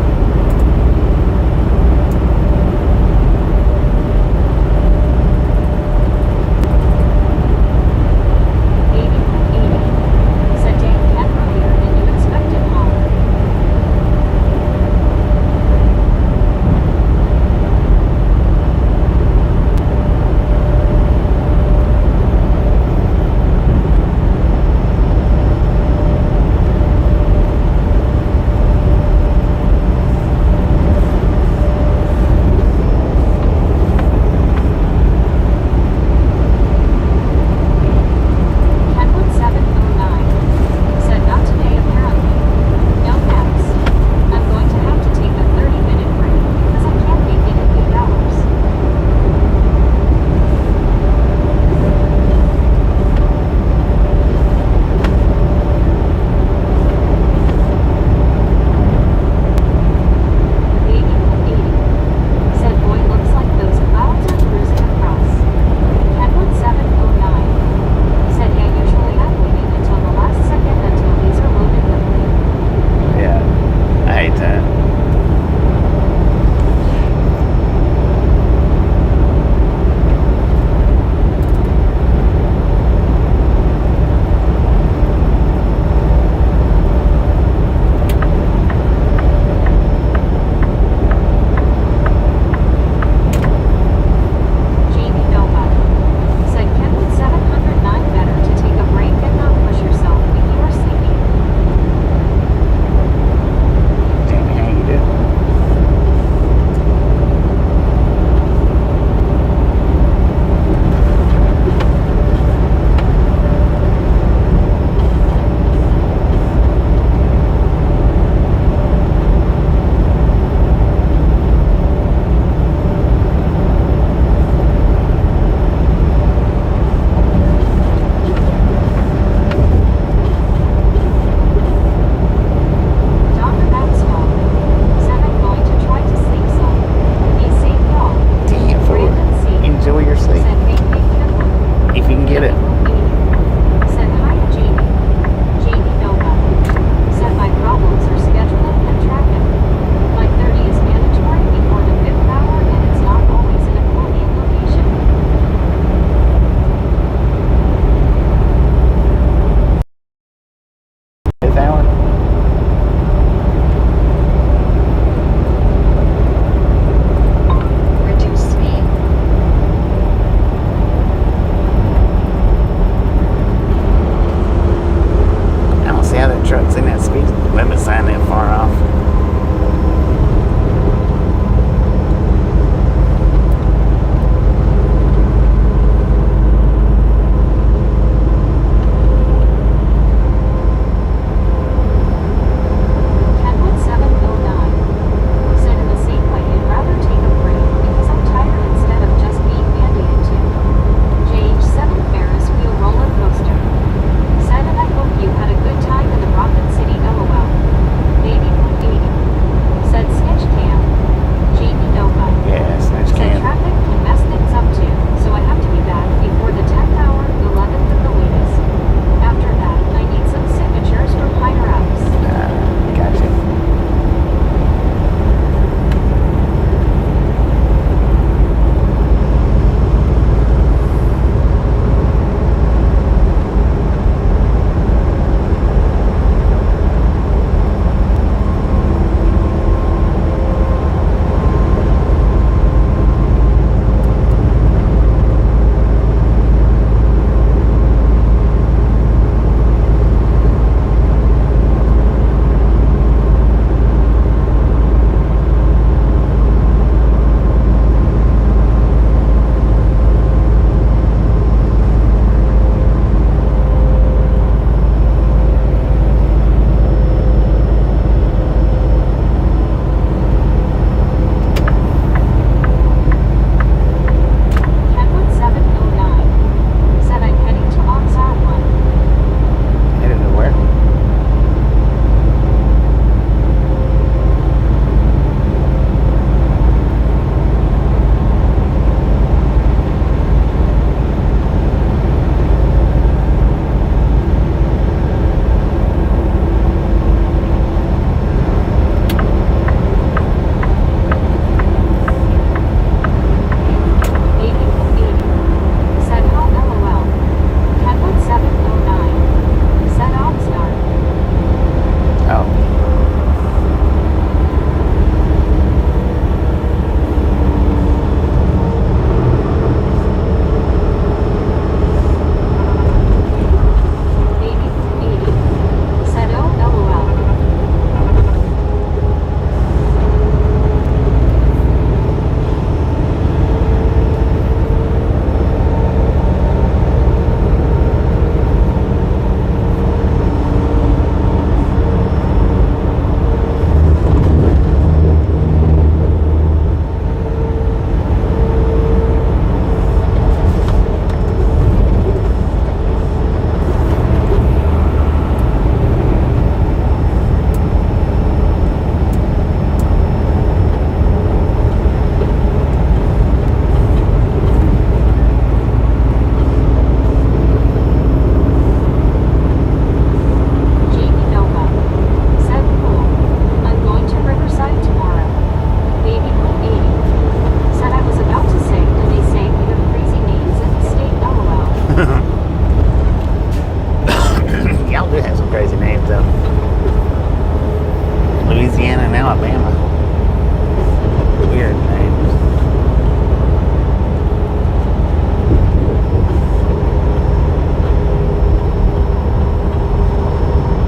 Weird names.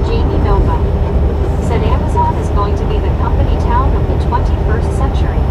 Jamie Nova said Amazon is going to be the company town of the 21st century.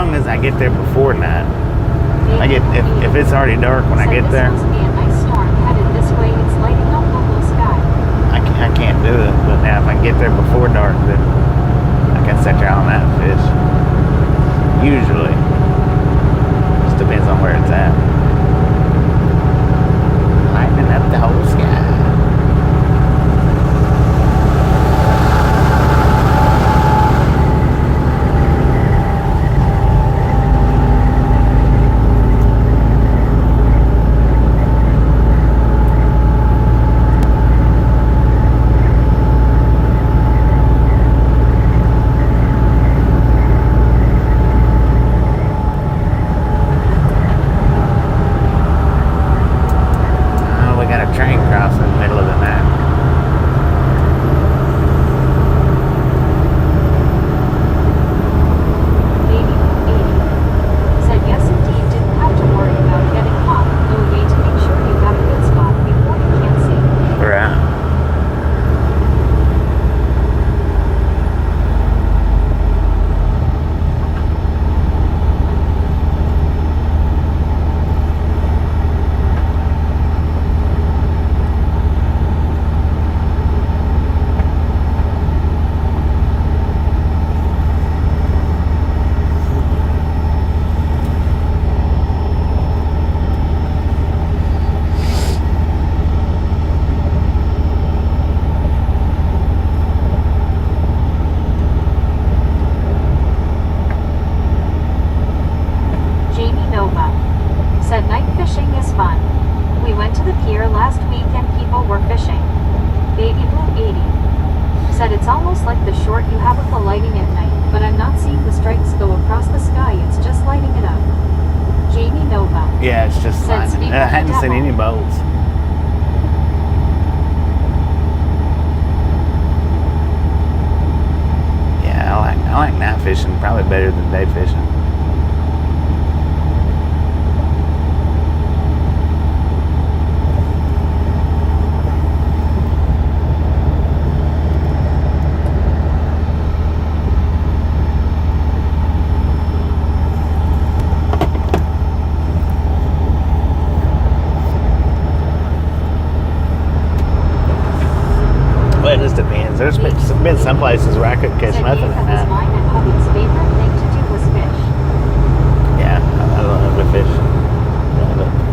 long as I get there before night. I get if it's already dark when I get there, This must be a nice storm headed this way. It's lighting up the whole sky. I can't do it. But now if I can get there before dark, then I can sit there all night and fish. Usually, just depends on where it's at. Lighting up the whole sky. Train crossing in the middle of the night. Baby 80 said yes indeed, didn't have to worry about getting hot. No way to make sure you got a good spot before you can't see. Right. Said night fishing is fun. We went to the pier last week and people were fishing. Baby Blue 80 said it's almost like the short you have with the lighting at night, but I'm not seeing the stripes go across the sky, it's just lighting it up. Jamie Nova. Yeah, it's just Said lighting. speak I of the hadn't seen devil. any boats. Yeah, I like night fishing probably better than day fishing. Well, it just depends. There's been some places where I couldn't catch Said nothing Dave at that his night. mine and hubby's favorite thing to do was fish. Yeah, I love to fish. Love it.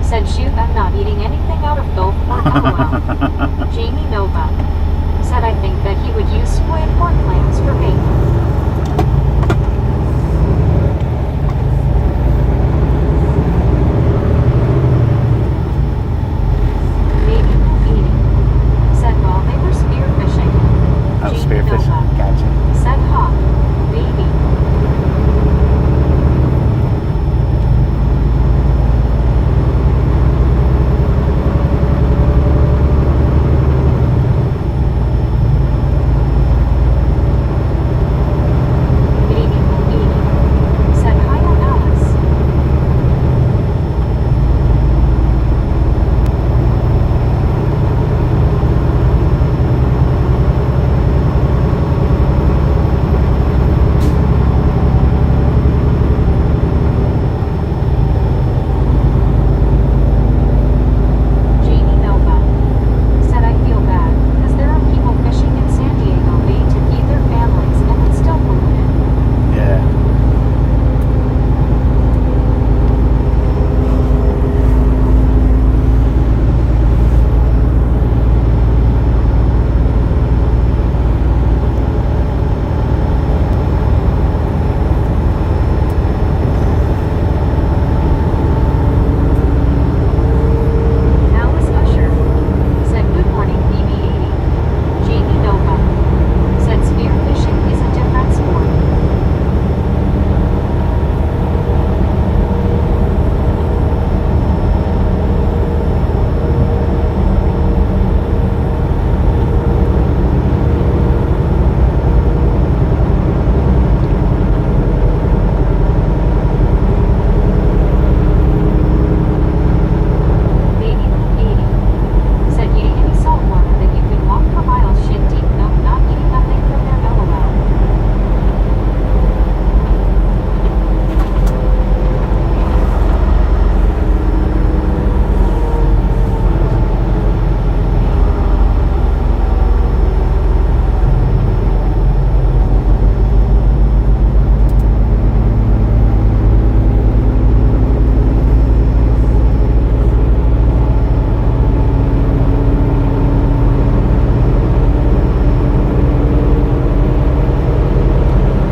Said, shoot, I'm not eating anything out of Gulf or LOL. Jamie Nova. Said, I think that he would use squid or clams for bait. Oh, spearfishing. Gotcha. Said hawk, baby. Baby, baby. Said hi to Alice. Jamie Nova. Said, I feel bad, because there are people fishing in San Diego Bay to feed their families and it's still polluted. Yeah. Alice Usher. Said, good morning, BB80. Jamie Nova. Said, spearfishing is a different sport. Baby 80. Said, eating any salt water that you can walk for miles shit deep, no, not eating nothing from their LOL.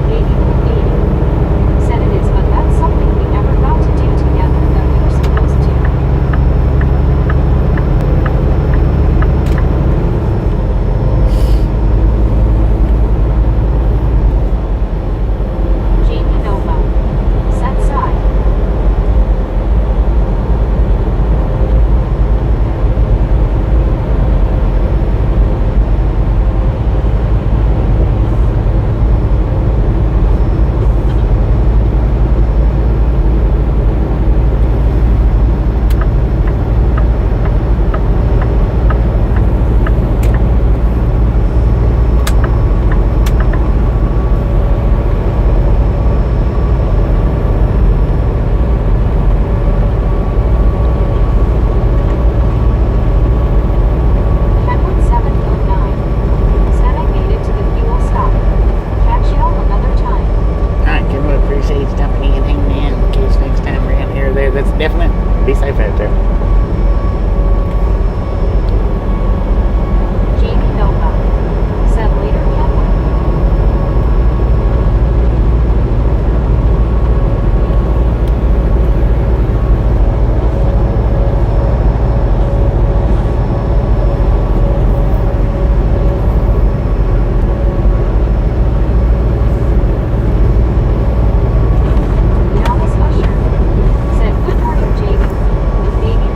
Baby 80. Said it is, but that's something we never got to do together that we were supposed to. Jamie Nova. Said sigh. Kenwood 709. Said, I made it to the fuel stop. Catch y'all another time. Alright, Kenwood, appreciate you jumping in, hanging in. Catch next time we're in here or there. That's definite. Be safe out there. Jamie Nova. Said later, Kenwood. Alice Usher. Said, good morning, Jamie. Baby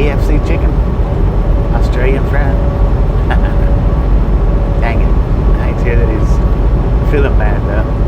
KFC chicken. Australian fried. Dang it. I hate to hear that he's feeling bad though.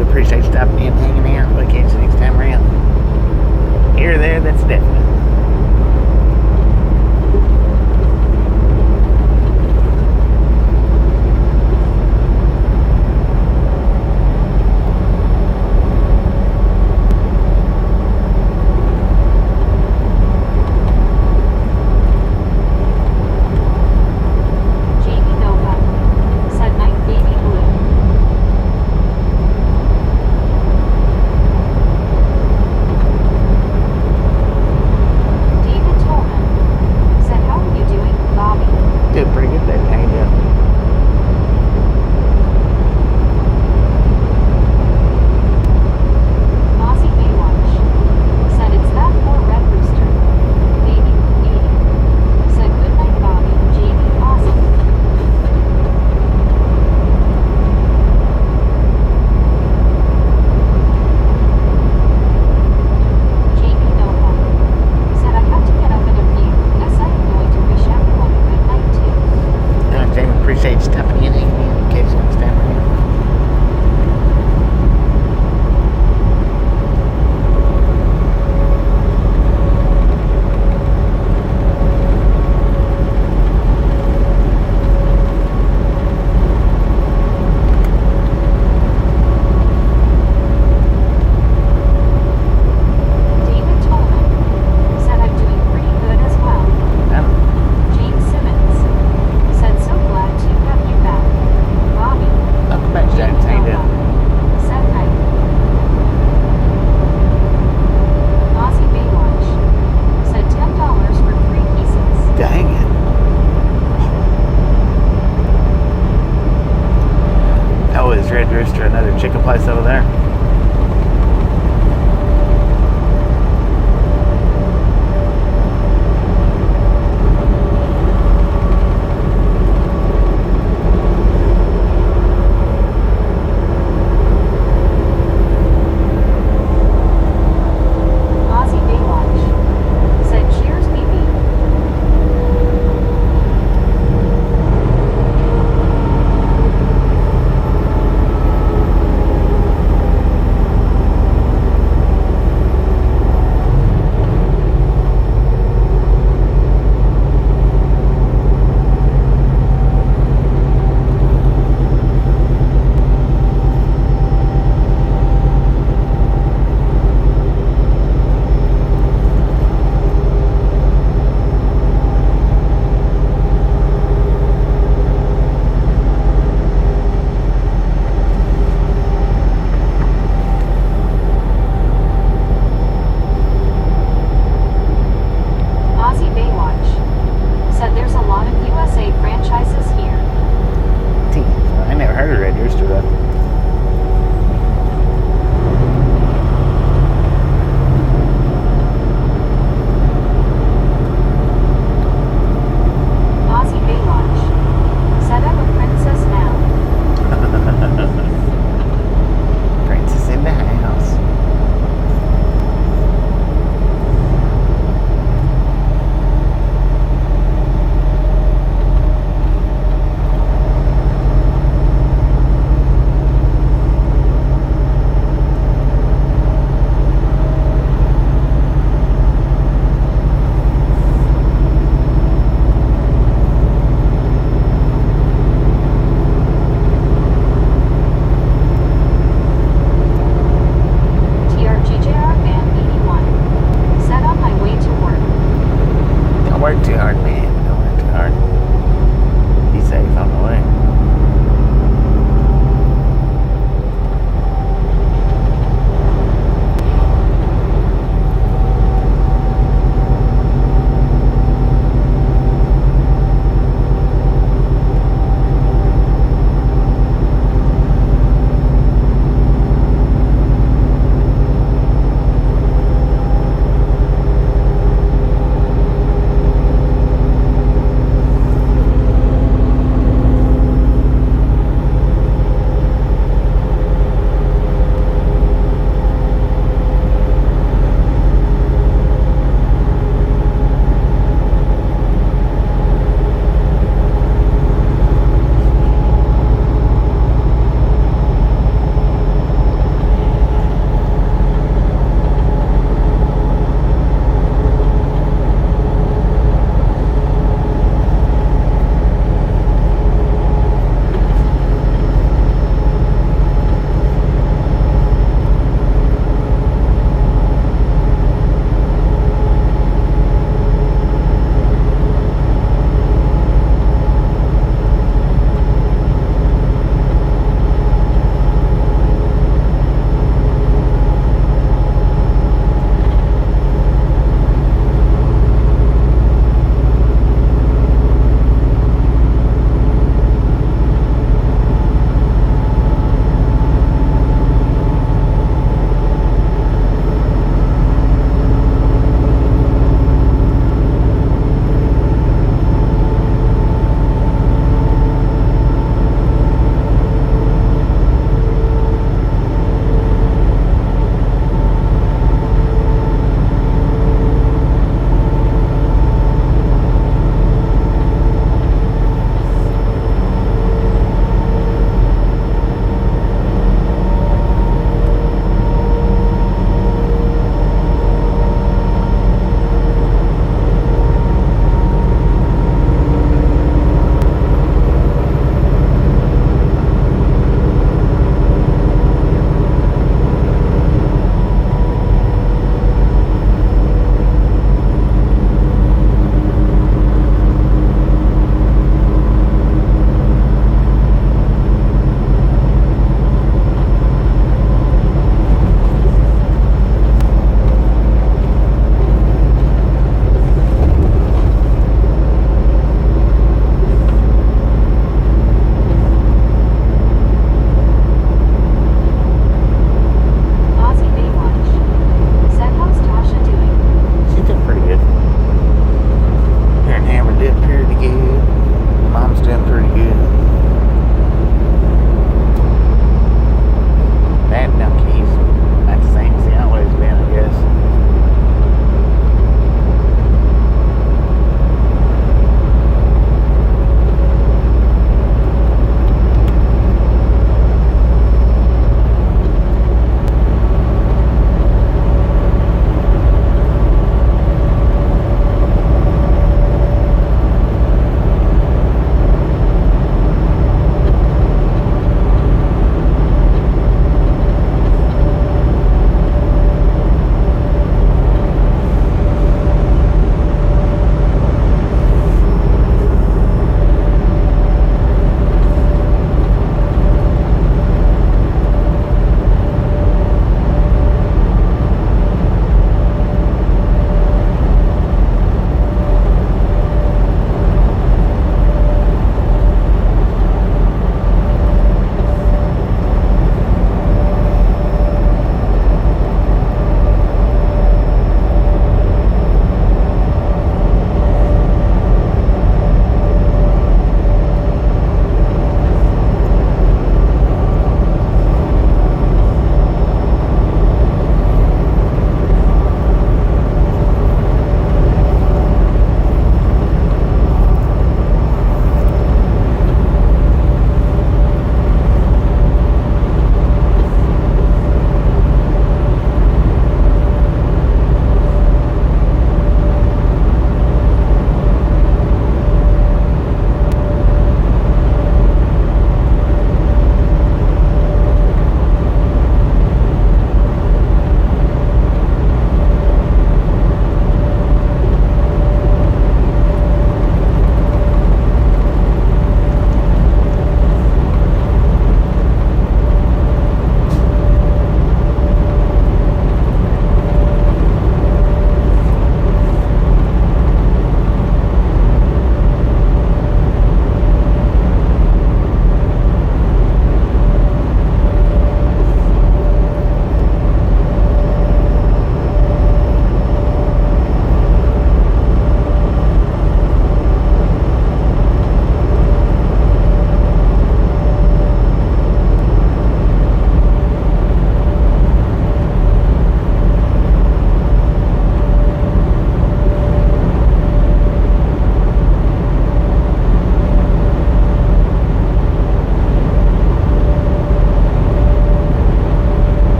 Appreciate stopping in, hanging out. We'll catch you next time around. Here or there, that's definite. Chicken place over there.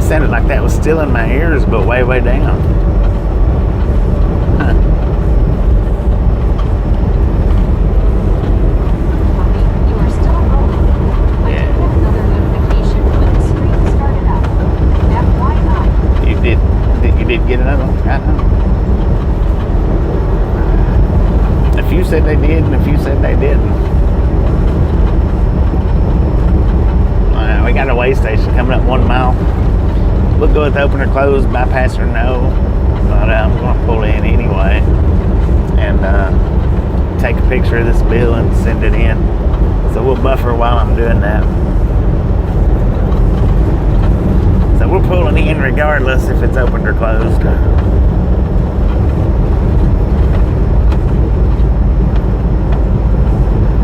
sounded like that was still in my ears, but way, way down. Huh. Copy. You are still rolling. I Yeah. did get another notification when the stream started up. FYI. You did get another one? I know. A few said they did, and a few said they didn't. We got a way station coming up 1 mile. We'll go with open or close, bypass or no. But I'm going to pull in anyway and take a picture of this bill and send it in. So we'll buffer while I'm doing that. So we're pulling in regardless if it's opened or closed.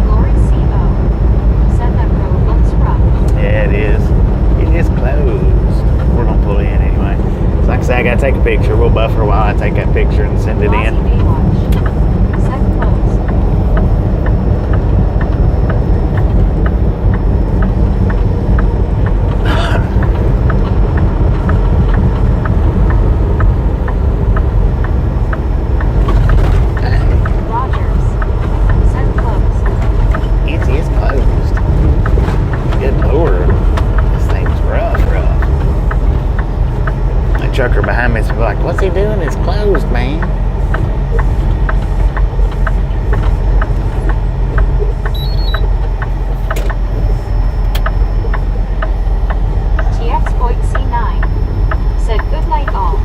Lori CO. Said that road looks rough. Yeah, it is. It is closed. We're gonna pull in anyway. So like I say, I gotta take a picture. We'll buffer while I take that picture and send it Lost in. Baywatch. Set closed. Rogers. Set closed. It is closed. Good lord. This thing's rough. The trucker behind me is like, what's he doing? It's closed, man. TX Void C9. Said good night all.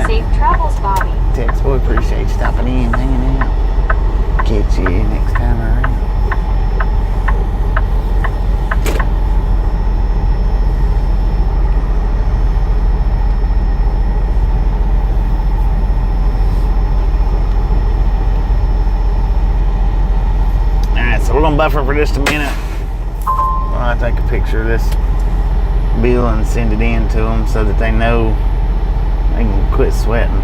Safe travels, Bobby. Tex boy, appreciate you stopping in, hanging out. Catch you next time around. Alright, so we're gonna buffer for just a minute. I'll take a picture of this bill and send it in to them so that they know they can quit sweating.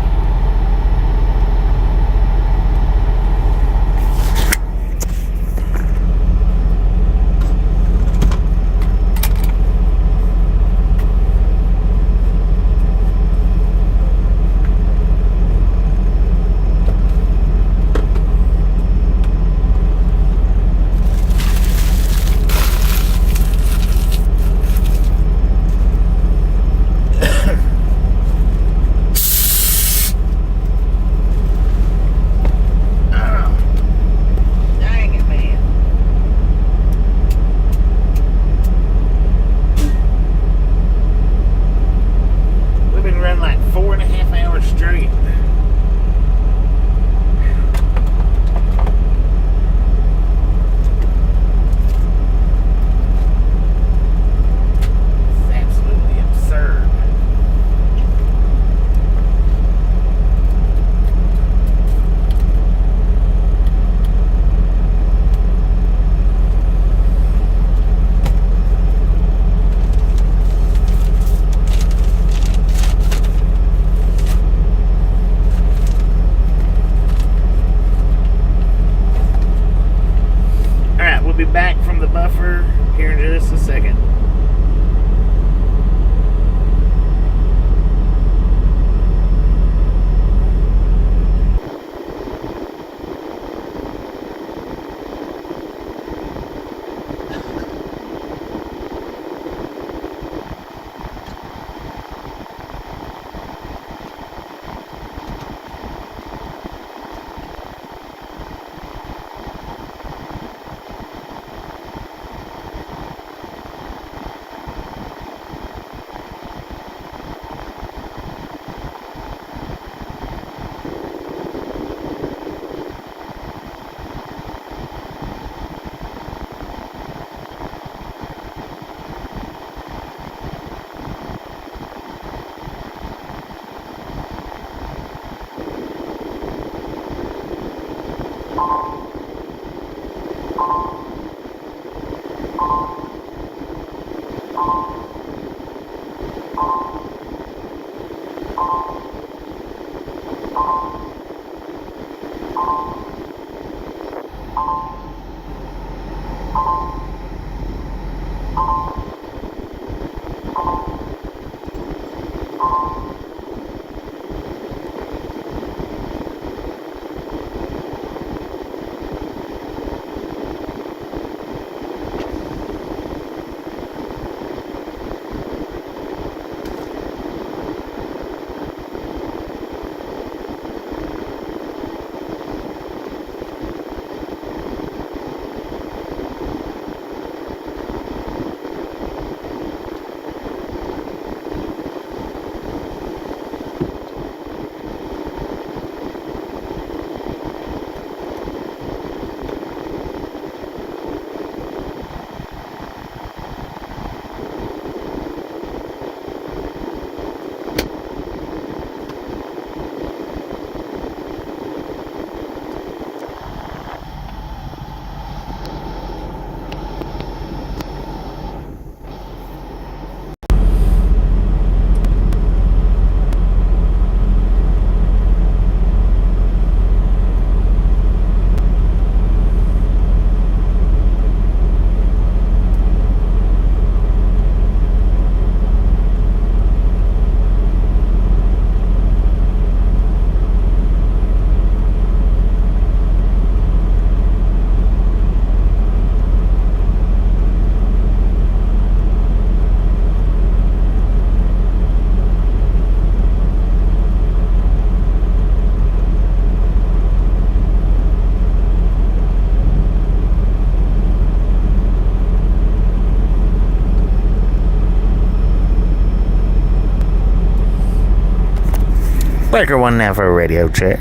Breaker 1 now for a radio check.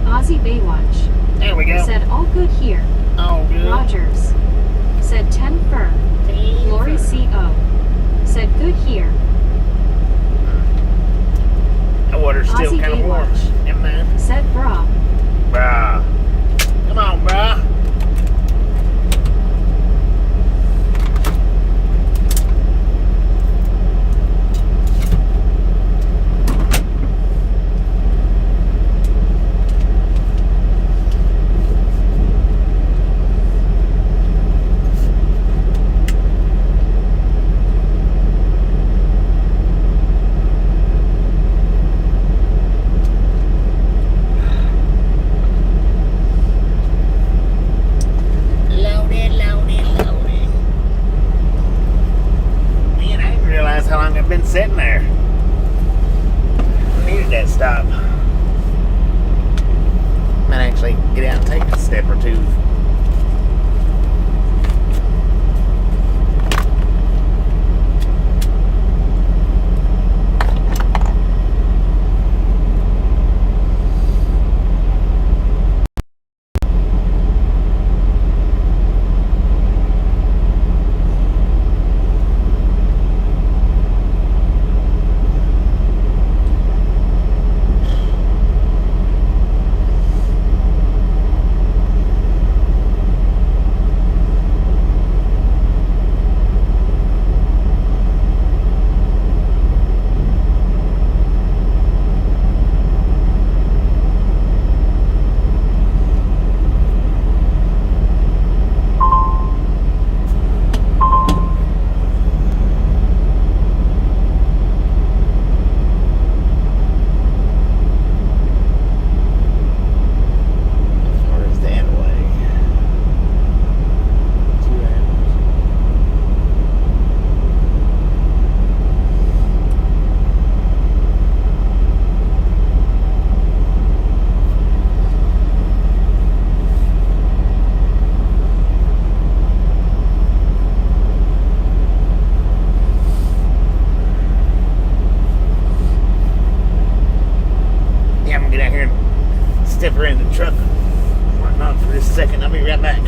Aussie Baywatch. There we go. Said all good here. Oh, good. Rogers. Said 10 fur. Lori CO. Said good here. The water's still Aussie kind of warm. Baywatch. Yeah, man. Said bra. Bruh. Come on, bruh. Loaded, loaded, loaded. Man, I didn't realize how long I've been sitting there. Needed that stop. Might actually get out and take a step or two. Step her in the truck. Working on for just a second. I'll be right back.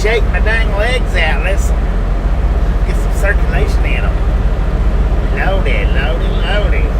Shake my dang legs out. Let's get some circulation in them. Loaded, loaded, loaded.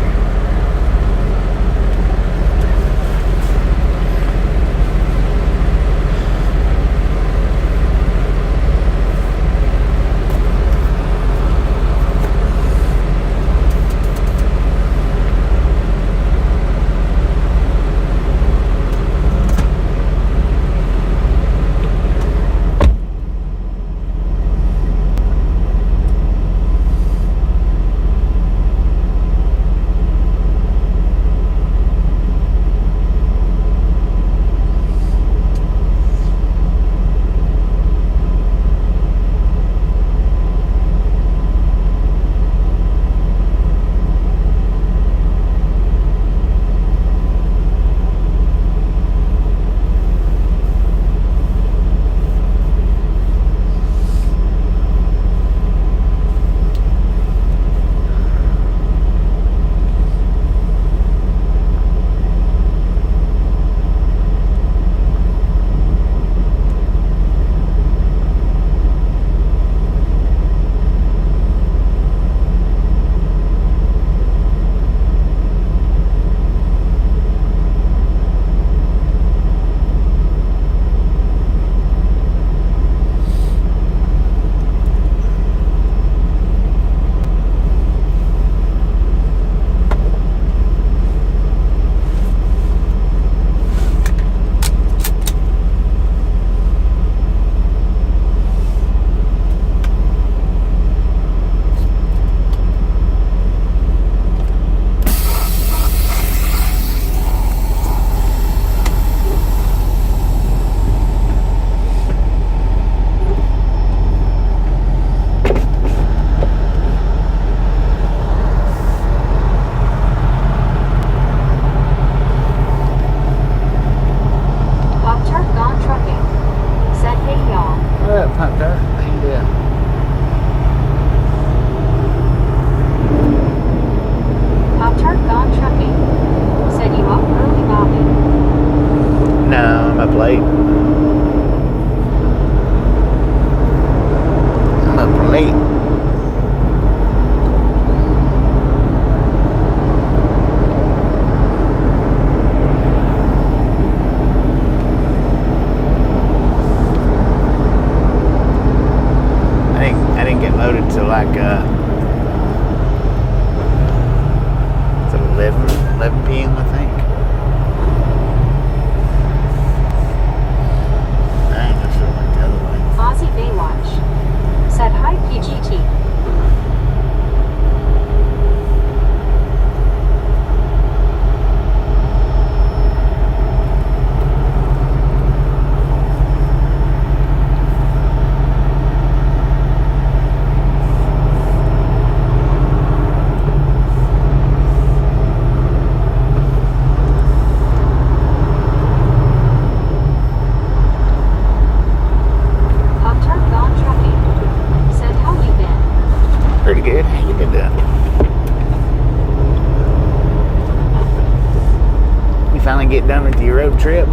get done with your road trip?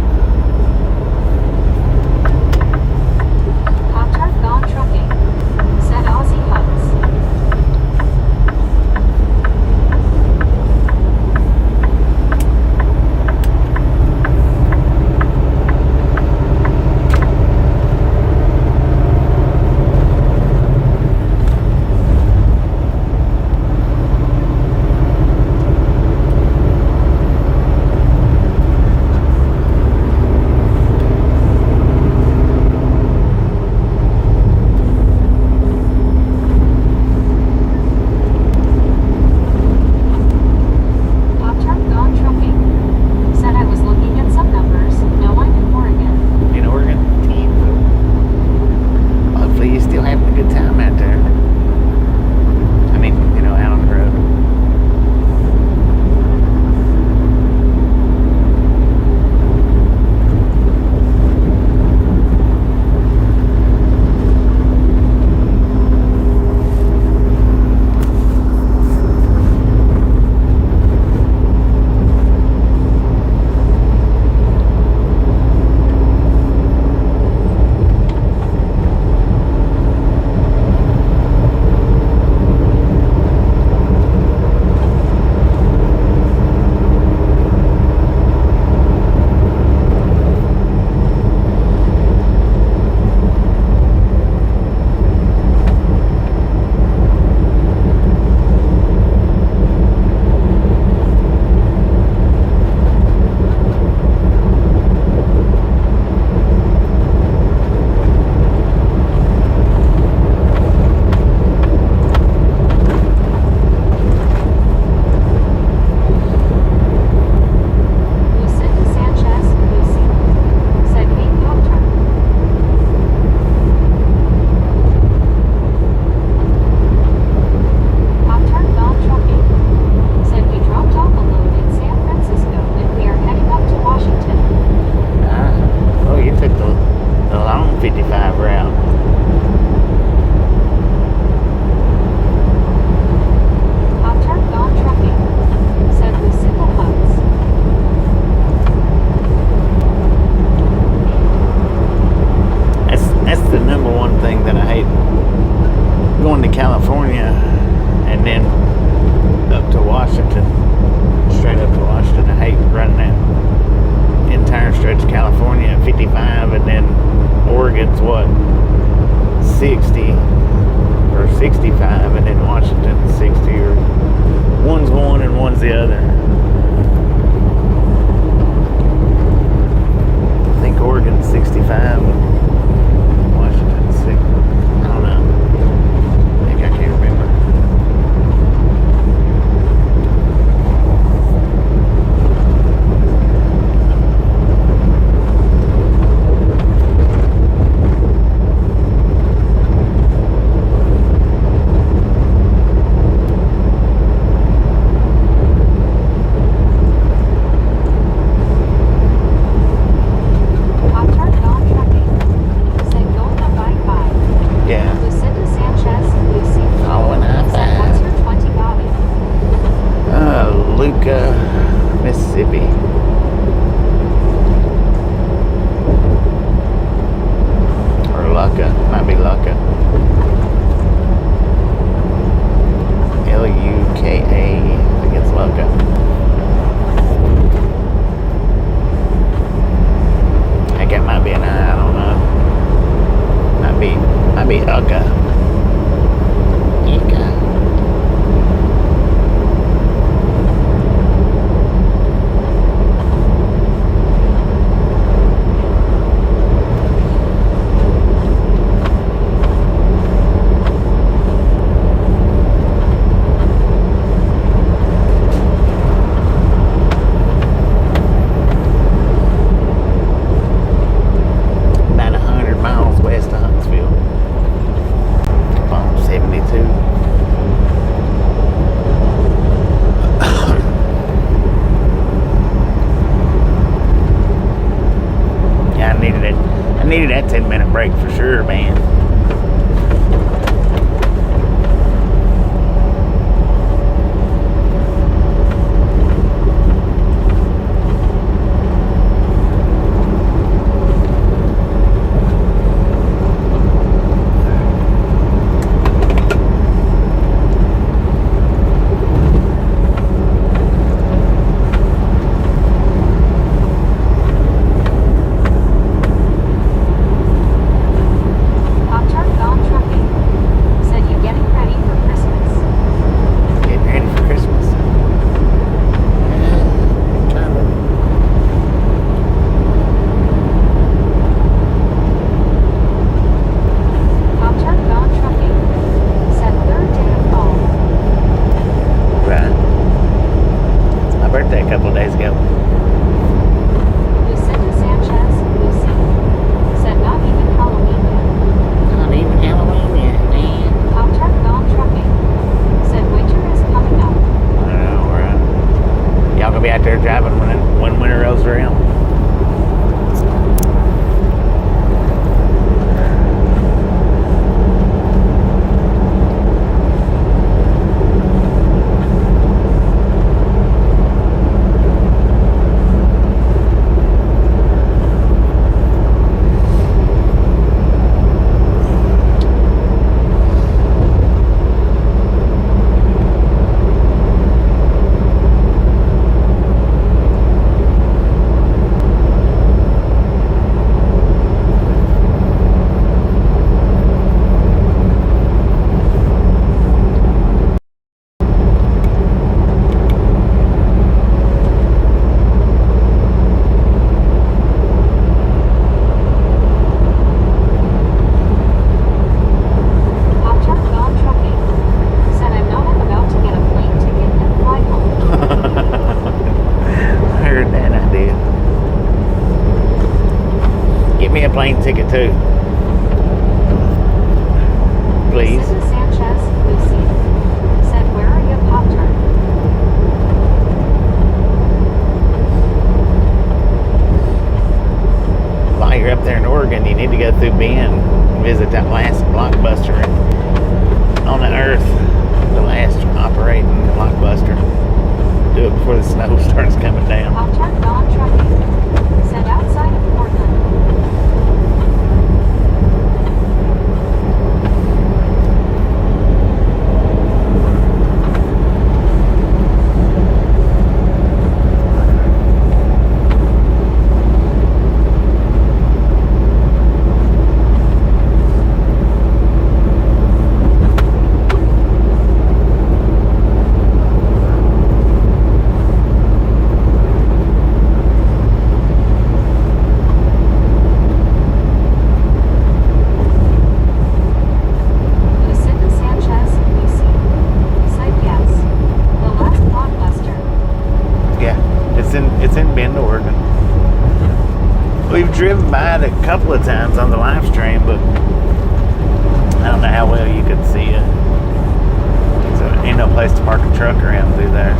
Pop-Tart gone trucking, said Aussie Hugs. Pop-Tart gone trucking, said I was looking at some numbers. No, I'm in Oregon. In Oregon? Hopefully you're still having a good time out there. I mean, out on the road. Lucinda Sanchez, Lucy, said hey Pop-Tart. Pop-Tart gone trucking, said we dropped off a load in San Francisco and we are heading up to Washington. Oh, you took the long 55 route. Pop-Tart gone trucking, said Lucinda Hugs. That's the number one thing that I hate. Going to California and then up to Washington. Straight up to Washington. I hate running that entire stretch of California at 55 and then Oregon's what? 60 or 65 and then Washington 60 or one's one and one's the other. I think Oregon's 65 and Washington's 60. I don't know. I think I can't remember. Pop-Tart gone trucking, said Golda Bye Bye. Yeah. Lucinda Sanchez, Lucy, Oh, and I said what's your 20 Bobby? Luca, Mississippi. Or Lucca. Might be Lucca. Luka. I think it's Lucca. I think it might be an I don't know. Might be Ucca. Ika. About 100 miles west of Huntsville. Up on 72. Yeah, I needed that 10-minute break for sure, man. there driving when winter rolls around. Plane ticket too, please. Mrs. Sanchez, Lucy, said, "Where are you, Pop-Tart?" While you're up there in Oregon, you need to go through Bend and visit that last Blockbuster on the earth, the last operating Blockbuster. Do it before the snow starts coming down. Pop-Tart Gone Trucking, said, "Outside of Portland." We've driven by it a couple of times on the live stream, but I don't know how well you could see it. So ain't no place to park a truck around through there.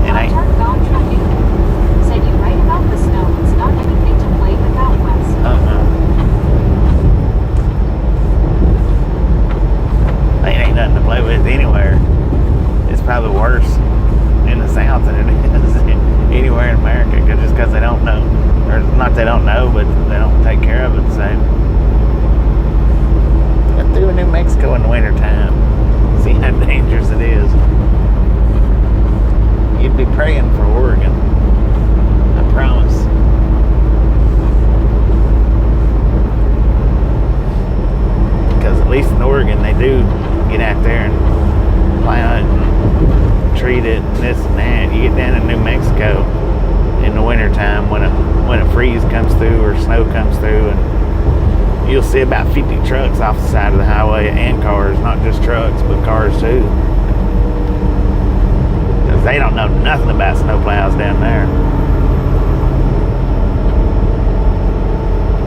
It ain't. Gone Trucking said, "You write about the snow. It's not anything to play with out west." Ain't nothing to play with anywhere. It's probably worse in the South than it is anywhere in America, just because they don't know, or not they don't know, but they don't take care of it the same. Got through New Mexico in the winter time. See how dangerous it is. You'd be praying for Oregon, I promise. Because at least in Oregon they do get out there and plow it and treat it and this and that. You get down in New Mexico in the wintertime when a freeze comes through or snow comes through, and you'll see about 50 trucks off the side of the highway, and cars, not just trucks but cars too, because they don't know nothing about snow plows down there.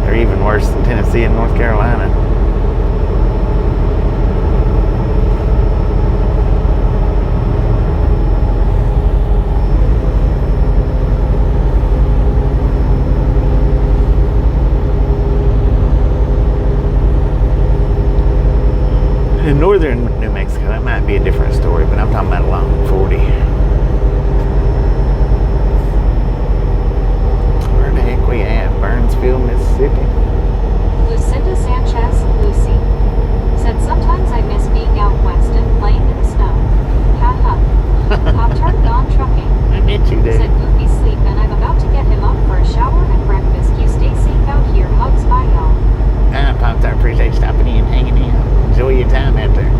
They're even worse than Tennessee and North Carolina. In northern New Mexico, that might be a different story, but I'm talking about along 40. Where the heck we at? Burnsville, Mississippi? Lucinda Sanchez, Lucy, said, "Sometimes I miss being out west and playing in the snow." Ha ha. Pop-Tart Gone Trucking I bet you do. said, "Goofy sleep, and I'm about to get him up for a shower and breakfast. You stay safe out here. Hugs, bye y'all." Pop-Tart, appreciate you stopping in, hanging in. Enjoy your time out there.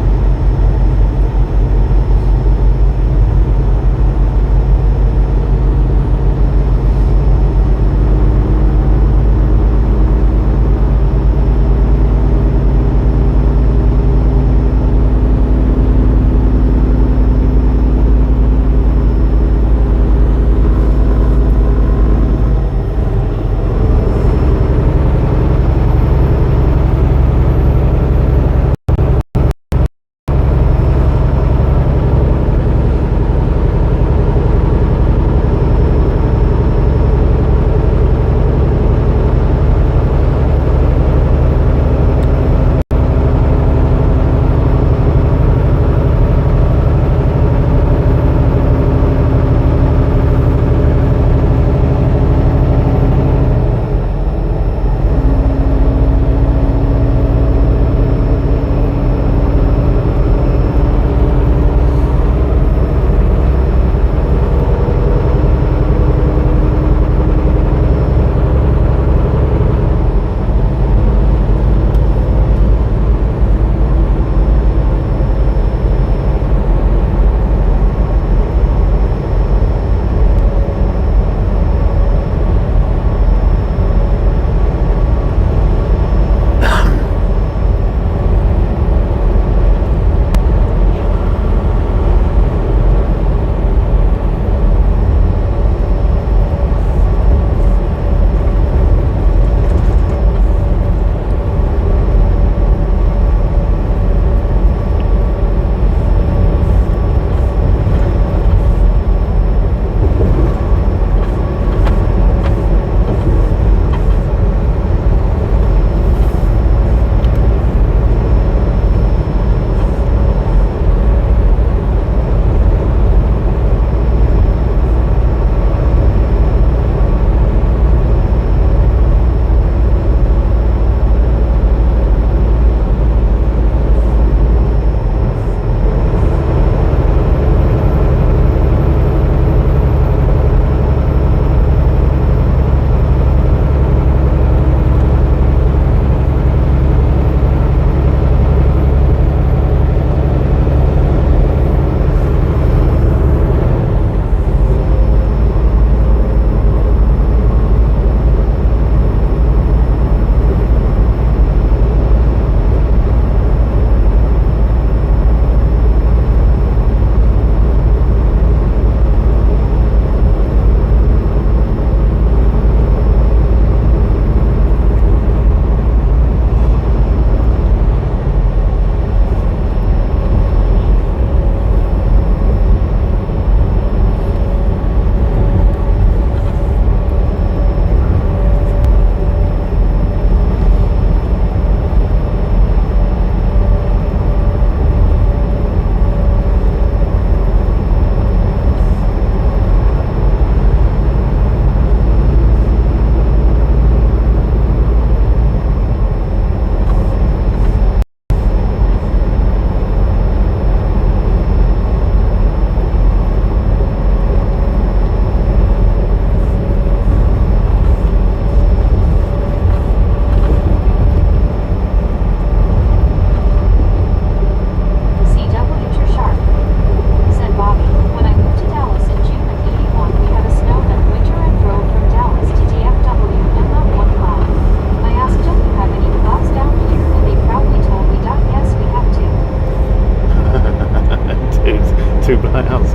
2 miles.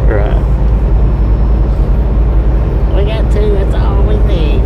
Right. We got 2. That's all we need.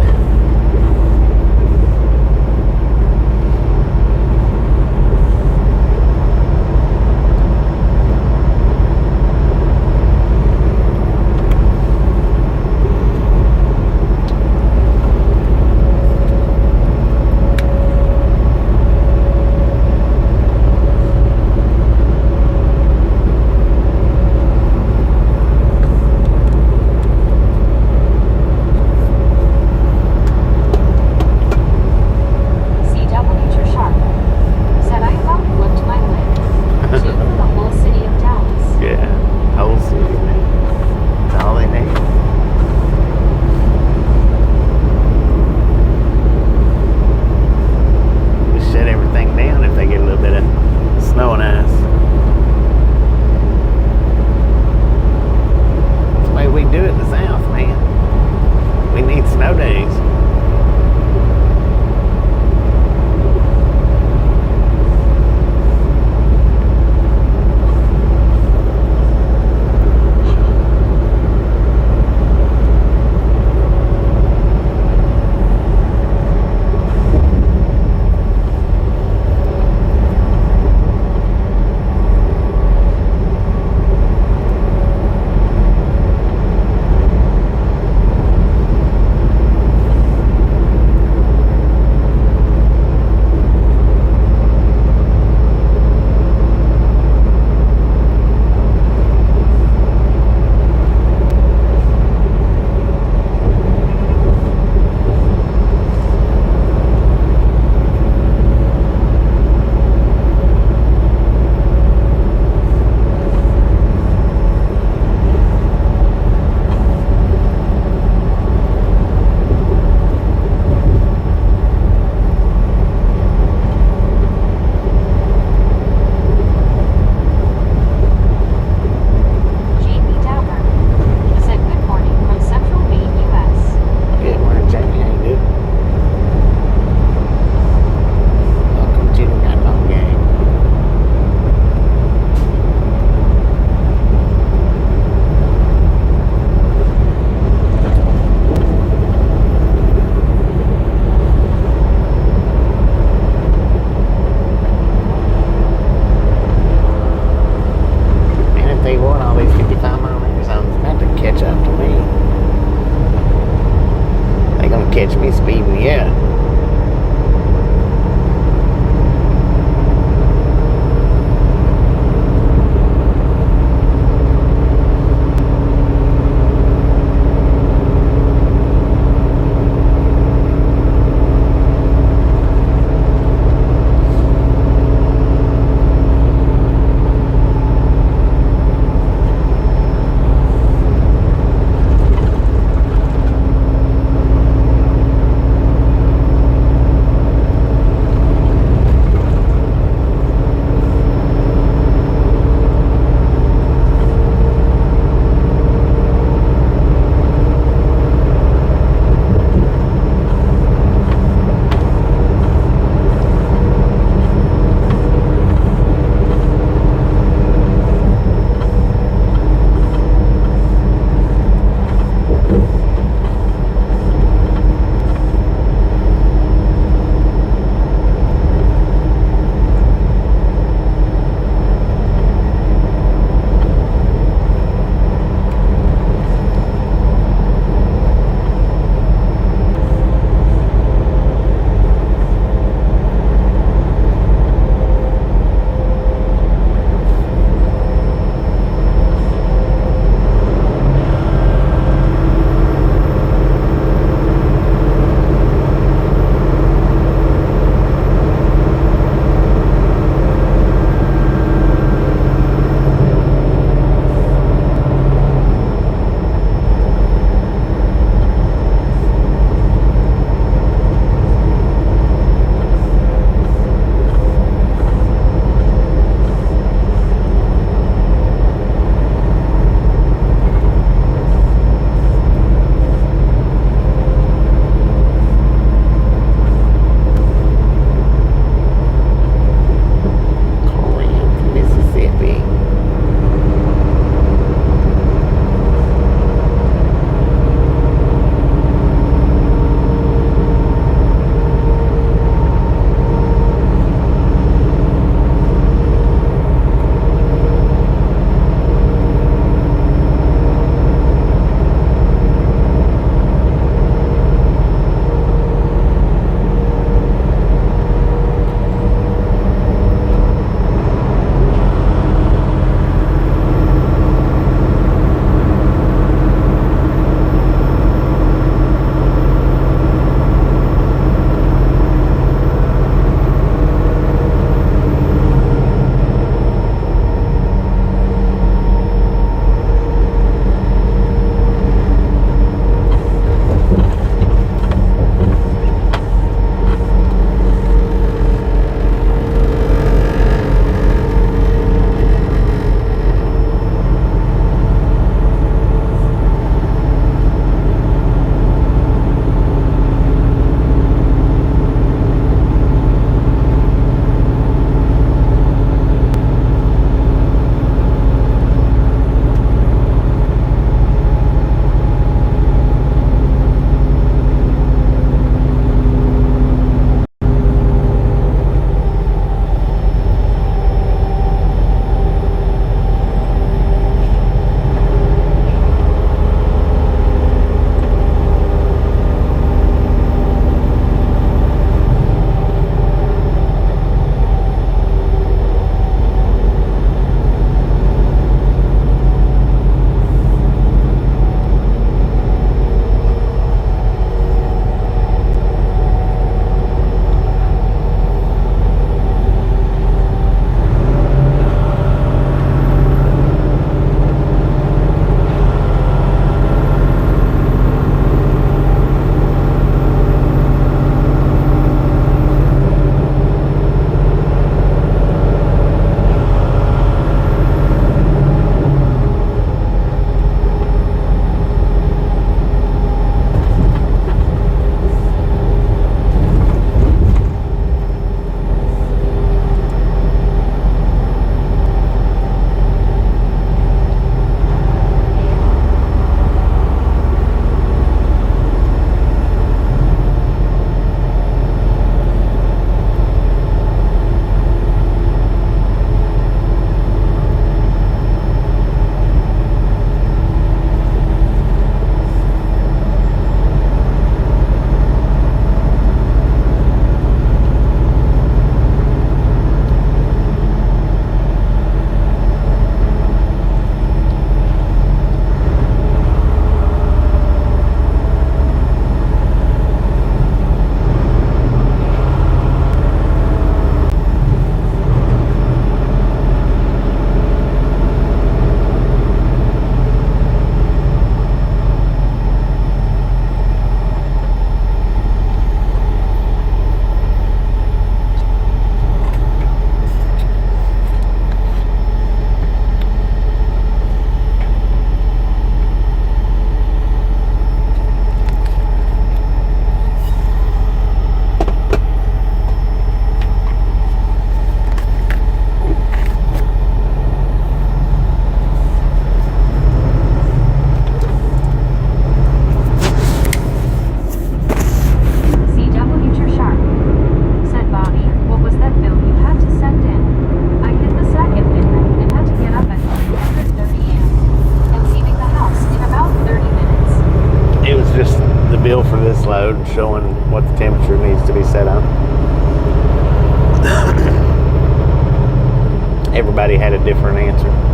everybody had a different answer.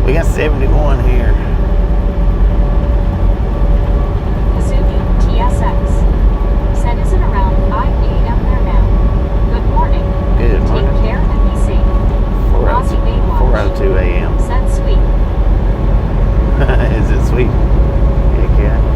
We got 71 here. Kazumi TSX said, "Is it around 5 a.m. there now? Good morning. Good Take morning. care and be safe." Aussie Baywatch 4:02 a.m. said, "Sweet." Is it sweet? Heck yeah.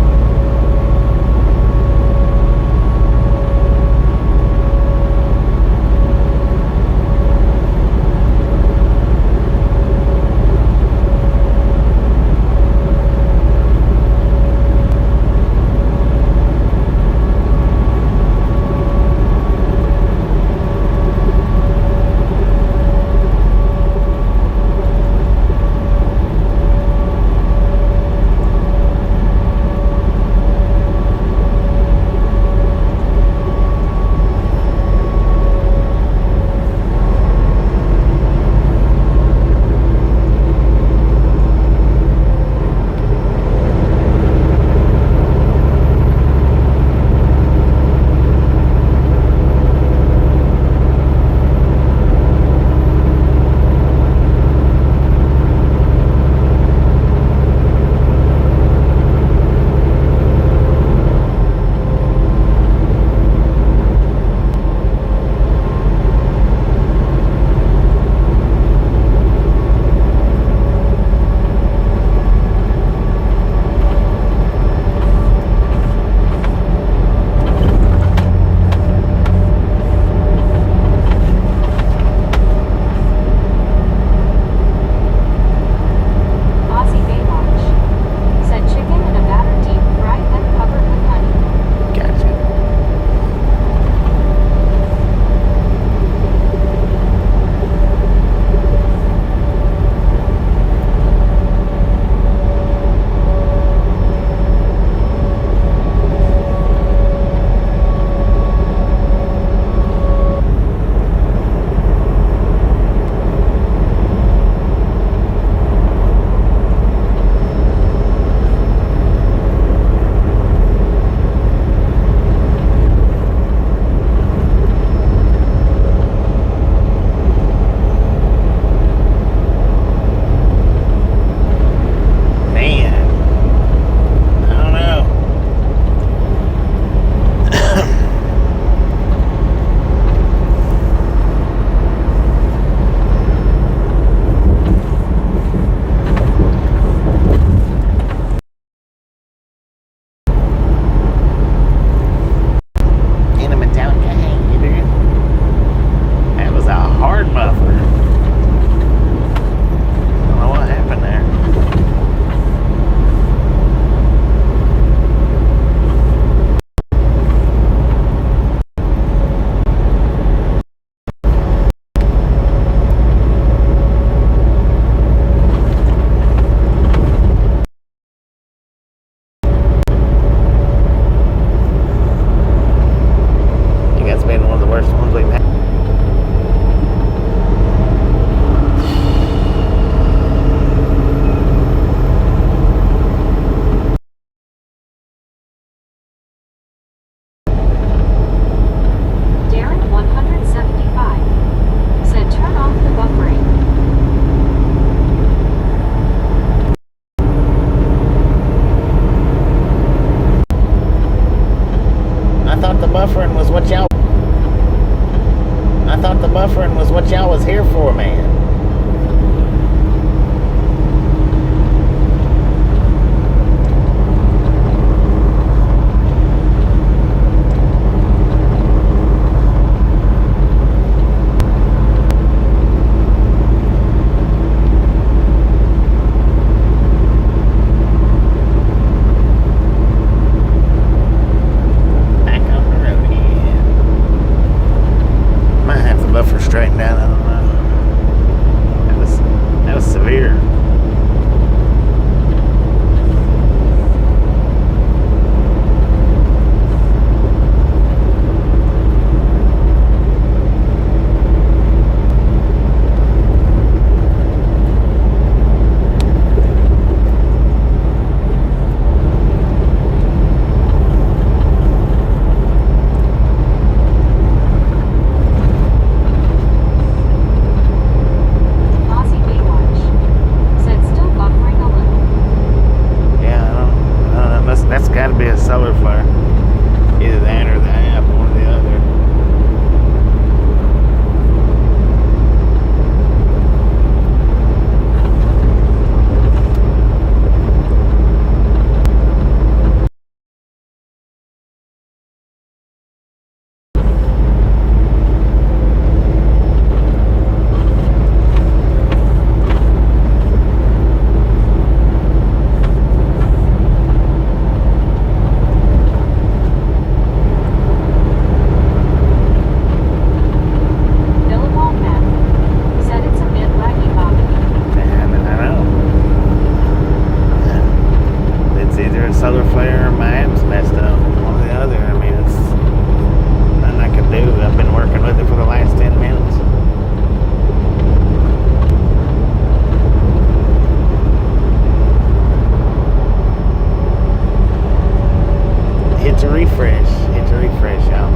refresh. Hit the refresh, y'all.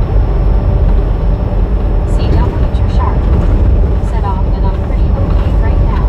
See, temperature sharp. Set off and I'm pretty okay right now.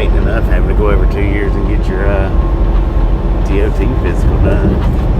aggravating enough having to go every 2 years and get your DOT physical done.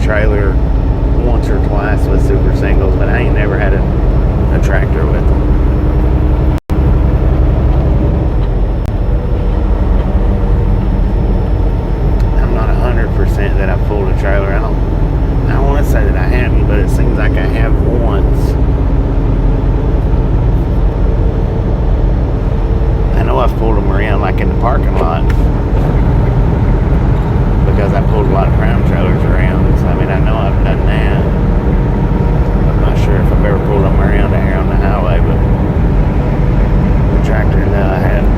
trailer once or twice with super singles, but I ain't never had a tractor with them. I'm not 100% that I've pulled a trailer. I don't want to say that I haven't, but it seems like I have once. I know I've pulled them around like in the parking lot, because I pulled a lot of crown trailers around. So I mean, I know I've done that. I'm not sure if I've ever pulled them around out here on the highway, but the tractor, no, I hadn't.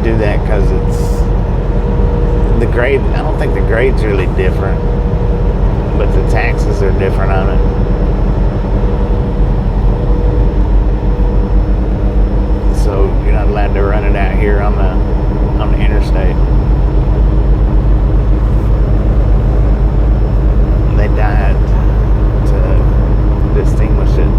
do that because it's the grade. I don't think the grade's really different, but the taxes are different on it. So you're not allowed to run it out here on the interstate. They died to distinguish it.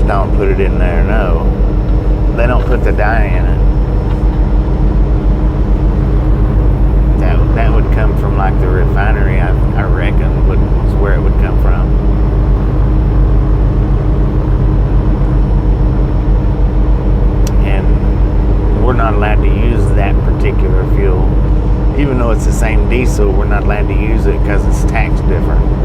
Don't put it in there, no. They don't put the dye in it. That would come from like the refinery, I reckon, was where it would come from. And we're not allowed to use that particular fuel. Even though it's the same diesel, we're not allowed to use it because it's taxed different.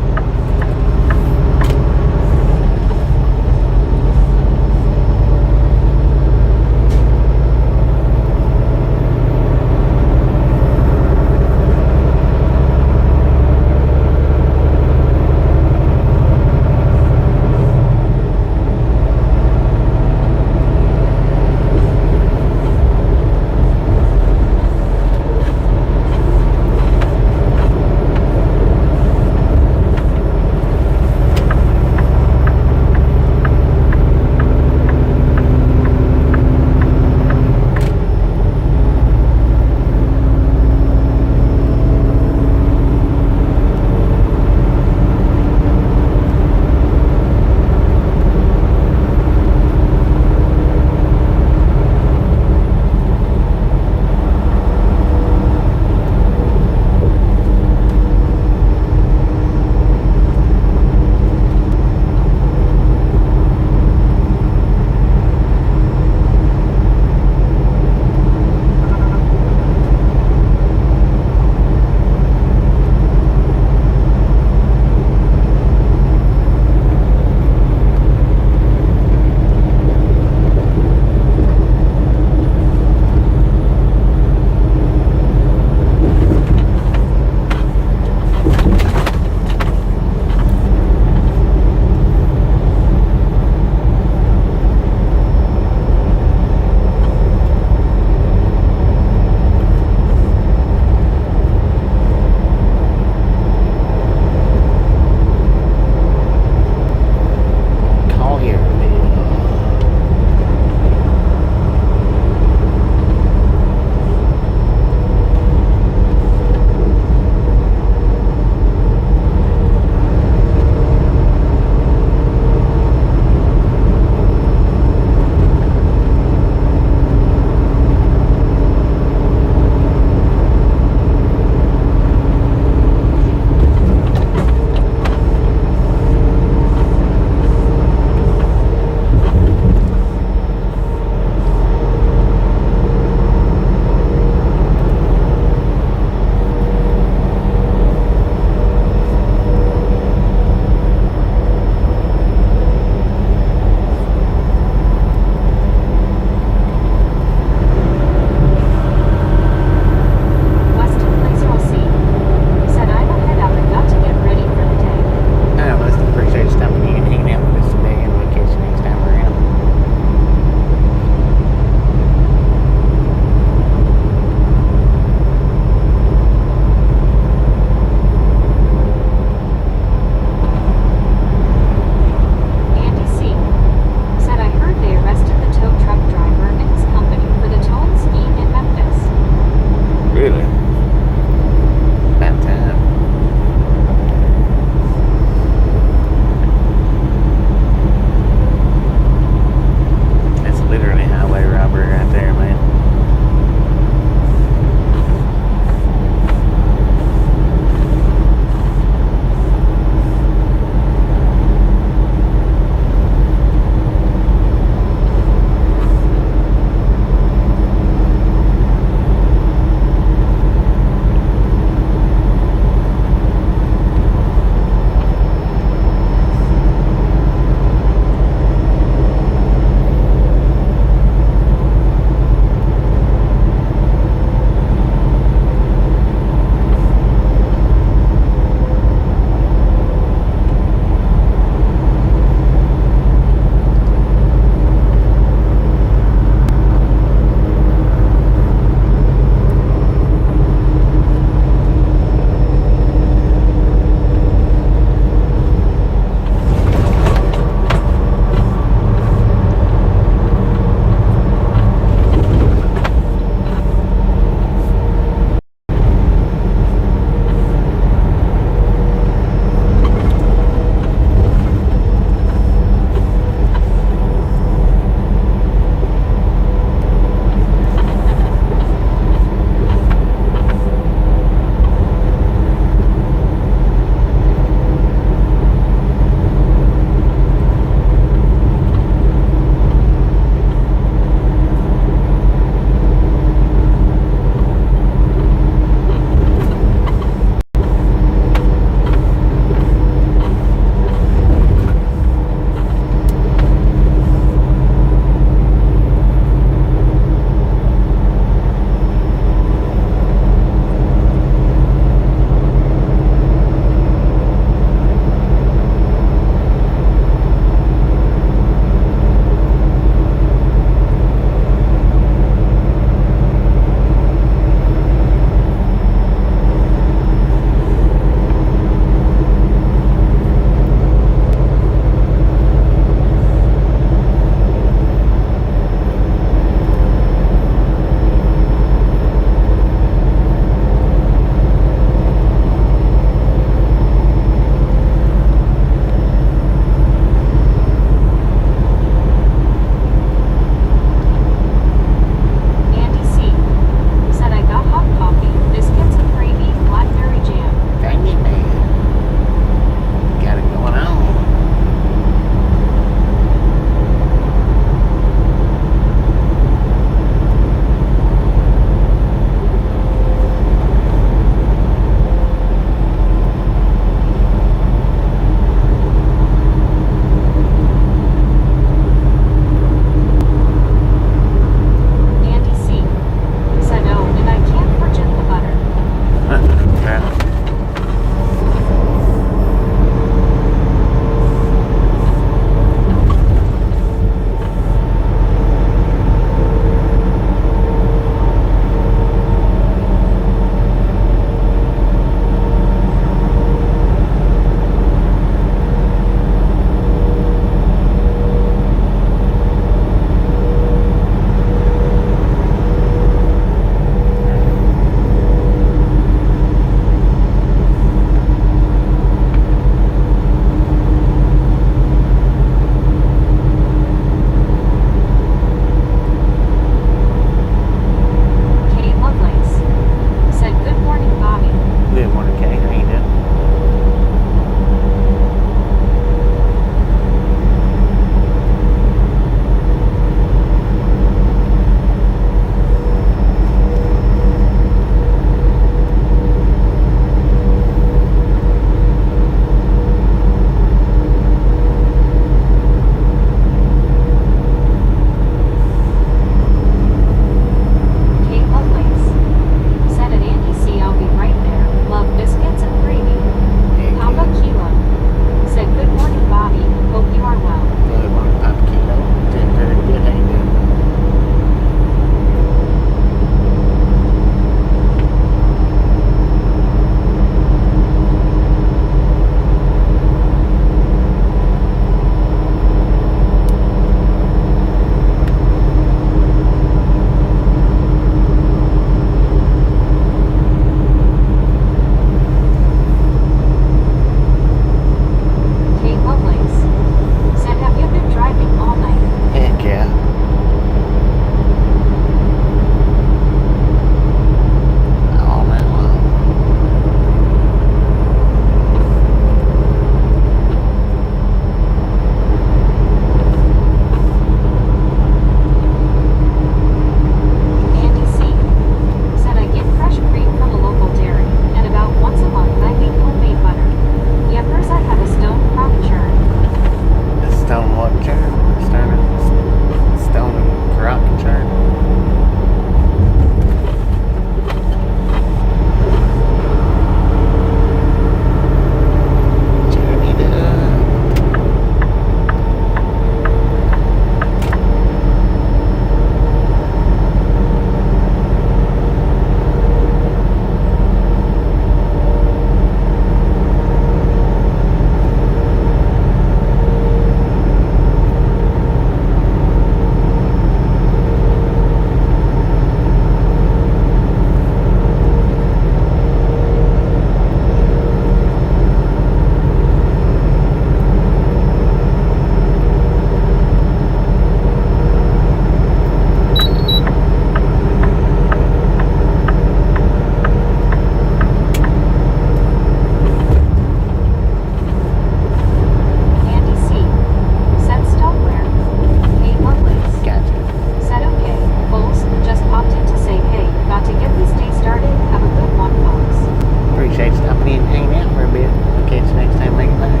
appreciate stopping in and hanging out for a bit. We'll catch you next time. Make it back.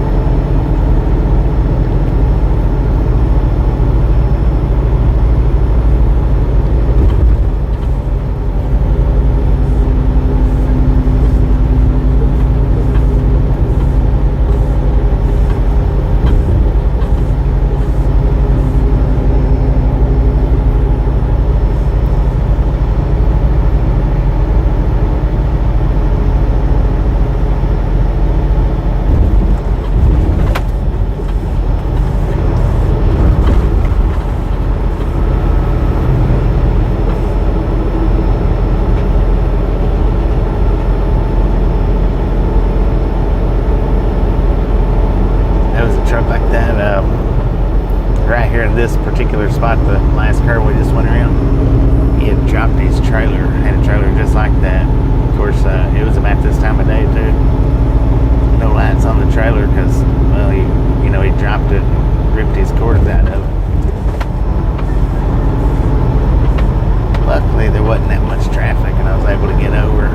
Right here in this particular spot, the last curve we just went around, he had dropped his trailer, had a trailer just like that. Of course, it was about this time of day too. No lights on the trailer because, well, he dropped it, and ripped his cords out of it. Luckily, there wasn't that much traffic, and I was able to get over.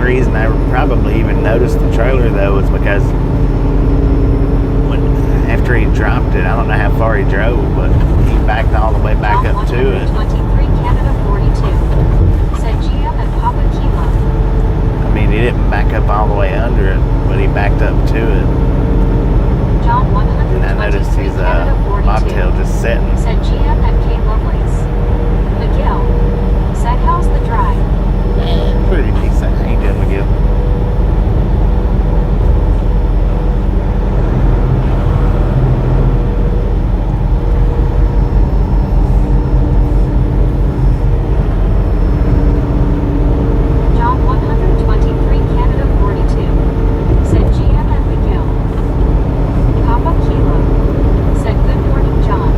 Reason I probably even noticed the trailer though was because after he dropped it, I don't know how far he drove, but he backed all the way back up to it. 23 Canada 42 said GM and Papa Kilo. I mean, he didn't back up all the way under it, but he backed up to it. John 123 And I noticed his bobtail just setting. Said GM and K Lovelace. Miguel said, how's the drive? Pretty decent. How you doing, Miguel? John 123 Canada 42 said GM and Miguel. Papa Kilo said good morning, John.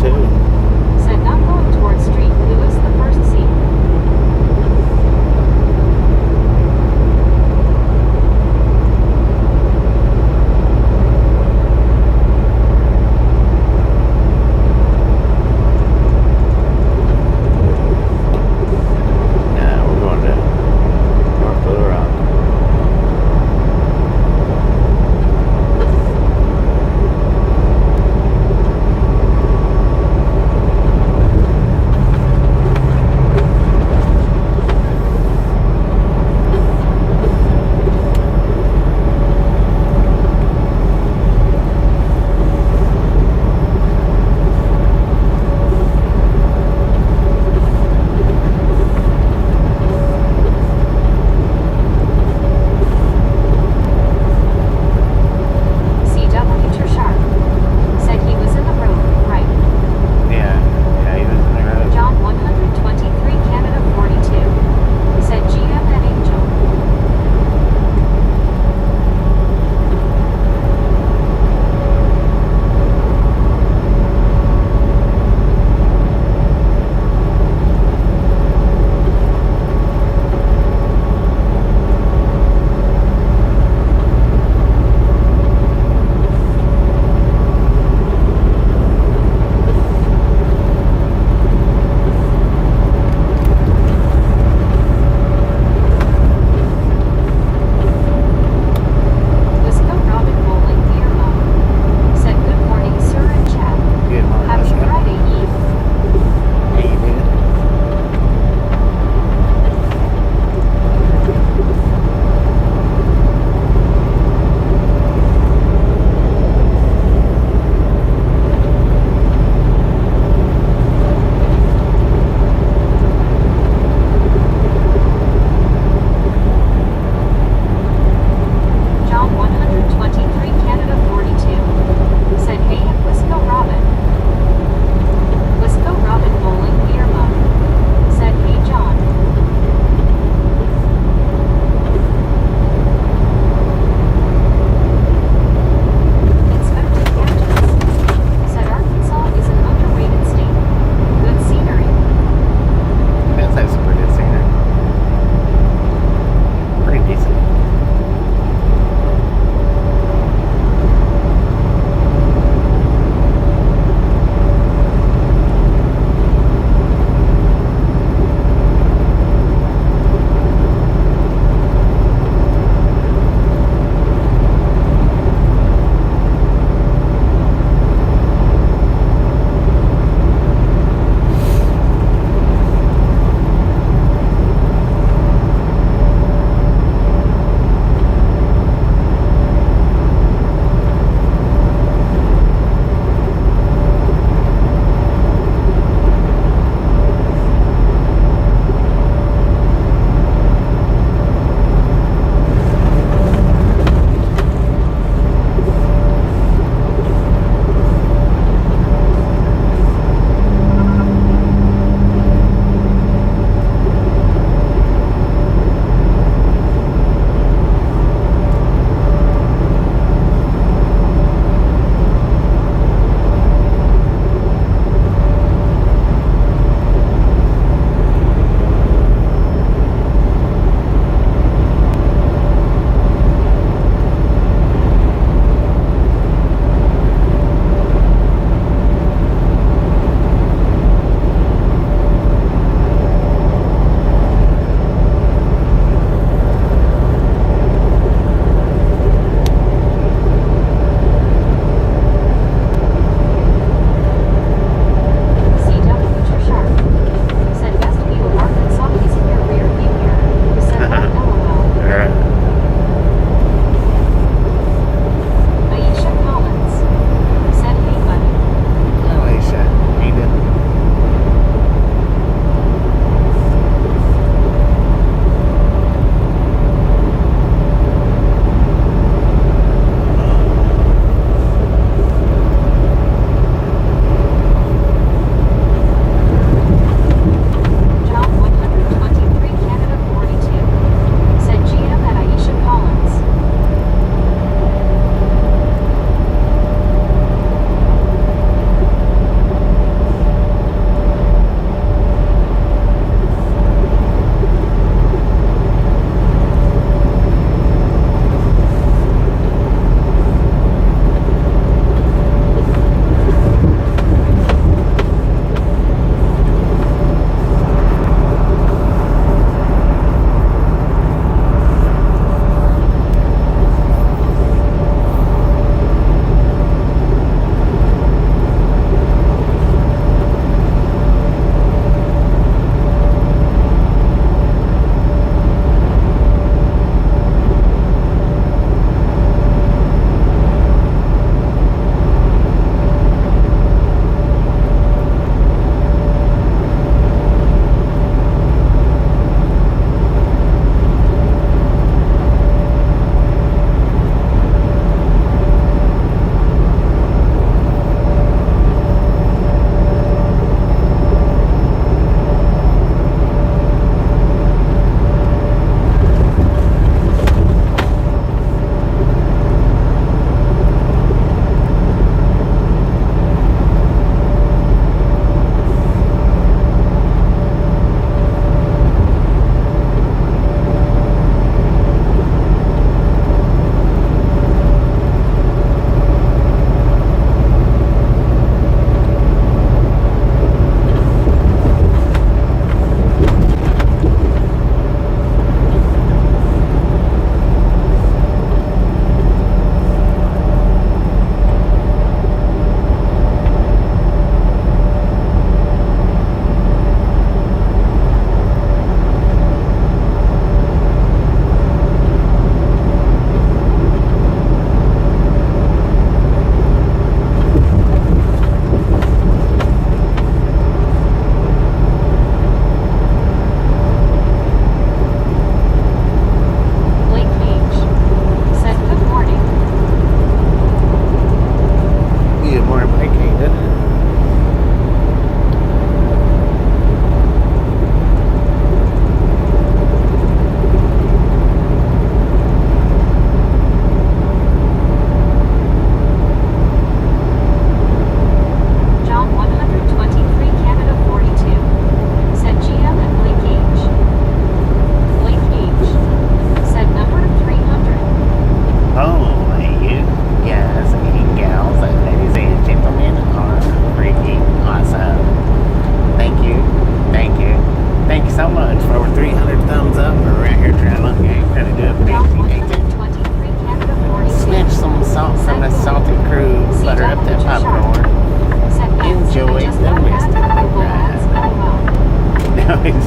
too. Said not going towards Street Lewis, the first scene. Nah, we're going to North Little Rock.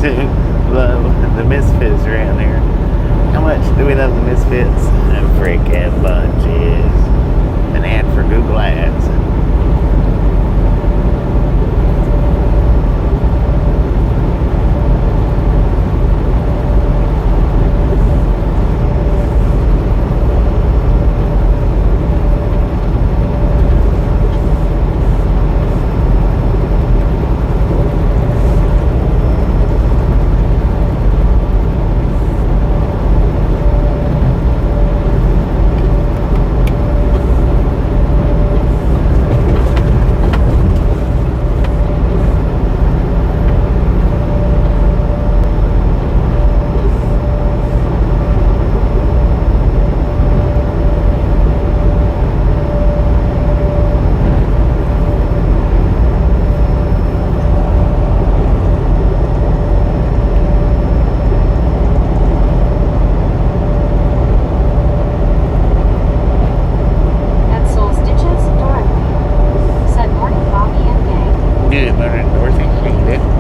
love the Misfits around here. How much do we love the Misfits? A freaking bunches. An ad for Google Ads. That soul stitches Dorothy. Said morning, Bobby and gang. Good morning, Dorothy. How you doing?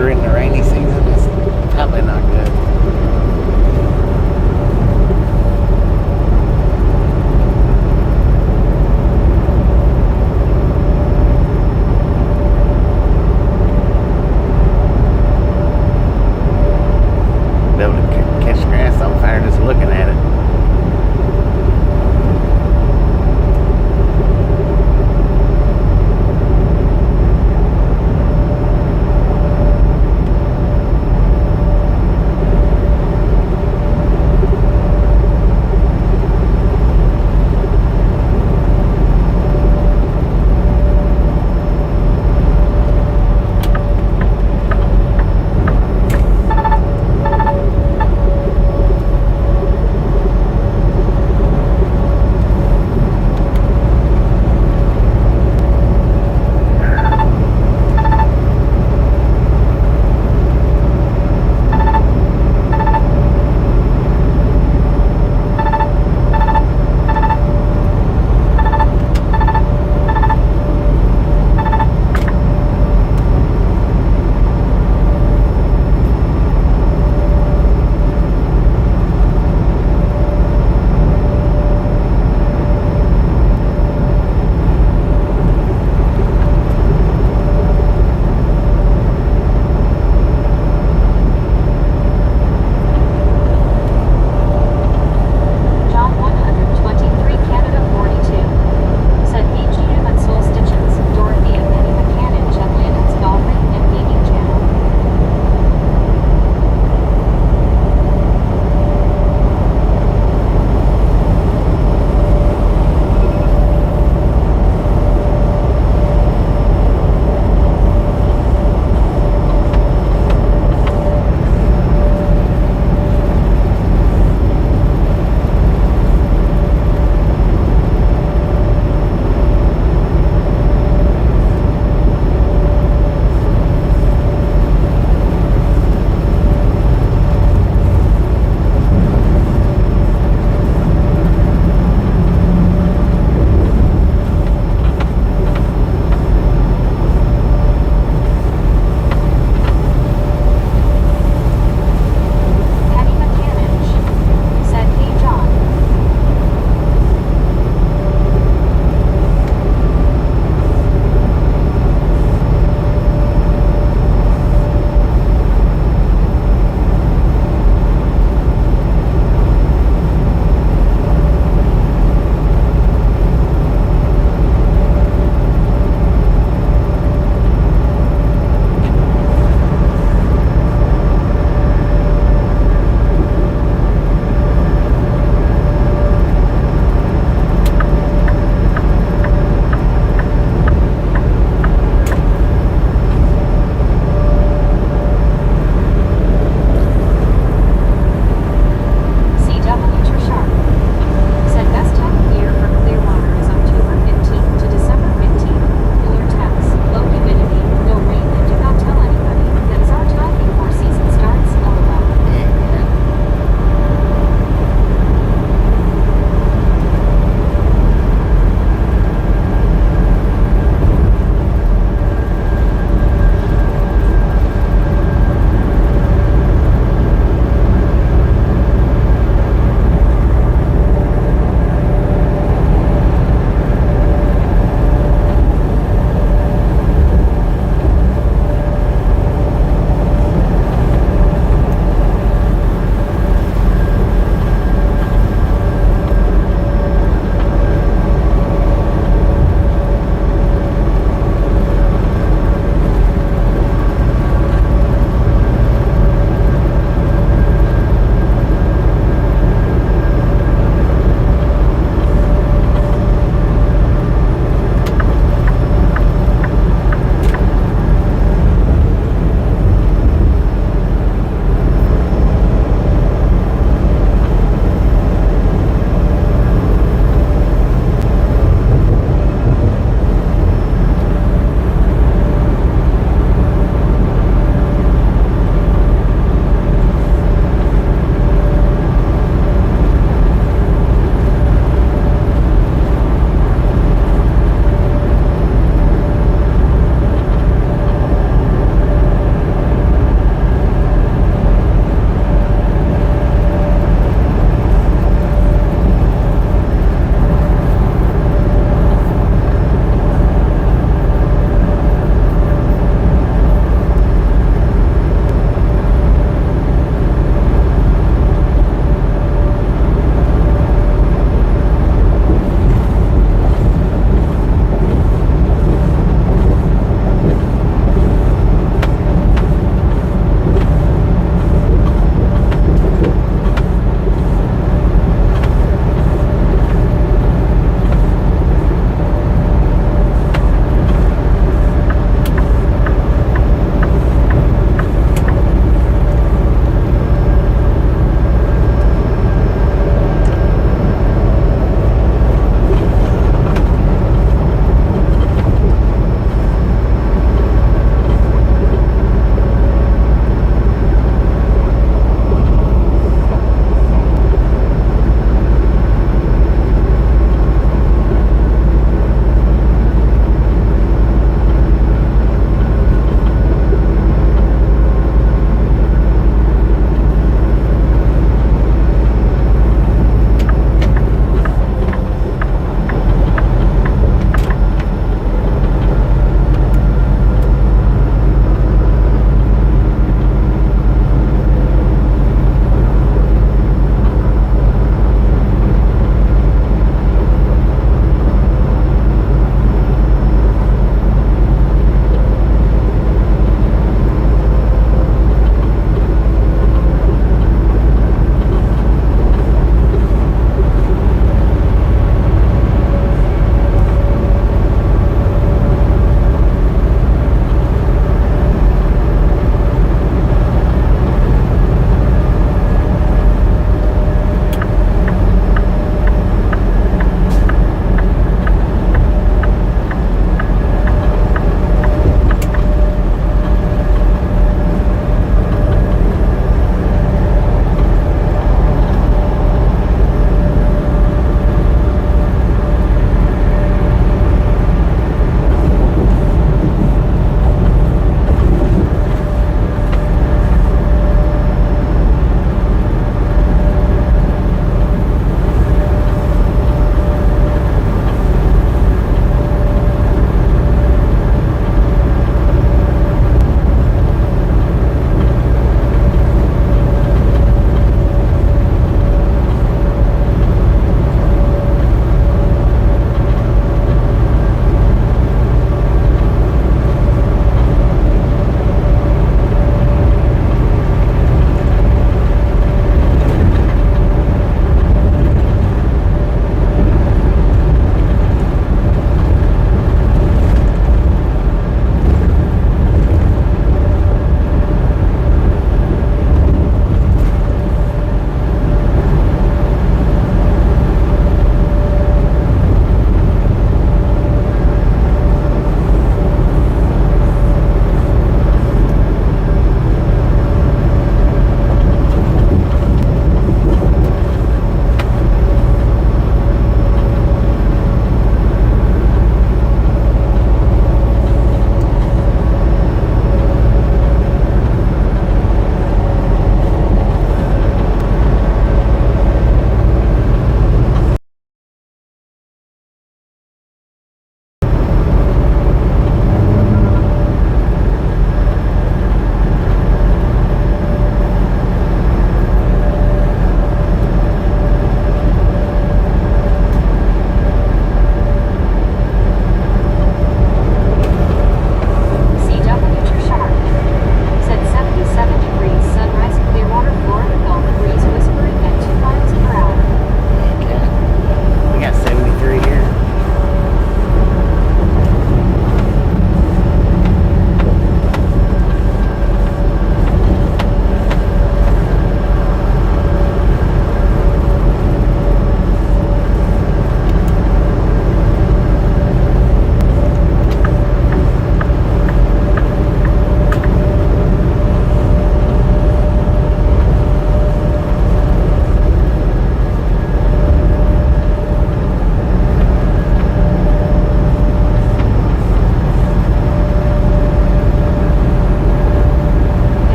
order in the rainy season is probably not good. Be able to catch grass on fire just looking at it.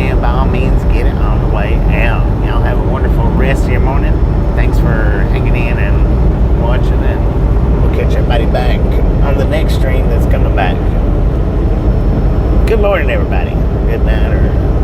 then by all means, get it on the way out. Y'all have a wonderful rest of your morning. Thanks for hanging in and watching, and we'll catch everybody back on the next stream that's coming back. Good morning, everybody. Good night, or